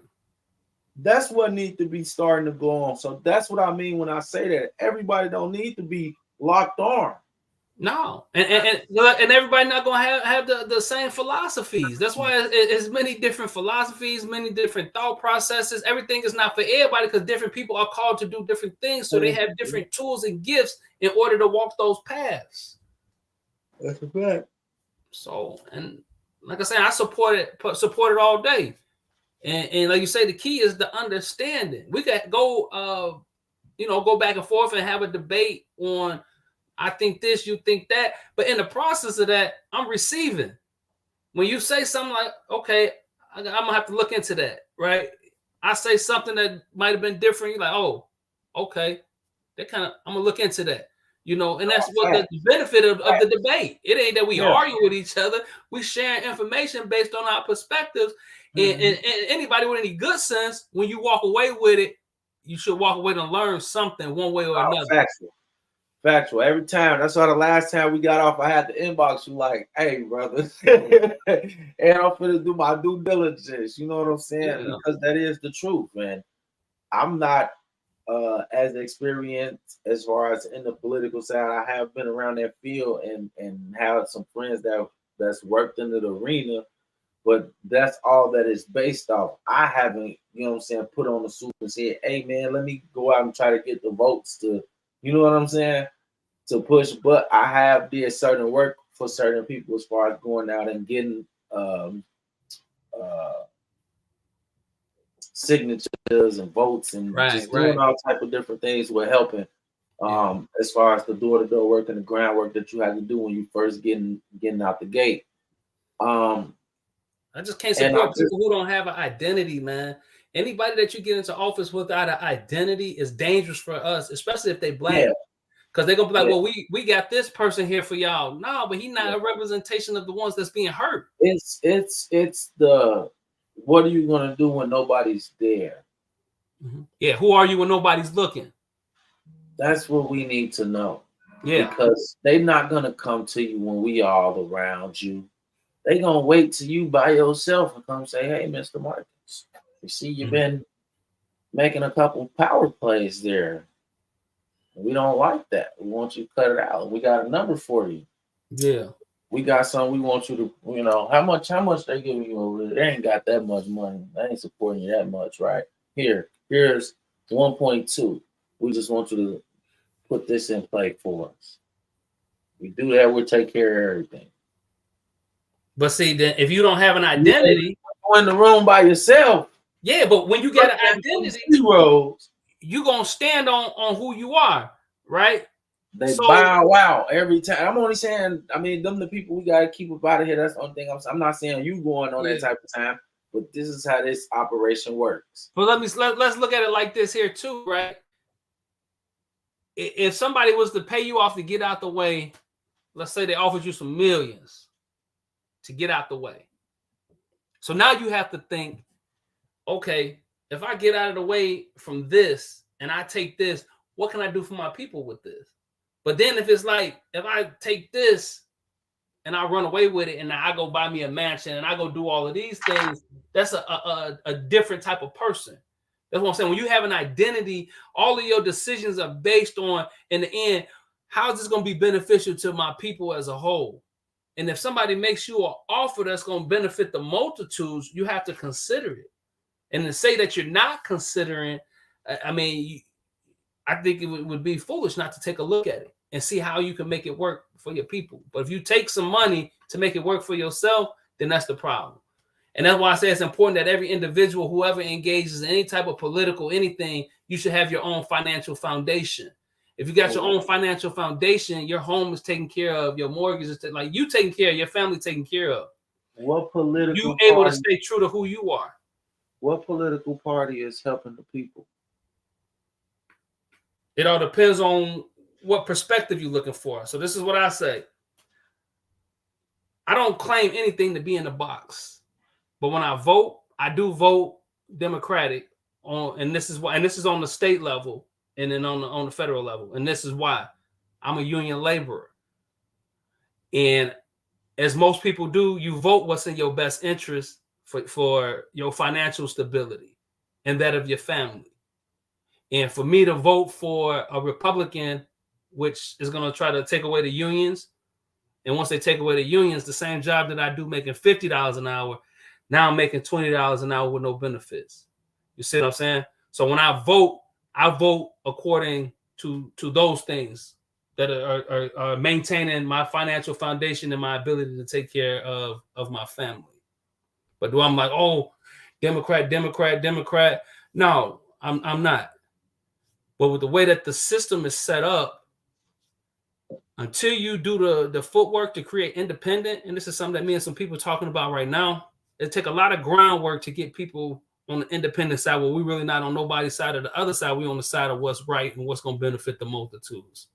That's what needs to be starting to go on. So that's what I mean when I say that everybody don't need to be locked on. No, and everybody not gonna have the same philosophies. That's why it's many different philosophies, many different thought processes. Everything is not for everybody because different people are called to do different things. So they have different tools and gifts in order to walk those paths. That's a fact. So, and like I said, I support it all day. And like you say, the key is the understanding. We could go, go back and forth and have a debate on. I think this, you think that, but in the process of that, I'm receiving. When you say something like, okay, I'm gonna have to look into that, right? I say something that might have been different. You're like, oh, okay, I'm gonna look into that, and that's what the benefit of the debate. It ain't that we argue with each other. We share information based on our perspectives. And anybody with any good sense, when you walk away with it, you should walk away and learn something one way or another. Factual. Every time. That's why the last time we got off, I had to inbox you like, hey, brother. And I'm finna do my due diligence. You know what I'm saying? Yeah. Because that is the truth, man. I'm not as experienced as far as in the political side. I have been around that field and have some friends that's worked in the arena, but that's all that is based off. I haven't you know what I'm saying, put on the suit and say, hey man, let me go out and try to get the votes to, you know what I'm saying, to push. But I have did certain work for certain people as far as going out and getting signatures and votes and just doing all type of different things with helping. As far as the door-to-door work and the groundwork that you have to do when you first getting out the gate. I just can't support people who don't have an identity, man. Anybody that you get into office without an identity is dangerous for us, especially if they black. Because they're gonna be like, well, we got this person here for y'all. No, but he's not a representation of the ones that's being hurt. It's the what are you gonna do when nobody's there? Yeah, who are you when nobody's looking? That's what we need to know. Yeah, because they're not gonna come to you when we all around you. They gonna wait till you by yourself and come say, "Hey, Mr. Marcus, you see you've been making a couple power plays there. We don't like that. We want you to cut it out. We got a number for you. Yeah, we got something we want you to, you know, how much they giving you over there? They ain't got that much money. They ain't supporting you that much, right? Here's 1.2. We just want you to put this in play for us. We do that, we'll take care of everything." But see, then if you don't have an identity, go in the room by yourself. Yeah, but when you get an identity, you're gonna stand on who you are, right? They bow out every time. I'm only saying, I mean, them the people we gotta keep up out of here. That's the only thing I'm not saying you going on that type of time, but this is how this operation works. But let's look at it like this here too, right? If somebody was to pay you off to get out the way, let's say they offered you some millions to get out the way. So now you have to think, okay, if I get out of the way from this and I take this, what can I do for my people with this? But then if it's like, if I take this and I run away with it and I go buy me a mansion and I go do all of these things, that's a different type of person. That's what I'm saying. When you have an identity, all of your decisions are based on, in the end, how is this going to be beneficial to my people as a whole? And if somebody makes you an offer that's going to benefit the multitudes, you have to consider it. And to say that you're not considering, I mean, I think it would be foolish not to take a look at it and see how you can make it work for your people. But if you take some money to make it work for yourself, then that's the problem. And that's why I say it's important that every individual, whoever engages in any type of political anything, you should have your own financial foundation. If you got your own financial foundation, your home is taken care of, your mortgage is like you taken care of, your family taken care of. What political you able to stay true to who you are? What political party is helping the people? It all depends on what perspective you're looking for. So this is what I say. I don't claim anything to be in the box, but when I vote, I do vote Democratic on, and this is why, and this is on the state level. And then on the federal level. And this is why I'm a union laborer. And as most people do, you vote what's in your best interest for your financial stability and that of your family. And for me to vote for a Republican, which is going to try to take away the unions. And once they take away the unions, the same job that I do making $50 an hour, now I'm making $20 an hour with no benefits. You see what I'm saying? So when I vote according to those things that are maintaining my financial foundation and my ability to take care of my family. But do I'm like, oh, Democrat? No, I'm not. But with the way that the system is set up, until you do the footwork to create independent, and this is something that me and some people are talking about right now, it take a lot of groundwork to get people on the independent side, where we really not on nobody's side or the other side. We on the side of what's right and what's going to benefit the multitudes.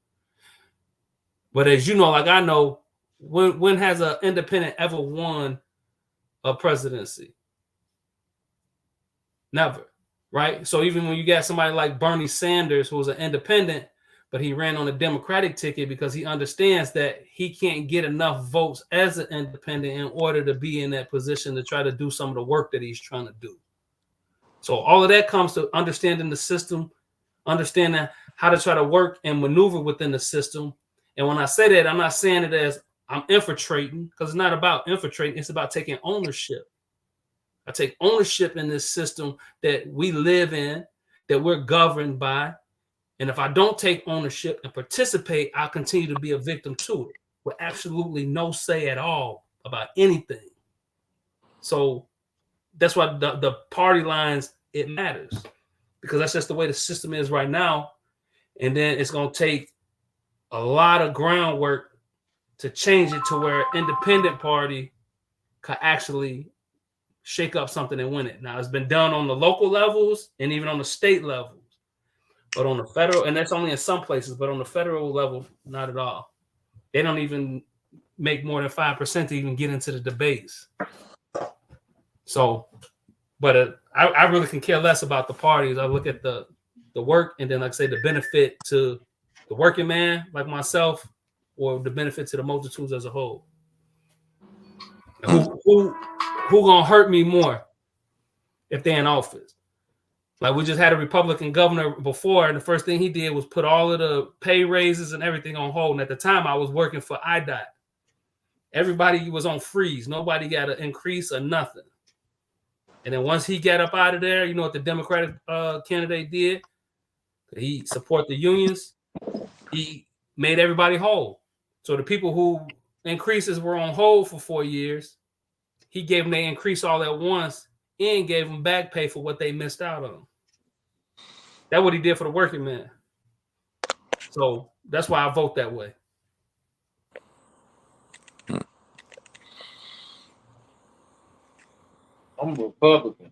But as you know, like I know, when has an independent ever won a presidency? Never, right? So even when you got somebody like Bernie Sanders, who was an independent, but he ran on a Democratic ticket because he understands that he can't get enough votes as an independent in order to be in that position to try to do some of the work that he's trying to do. So all of that comes to understanding the system, understanding how to try to work and maneuver within the system. And when I say that, I'm not saying it as I'm infiltrating, because it's not about infiltrating. It's about taking ownership. I take ownership in this system that we live in, that we're governed by. And if I don't take ownership and participate, I'll continue to be a victim to it with absolutely no say at all about anything. So that's why the party lines, it matters, because that's just the way the system is right now. And then it's going to take a lot of groundwork to change it to where independent party could actually shake up something and win it. Now, it's been done on the local levels and even on the state levels, but on the federal, and that's only in some places, but on the federal level, not at all. They don't even make more than 5% to even get into the debates. So, but I really can care less about the parties. I look at the work, and then, like I say, the benefit to the working man like myself, or the benefit to the multitudes as a whole. Who gonna hurt me more if they're in office? Like, we just had a Republican governor before, and the first thing he did was put all of the pay raises and everything on hold. And at the time, I was working for IDOT. Everybody was on freeze. Nobody got an increase or nothing. And then once he got up out of there, you know what the Democratic candidate did? He supported the unions. He made everybody whole. So the people who increases were on hold for 4 years, he gave them their increase all at once and gave them back pay for what they missed out on. That's what he did for the working man. So that's why I vote that way. I'm a Republican.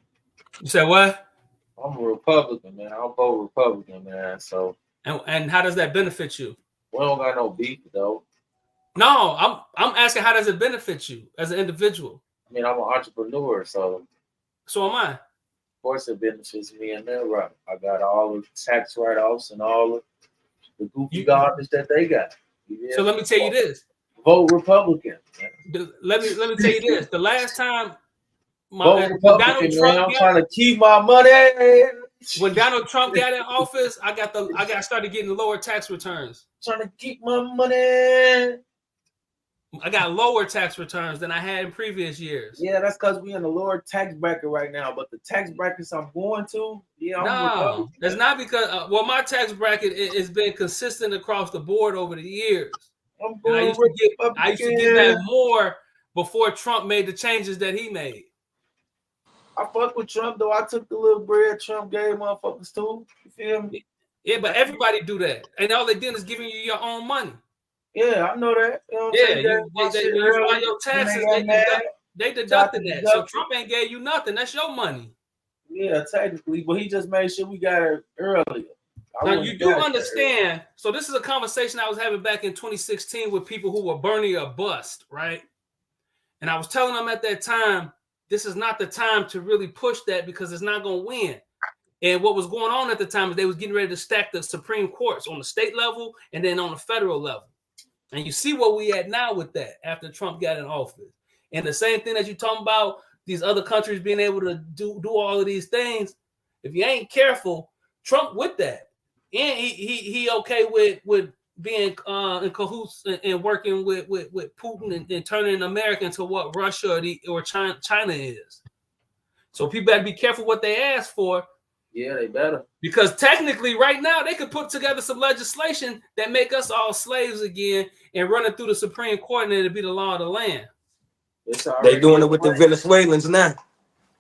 You said what? I'm a Republican, man. I'll vote Republican, man. So. And how does that benefit you? We don't got no beef though. No, I'm asking, how does it benefit you as an individual? I mean, I'm an entrepreneur, so am I. Of course, it benefits me in there, right? I got all the tax write-offs and all of the goofy garbage that they got. Yeah. So let me tell you this: vote Republican. Let me tell you this: the last time Donald Trump, I'm trying to keep my money. When Donald Trump got in office, I started getting lower tax returns. Trying to keep my money. I got lower tax returns than I had in previous years. Yeah, that's because we're in the lower tax bracket right now. But the tax brackets I'm going to, no, it's not because my tax bracket has been consistent across the board over the years. I used to get that more before Trump made the changes that he made. I fuck with Trump though. I took the little bread Trump gave motherfuckers too. You feel me? Yeah, but everybody do that, and all they did is giving you your own money. Yeah, I know that. You know you file your taxes. They deducted that. So Trump ain't gave you nothing. That's your money. Yeah, technically, but he just made sure we got it earlier. Now you do understand. So this is a conversation I was having back in 2016 with people who were Bernie or bust, right? And I was telling them at that time, this is not the time to really push that because it's not going to win. And what was going on at the time is they was getting ready to stack the Supreme Courts on the state level and then on the federal level. And you see what we at now with that after Trump got in office. And the same thing that you're talking about, these other countries being able to do all of these things. If you ain't careful, Trump with that. And he okay with being in cahoots and working with Putin and turning America into what Russia or China is. So people better be careful what they ask for. Yeah, they better. Because technically right now they could put together some legislation that make us all slaves again and run it through the Supreme Court and it'll be the law of the land. They doing it with the Venezuelans now.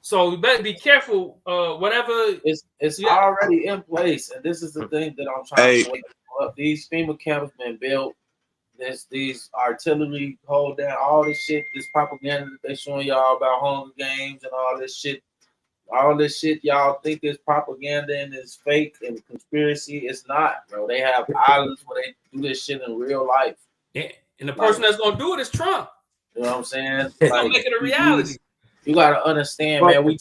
So you better be careful. Whatever it's already in place, and this is the thing that I'm trying to wake up. These FEMA camps been built. These artillery hold down all this shit. This propaganda that they showing y'all about Hunger Games and all this shit. All this shit y'all think is propaganda and is fake and conspiracy. It's not, bro. They have islands where they do this shit in real life. Yeah. And the person that's gonna do it is Trump. You know what I'm saying? It's gonna make it a reality. You gotta understand, man. We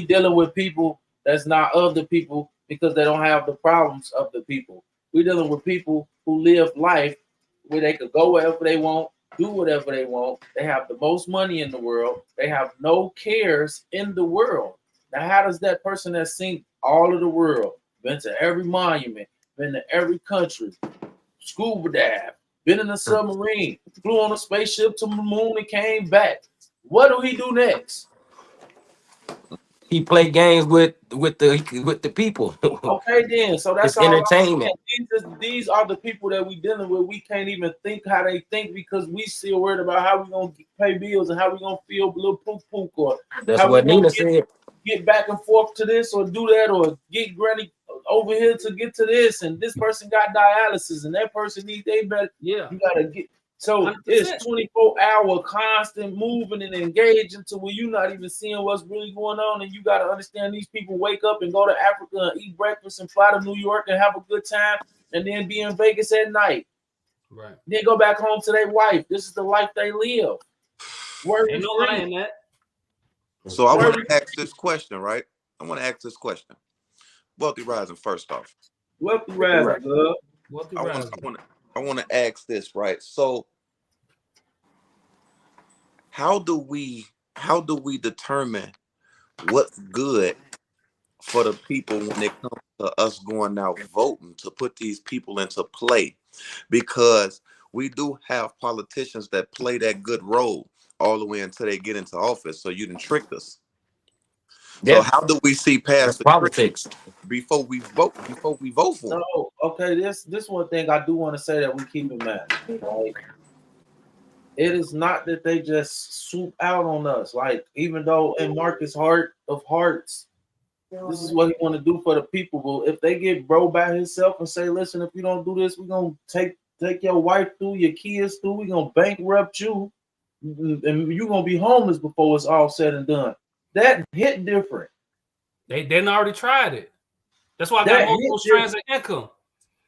dealing with people that's not of the people because they don't have the problems of the people. We dealing with people who live life where they could go wherever they want, do whatever they want. They have the most money in the world. They have no cares in the world. Now, how does that person that's seen all of the world, been to every monument, been to every country, scuba dive, been in a submarine, flew on a spaceship to the moon and came back? What do he do next? He play games with the people. Okay, then. So that's It's all I'm entertainment. saying. These are the people that we dealing with. We can't even think how they think because we still worried about how we gonna pay bills and how we gonna feel a little pook or That's how what we gonna Nina said. get back and forth to this or do that or get granny over here to get to this and this person got dialysis and that person needs they better. Yeah, you gotta get. So 100%. it's 24-hour constant moving and engaging to where you're not even seeing what's really going on. And you got to understand these people wake up and go to Africa and eat breakfast and fly to New York and have a good time and then be in Vegas at night. Right. Then go back home to their wife. This is the life they live. Ain't no lie in that. So I want to ask this question, right? I want to ask this question. Wealthy Rising, first off. Wealthy Rising, girl. Wealthy I Rising. want to ask this, right? So how do we determine what's good for the people when it comes to us going out voting to put these people into play? Because we do have politicians that play that good role all the way until they get into office. So you done tricked us. Yeah. So how do we see past the politics before we vote for them? No, okay. This one thing I do want to say that we keep in mind. Right? It is not that they just swoop out on us. Like even though in Marcus' heart of hearts, this is what he want to do for the people. But if they get bro by himself and say, "Listen, if you don't do this, we're gonna take your wife through, your kids through. We're gonna bankrupt you, and you're gonna be homeless before it's all said and done." That hit different. They didn't already tried it. That's why I got multiple strands of income.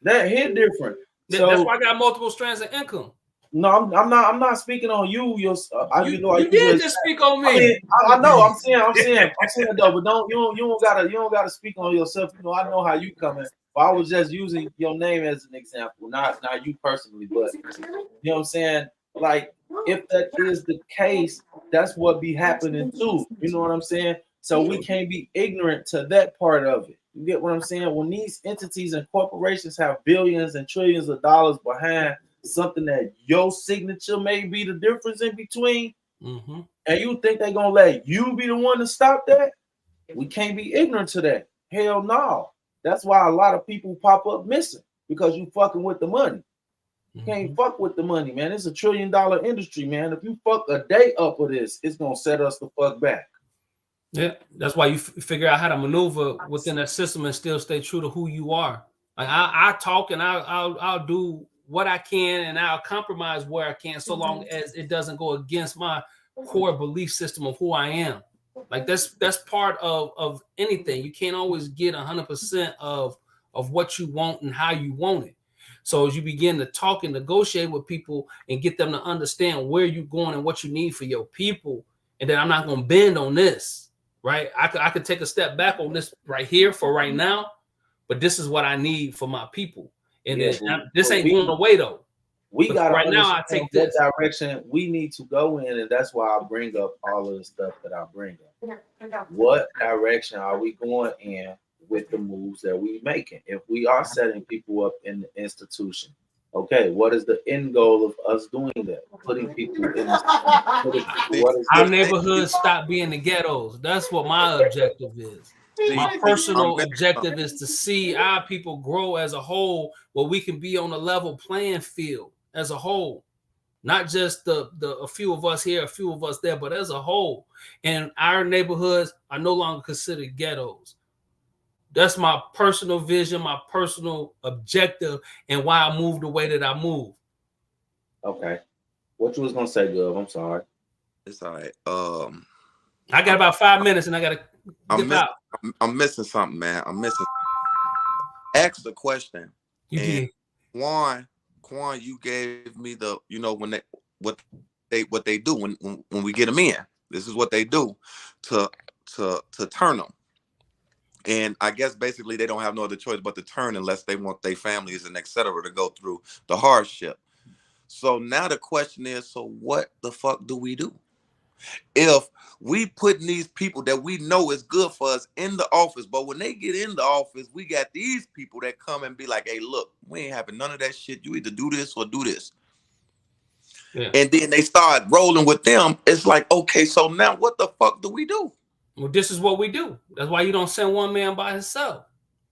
That hit different. That's why I got multiple strands of income. No, I'm not speaking on you. You did just speak on me. I know. I'm saying though, but you don't gotta speak on yourself. You know, I know how you coming. But I was just using your name as an example, not you personally, but you know what I'm saying. Like if that is the case, that's what be happening too. You know what I'm saying? So we can't be ignorant to that part of it. You get what I'm saying? When these entities and corporations have billions and trillions of dollars behind something that your signature may be the difference in between, and you think they're gonna let you be the one to stop that? We can't be ignorant to that. Hell no. That's why a lot of people pop up missing because you fucking with the money. You can't fuck with the money, man. It's $1 trillion industry, man. If you fuck a day up of this, it's gonna set us the fuck back. Yeah, that's why you figure out how to maneuver within that system and still stay true to who you are. Like I talk and I'll do what I can and I'll compromise where I can, so long as it doesn't go against my core belief system of who I am. Like that's part of anything. You can't always get 100% of what you want and how you want it. So as you begin to talk and negotiate with people and get them to understand where you're going and what you need for your people, and then I'm not going to bend on this, right? I could take a step back on this right here for right now, but this is what I need for my people. And this ain't going away though. We got right now. I take this direction we need to go in, and that's why I bring up all of the stuff that I bring up. What direction are we going in with the moves that we making? If we are setting people up in the institution, okay, what is the end goal of us doing that? Putting people in our neighborhoods stop being the ghettos. That's what my objective is. My personal objective is to see our people grow as a whole, where we can be on a level playing field as a whole, not just a few of us here, a few of us there, but as a whole. And our neighborhoods are no longer considered ghettos. That's my personal vision, my personal objective, and why I moved the way that I move. Okay. What you was gonna say, Gov? I'm sorry. It's all right. I got about 5 minutes and I gotta get out. I'm missing something, man. I'm missing. Ask the question. You did. Quan, you gave me the, you know, what they do when we get them in. This is what they do to turn them. And I guess basically they don't have no other choice but to turn unless they want their families and et cetera to go through the hardship. So now the question is, so what the fuck do we do? If we putting these people that we know is good for us in the office, but when they get in the office, we got these people that come and be like, hey, look, we ain't having none of that shit. You either do this or do this. Yeah. And then they start rolling with them. It's like, okay, so now what the fuck do we do? Well, this is what we do. That's why you don't send one man by himself.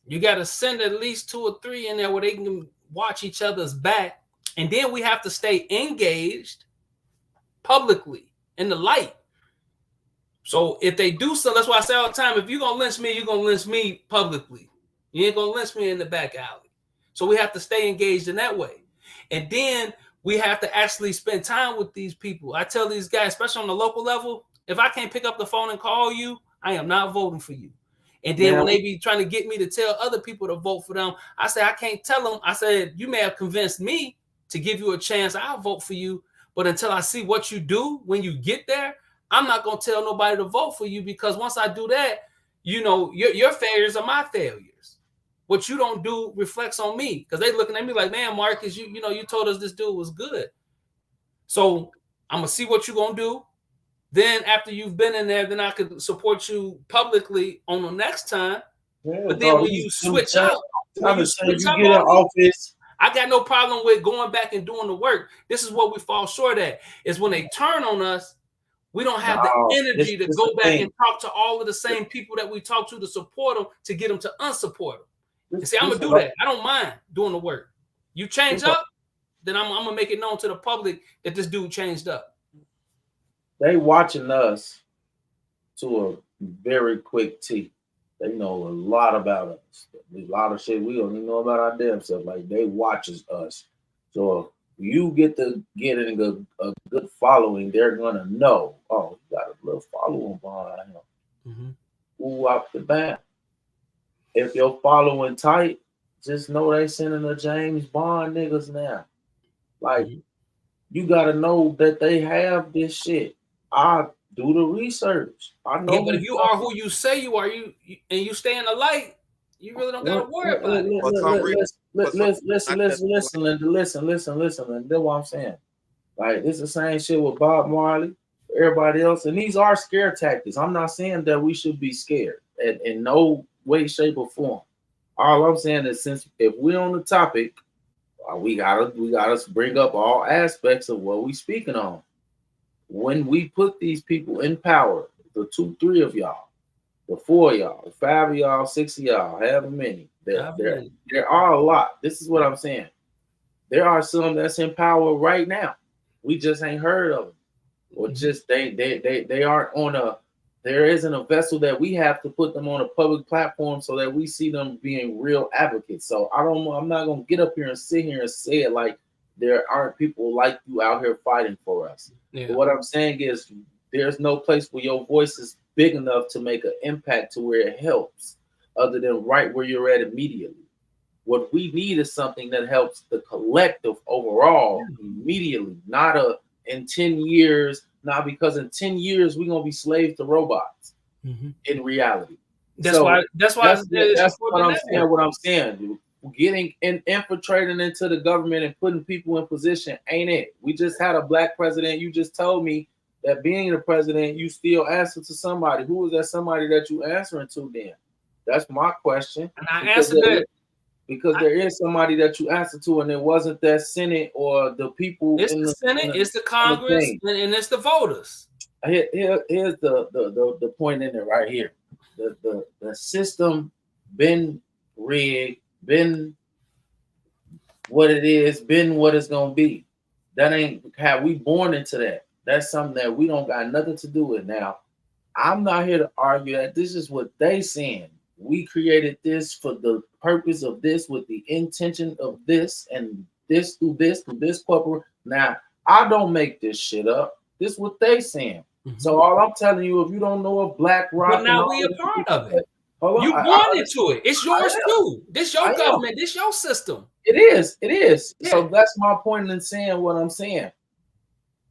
You got to send at least 2 or 3 in there where they can watch each other's back. And then we have to stay engaged publicly in the light. So if they do so, that's why I say all the time, if you're going to lynch me, you're going to lynch me publicly. You ain't going to lynch me in the back alley. So we have to stay engaged in that way. And then we have to actually spend time with these people. I tell these guys, especially on the local level, if I can't pick up the phone and call you, I am not voting for you. And then when they be trying to get me to tell other people to vote for them, I say, I can't tell them. I said, you may have convinced me to give you a chance. I'll vote for you. But until I see what you do when you get there, I'm not going to tell nobody to vote for you, because once I do that, you know, your failures are my failures. What you don't do reflects on me, because they looking at me like, man, Marcus, you know, you told us this dude was good. So I'm going to see what you're going to do. Then after you've been in there, then I could support you publicly on the next time. Yeah, but then when you switch up, office, I got no problem with going back and doing the work. This is what we fall short at, is when they turn on us, we don't have the energy to go back and talk to all of the same people that we talk to support them, to get them to unsupport them. And see, I'm going to do that. I don't mind doing the work. You change up, then I'm going to make it known to the public that this dude changed up. They watching us to a very quick T. They know a lot about us. A lot of shit we don't even know about our damn self. Like, they watches us. So if you get to getting a good following, they're gonna know. Oh, you got a little following behind him. Ooh, out the bat. If you're following tight, just know they sending a James Bond niggas now. Like, you gotta know that they have this shit. I do the research. I know. Yeah, but if you are who you say you are, and you stay in the light, you really don't gotta worry about it. Listen. And that's what I'm saying. Like, it's the same shit with Bob Marley, everybody else, and these are scare tactics. I'm not saying that we should be scared in no way, shape, or form. All I'm saying is, since if we're on the topic, we gotta bring up all aspects of what we speaking on. When we put these people in power, the 2, 3 of y'all, the 4 of y'all, the 5 of y'all, 6 of y'all, however many, there are a lot. This is what I'm saying. There are some that's in power right now. We just ain't heard of them, or just they aren't on a. There isn't a vessel that we have to put them on a public platform so that we see them being real advocates. So I'm not gonna get up here and sit here and say it like there aren't people like you out here fighting for us. Yeah. But what I'm saying is, there's no place where your voice is big enough to make an impact to where it helps, other than right where you're at immediately. What we need is something that helps the collective overall immediately, not in 10 years, not because in 10 years we're gonna be slaves to robots in reality. That's what I'm saying, dude. Getting infiltrating into the government and putting people in position ain't it. We just had a black president. You just told me that being the president, you still answer to somebody. Who was that somebody that you answering to then? That's my question. And I answered that. Because there is somebody that you answer to, and it wasn't that Senate or the people. It's the Senate, it's the Congress, and it's the voters. Here's the point in it right here. The system been rigged, been what it is, been what it's gonna be. That ain't how we born into that. That's something that we don't got nothing to do with. Now, I'm not here to argue that this is what they saying. We created this for the purpose of this, with the intention of this, and this through this corporate. Now, I don't make this shit up. This is what they saying. So all I'm telling you, if you don't know of Black Rock, but now we a part of it. You born into it. It's yours too. This your government. This your system. It is. Yeah. So that's my point in saying what I'm saying.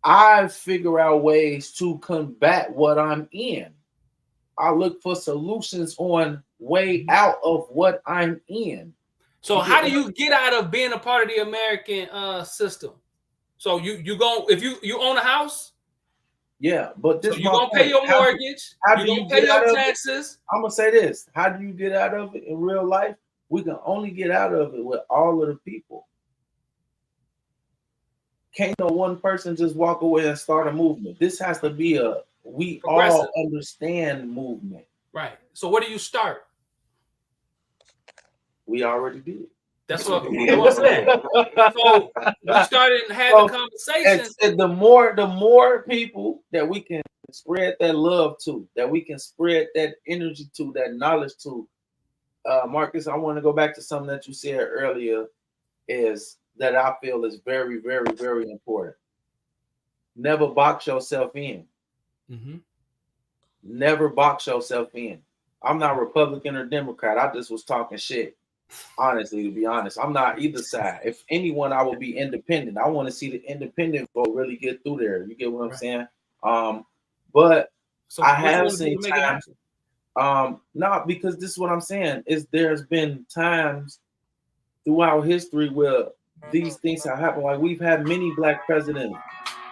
I figure out ways to combat what I'm in. I look for solutions on way out of what I'm in. So how do you get out of being a part of the American system? So you go, if you own a house? Yeah, but this so you're gonna pay your mortgage, you're gonna pay your taxes. I'm gonna say this. How do you get out of it in real life? We can only get out of it with all of the people. Can't no one person just walk away and start a movement. This has to be a we Progressive. all understand movement. Right. So where do you start? We already did. That's what I'm saying. So we started and had the conversations. And the more people that we can spread that love to, that we can spread that energy to, that knowledge to. Marcus, I want to go back to something that you said earlier, is that I feel is very, very, very important. Never box yourself in. Mm-hmm. Never box yourself in. I'm not Republican or Democrat. I just was talking shit. Honestly, to be honest, I'm not either side. If anyone, I will be independent. I want to see the independent vote really get through there. You get what I'm saying? But so I have seen times. Not because this is what I'm saying is there's been times throughout history where these things have happened. Like we've had many black presidents.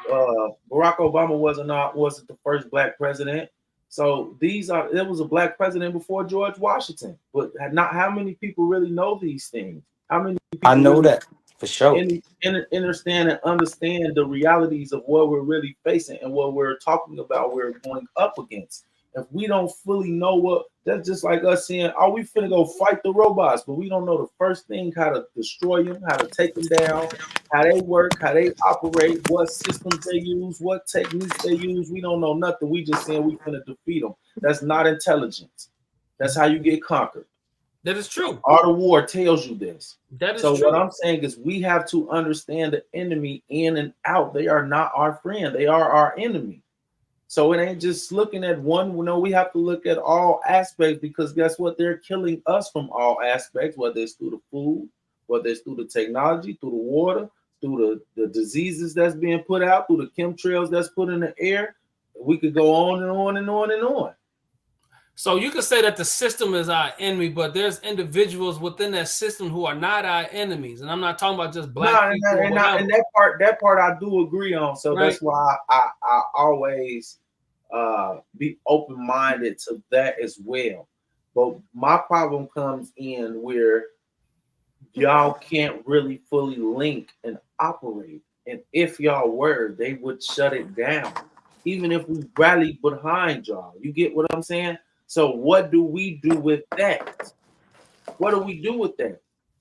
Barack Obama wasn't the first black president. So there was a black president before George Washington, but not how many people really know these things? How many people I know really that for sure. Understand and understand the realities of what we're really facing and what we're talking about, we're going up against. If we don't fully know what, that's just like us saying, "Oh, we finna go fight the robots," but we don't know the first thing, how to destroy them, how to take them down, how they work, how they operate, what systems they use, what techniques they use. We don't know nothing. We just saying we finna defeat them. That's not intelligence. That's how you get conquered. That is true. Art of War tells you this. That is so true. What I'm saying is we have to understand the enemy in and out. They are not our friend. They are our enemy. So it ain't just looking at one. No, we have to look at all aspects, because guess what? They're killing us from all aspects, whether it's through the food, whether it's through the technology, through the water, through the diseases that's being put out, through the chemtrails that's put in the air. We could go on and on and on and on. So you could say that the system is our enemy, but there's individuals within that system who are not our enemies. And I'm not talking about just black people. And that part I do agree on. So right. That's why I always be open-minded to that as well. But my problem comes in where y'all can't really fully link and operate. And if y'all were, they would shut it down. Even if we rally behind y'all. You get what I'm saying? So what do we do with that? What do we do with that?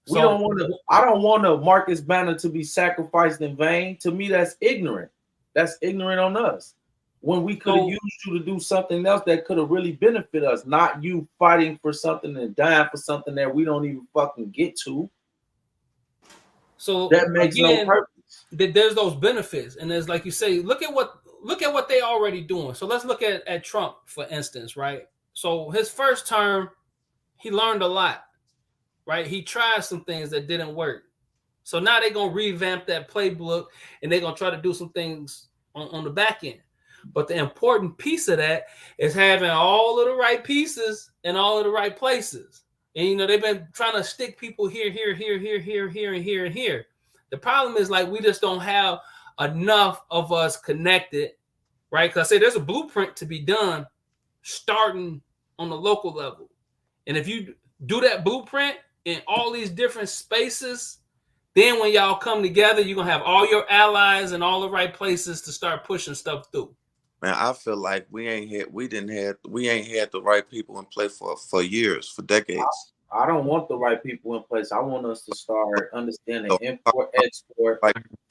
I don't want a Marcus Banner to be sacrificed in vain. To me, that's ignorant. That's ignorant on us. When we could have used you to do something else that could have really benefited us, not you fighting for something and dying for something that we don't even fucking get to. So that makes no purpose. There's those benefits, and there's, like you say, look at what they already doing. So let's look at Trump, for instance, right? So his first term, he learned a lot, right? He tried some things that didn't work. So now they're going to revamp that playbook, and they're going to try to do some things on the back end. But the important piece of that is having all of the right pieces in all of the right places. And, you know, they've been trying to stick people here, and here. The problem is, like, we just don't have enough of us connected, right? Because I say there's a blueprint to be done starting on the local level. And if you do that blueprint in all these different spaces, then when y'all come together, you're going to have all your allies in all the right places to start pushing stuff through. Man, I feel like we ain't had the right people in place for years, for decades. I don't want the right people in place. I want us to start understanding import, export,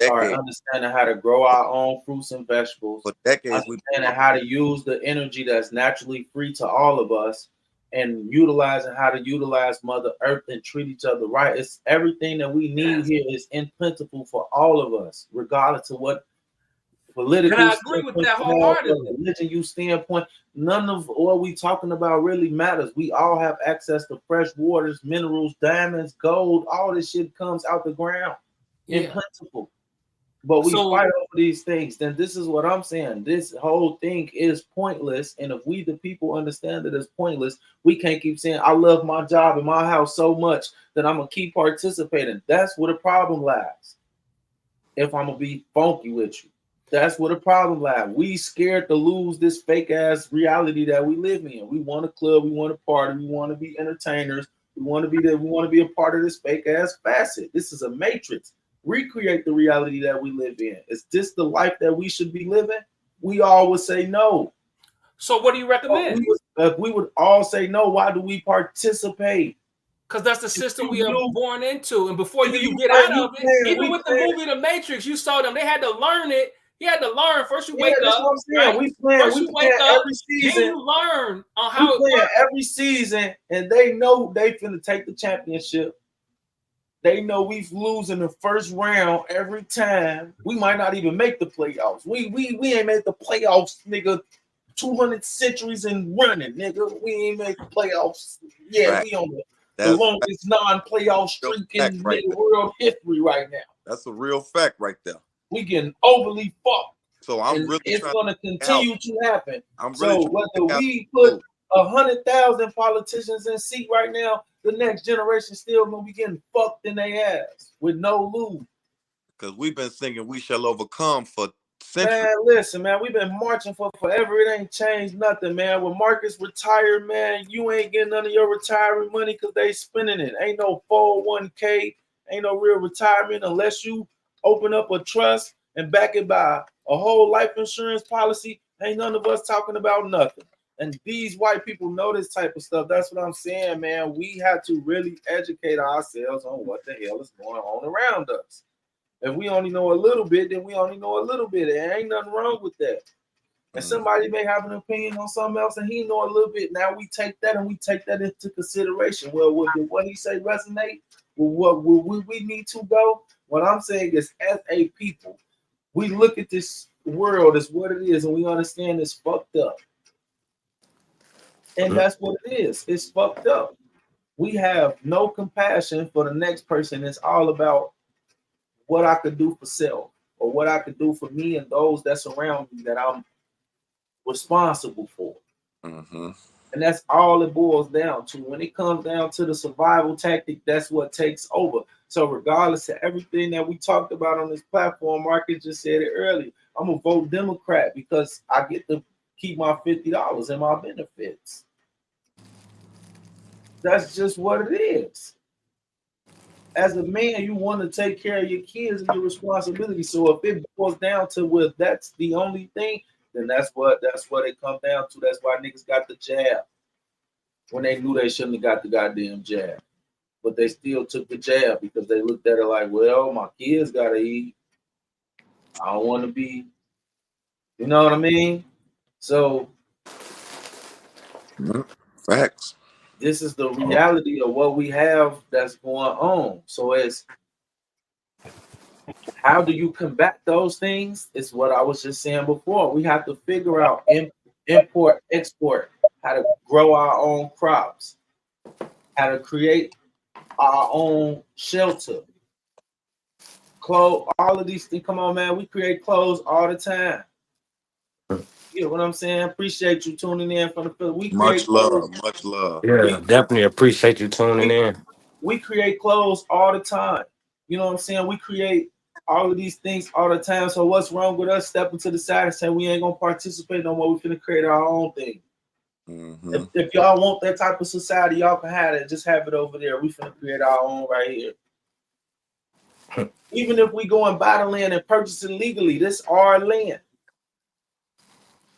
start understanding how to grow our own fruits and vegetables, for decades, understanding how to use the energy that's naturally free to all of us, and utilizing how to utilize Mother Earth and treat each other right. It's everything that we need here is in plentiful for all of us, regardless of what political and I agree with that wholeheartedly. Religion you standpoint. None of what we talking about really matters. We all have access to fresh waters, minerals, diamonds, gold. All this shit comes out the ground in plentiful. But we fight over these things. Then this is what I'm saying. This whole thing is pointless. And if we, the people, understand that it's pointless, we can't keep saying, I love my job and my house so much that I'm going to keep participating. That's where the problem lies. If I'm going to be funky with you. That's where the problem lies. We scared to lose this fake ass reality that we live in. We want a club, we want a party, we want to be entertainers, we want to be a part of this fake ass facet. This is a matrix. Recreate the reality that we live in. Is this the life that we should be living? We all would say no. So what do you recommend? If we would all say no, why do we participate? Because that's the system we are born into. And before you You get play- out you of it, play- even we with play- the movie The Matrix, you saw them. They had to learn it. He had to learn. First you wake that's up. what I'm saying. Right? We playing First you wake up, every season. then you learn on how We it playing works. every season, and they know they finna take the championship. They know we lose in the first round every time. We might not even make the playoffs. We ain't made the playoffs, nigga. 200 centuries and running, nigga. We ain't make the playoffs. Yeah, Right. we on the That's- longest non-playoff streak in fact right nigga world history right now. That's a real fact right there. We getting overly fucked. So I'm And really it's trying gonna continue to happen. I'm So really whether we put 100,000 politicians in seat right now, the next generation still gonna be getting fucked in their ass with no lose. because we've been singing "We Shall Overcome" for centuries. Man, listen, man, we've been marching for forever. It ain't changed nothing, man. When Marcus retired, man, you ain't getting none of your retirement money because they spending it. Ain't no 401k, ain't no real retirement unless you open up a trust and back it by a whole life insurance policy. Ain't none of us talking about nothing. And these white people know this type of stuff. That's what I'm saying, man. We have to really educate ourselves on what the hell is going on around us. If we only know a little bit, then we only know a little bit. There ain't nothing wrong with that. And somebody may have an opinion on something else and he know a little bit. Now we take that and we take that into consideration. Well, did what he say resonate? Well, what we need to go? What I'm saying is, as a people, we look at this world as what it is and we understand it's fucked up. And that's what it is. It's fucked up. We have no compassion for the next person. It's all about what I could do for self or what I could do for me and those that surround me that I'm responsible for. Mm-hmm. And that's all it boils down to. When it comes down to the survival tactic, that's what takes over. So regardless of everything that we talked about on this platform, Marcus just said it earlier, I'm gonna vote Democrat because I get to keep my $50 and my benefits. That's just what it is. As a man, you want to take care of your kids and your responsibility. So if it boils down to where that's the only thing, then that's what it comes down to. That's why niggas got the jab when they knew they shouldn't have got the goddamn jab. But they still took the jab because they looked at it like, well, my kids gotta eat. I don't want to be, you know what I mean? So facts. This is the reality of what we have that's going on. So it's how do you combat those things? It's what I was just saying before. We have to figure out import, export, how to grow our own crops, how to create our own shelter, clothes, all of these things. Come on, man, we create clothes all the time. You know what I'm saying? Appreciate you tuning in from the Philippines. Much love, much love. Yeah, definitely appreciate you tuning in. We create clothes all the time. You know what I'm saying? We create all of these things all the time. So what's wrong with us stepping to the side and saying we ain't gonna participate no more? We're gonna create our own thing. Mm-hmm. If y'all want that type of society, y'all can have it. Just have it over there. We finna create our own right here. Even if we go and buy the land and purchase it legally, this our land.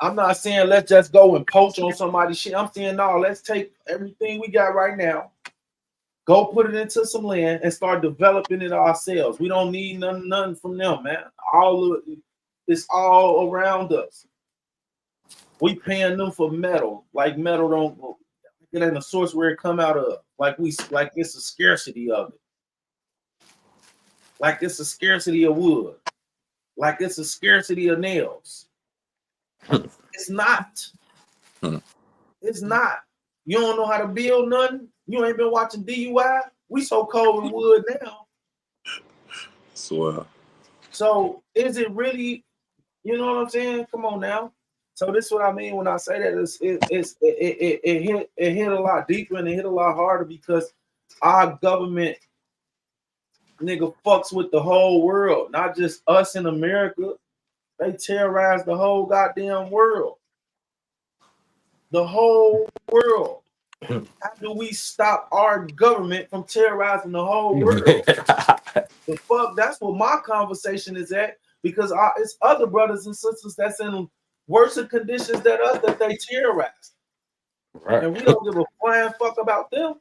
I'm not saying let's just go and poach on somebody's shit. I'm saying no, let's take everything we got right now, go put it into some land and start developing it ourselves. We don't need nothing from them, man. All of it's all around us. We paying them for metal, like metal don't. It ain't a source where it come out of. Like it's a scarcity of it. Like it's a scarcity of wood. Like it's a scarcity of nails. It's not. It's not. You don't know how to build nothing. You ain't been watching DUI. We so cold with wood now. So, So is it really? You know what I'm saying? Come on now. So this is what I mean when I say that it hit a lot deeper and it hit a lot harder because our government nigga fucks with the whole world, not just us in America. They terrorize the whole goddamn world. The whole world. How do we stop our government from terrorizing the whole world? The fuck, that's what my conversation is at, because it's other brothers and sisters that's in worse conditions than us that they terrorize. Right. And we don't give a flying fuck about them.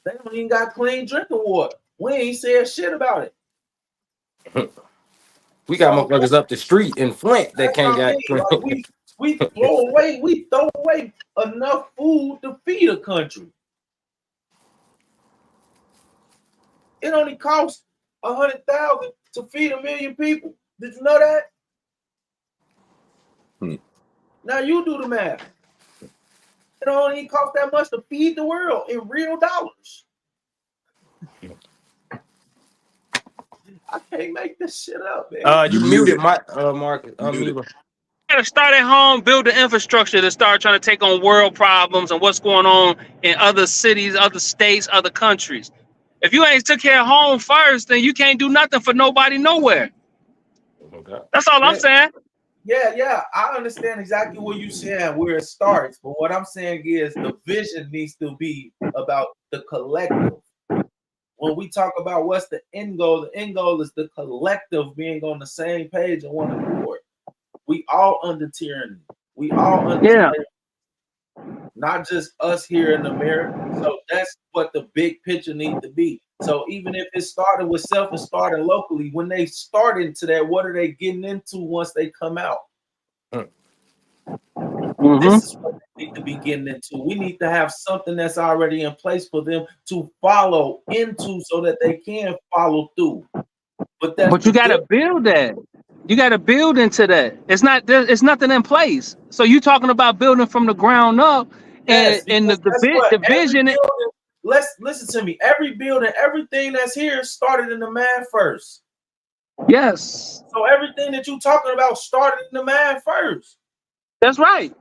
They don't even got clean drinking water. We ain't said shit about it. We got motherfuckers up the street in Flint that can't get like we throw away enough food to feed a country. It only costs 100,000 to feed 1 million people. Did you know that? Now you do the math. It only costs that much to feed the world in real dollars. I can't make this shit up, man. You muted my Marcus. Gotta start at home, build the infrastructure to start trying to take on world problems and what's going on in other cities, other states, other countries. If you ain't took care of home first, then you can't do nothing for nobody nowhere. Okay. That's all I'm saying. Yeah, I understand exactly what you're saying, where it starts. But what I'm saying is the vision needs to be about the collective. When we talk about what's the end goal is the collective being on the same page and one accord. We all under tyranny. We all under tyranny. Not just us here in America. So that's what the big picture needs to be. So even if it started with self and started locally, when they start into that, what are they getting into once they come out? This is what they need to be getting into. We need to have something that's already in place for them to follow into so that they can follow through. But you got to build that. You got to build into that. It's nothing in place. So you talking about building from the ground up, and the vision. Let's listen to me. Every building, everything that's here started in the mind first. Yes. So everything that you talking about started in the mind first. That's right.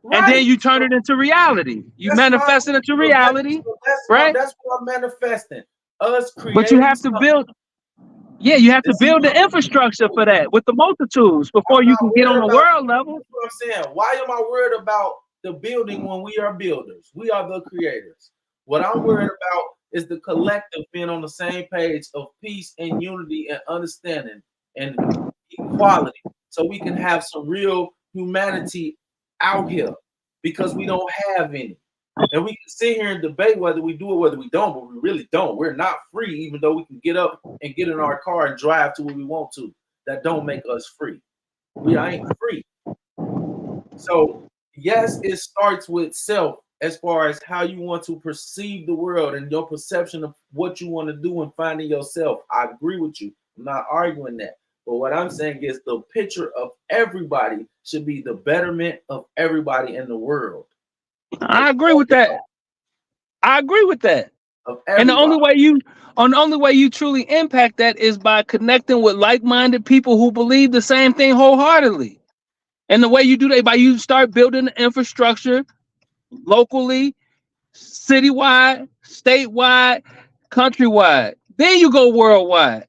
And then you turn it into reality. You manifest it into reality, right? That's what I'm manifesting. Us creating. But you have to build. Yeah, you have to build the infrastructure for that with the multitudes before you can get on the world level. That's what I'm saying. Why am I worried about the building when we are builders? We are the creators. What I'm worried about is the collective being on the same page of peace and unity and understanding and equality, so we can have some real humanity out here, because we don't have any. And we can sit here and debate whether we do it, whether we don't, but we really don't. We're not free, even though we can get up and get in our car and drive to where we want to. That don't make us free. We ain't free. So yes, it starts with self as far as how you want to perceive the world and your perception of what you want to do and finding yourself. I agree with you. I'm not arguing that. But what I'm saying is the picture of everybody should be the betterment of everybody in the world. I agree with that. And the only way you truly impact that is by connecting with like-minded people who believe the same thing wholeheartedly. And the way you do that, by you start building the infrastructure locally, citywide, statewide, countrywide. Then you go worldwide.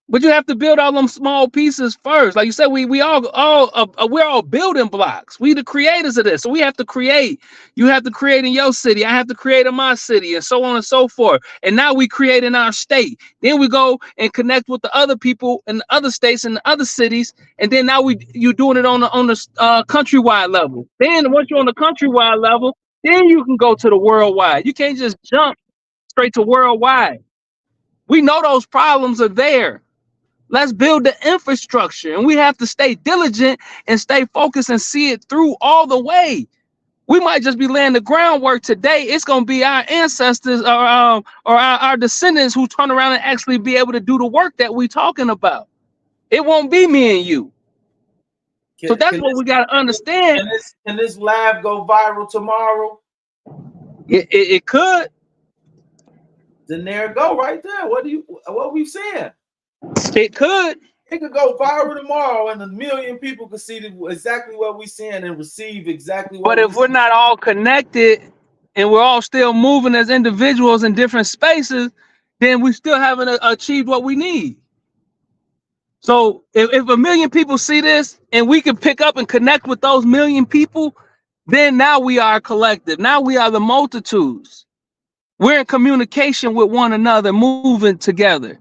But you have to build all them small pieces first. Like you said, we're all building blocks. We the creators of this. So we have to create. You have to create in your city. I have to create in my city, and so on and so forth. And now we create in our state. Then we go and connect with the other people in the other states and the other cities. And then now you're doing it on the countrywide level. Then once you're on the countrywide level, then you can go to the worldwide. You can't just jump straight to worldwide. We know those problems are there. Let's build the infrastructure, and we have to stay diligent and stay focused and see it through all the way. We might just be laying the groundwork today. It's going to be our ancestors or our descendants who turn around and actually be able to do the work that we're talking about. It won't be me and you. So that's what we got to understand. Can this live go viral tomorrow? It could. Then there it go right there. What we saying? It could. It could go viral tomorrow, and 1 million people could see exactly what we're saying and receive exactly what. But if we're not all connected and we're all still moving as individuals in different spaces, then we still haven't achieved what we need. So if 1 million people see this and we can pick up and connect with those 1 million people, then now we are a collective. Now we are the multitudes. We're in communication with one another, moving together.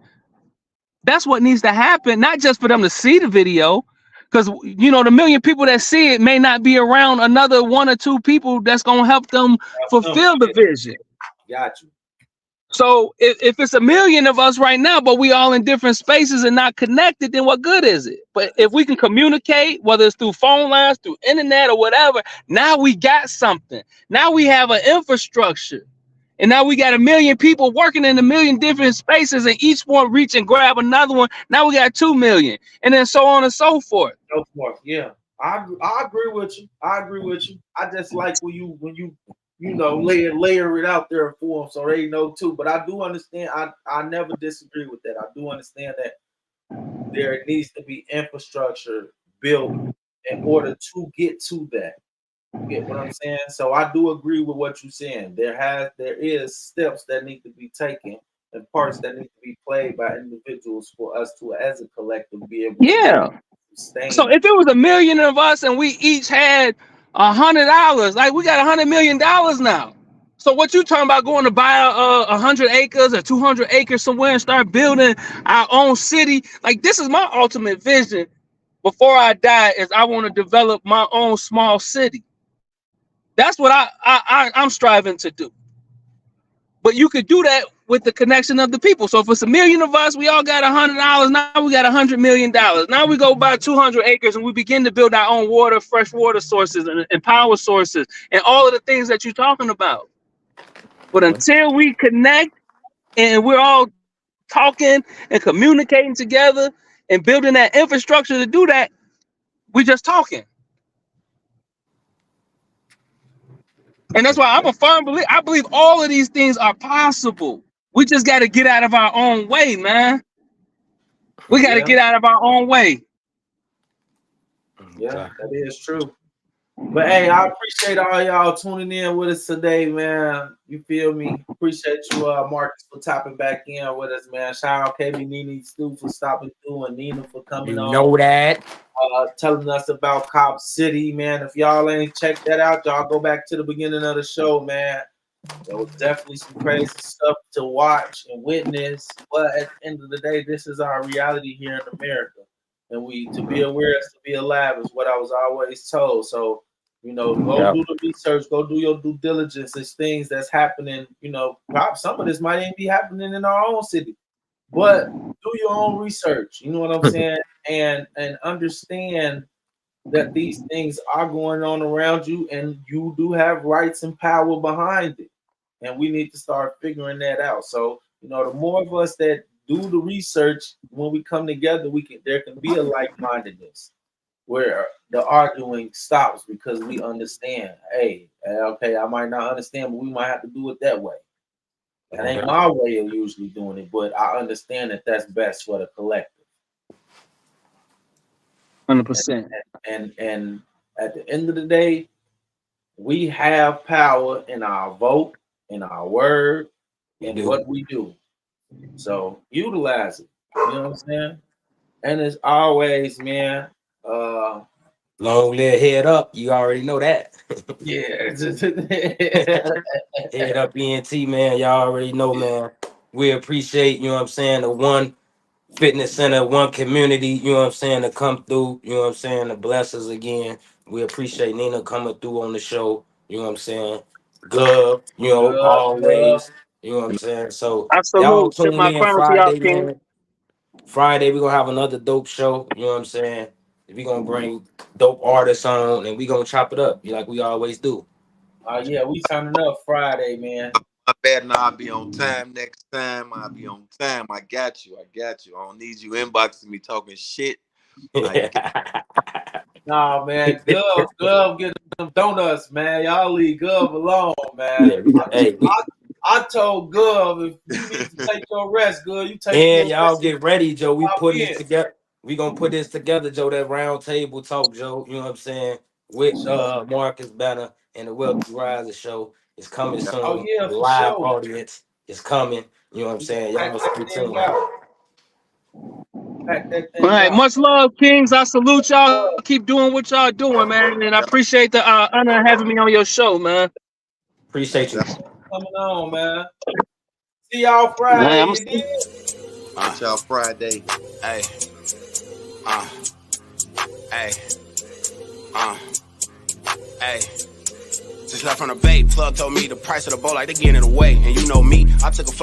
That's what needs to happen, not just for them to see the video, Because the million people that see it may not be around another 1 or 2 people that's gonna help them fulfill the vision. Got you. So if it's a million of us right now, but we all in different spaces and not connected, then what good is it? But if we can communicate, whether it's through phone lines, through internet or whatever, now we got something. Now we have an infrastructure. And now we got a million people working in a million different spaces, and each one reach and grab another one. Now we got 2 million, and then so on and so forth. So forth. Yeah, I agree with you. I just like when you layer it out there for them so they know too. But I do understand. I never disagree with that. I do understand that there needs to be infrastructure built in order to get to that. You get what I'm saying? So I do agree with what you're saying. There is steps that need to be taken and parts that need to be played by individuals for us to, as a collective, be able to sustain. So if it was a million of us and we each had $100, like we got $100 million now. So what you talking about going to buy 100 acres or 200 acres somewhere and start building our own city? Like, this is my ultimate vision before I die, is I want to develop my own small city. That's what I'm striving to do. But you could do that with the connection of the people. So if it's a million of us, we all got $100. Now we got $100 million. Now we go buy 200 acres and we begin to build our own water, fresh water sources and power sources and all of the things that you're talking about. But until we connect and we're all talking and communicating together and building that infrastructure to do that, we just talking. And that's why I'm a firm believer. I believe all of these things are possible. We just got to get out of our own way, man. We got to get out of our own way. Yeah, that is true. But hey, I appreciate all y'all tuning in with us today, man. You feel me? Appreciate you, Marcus, for topping back in with us, man. Shout out KB Nene Stu for stopping through and Nina for coming on. You know that. Telling us about Cop City, man. If y'all ain't checked that out, y'all go back to the beginning of the show, man. There was definitely some crazy stuff to watch and witness. But at the end of the day, this is our reality here in America. And to be aware is to be alive is what I was always told. So, go do the research, go do your due diligence. There's things that's happening, perhaps some of this might even be happening in our own city. But do your own research, you know what I'm saying? And understand that these things are going on around you and you do have rights and power behind it. And we need to start figuring that out. So, the more of us that do the research, when we come together, there can be a like-mindedness where the arguing stops because we understand, hey, okay, I might not understand, but we might have to do it that way. That ain't my way of usually doing it, but I understand that that's best for the collective. 100%. And at the end of the day, we have power in our vote, in our word, in what we do. So utilize it. You know what I'm saying? And as always, man, long live Head Up. You already know that. Yeah. Head Up ENT, man. Y'all already know, man. We appreciate, the one fitness center, one community, to come through, to bless us again. We appreciate Nina coming through on the show, Gov, always, So y'all tune in Friday, man. Friday, we're gonna have another dope show, We're gonna bring dope artists on and we're gonna chop it up like we always do. Yeah, we turning up Friday, man. My bad, now I'll be on time next time. I'll be on time. I got you. I don't need you inboxing me talking shit. Nah, man. Gov get them donuts, man. Y'all leave Gov alone, man. I told Gov, if you need to take your rest, Gov, you take and your y'all rest. get ready, Joe. We put this together. We gonna put this together, Joe. That round table talk, Joe. With Marcus Banner and the Wealthy Riser show is coming soon. Oh yeah, the live sure. audience is coming. Y'all stay tuned. All right, much love, Kings. I salute y'all. Keep doing what y'all doing, man. And I appreciate the honor of having me on your show, man. Appreciate you. Coming on, man. See y'all Friday. Watch y'all Friday. Hey. Hey, hey. Just left from the Bay. Plug told me the price of the boat like they getting it away. And you know me, I took a flight.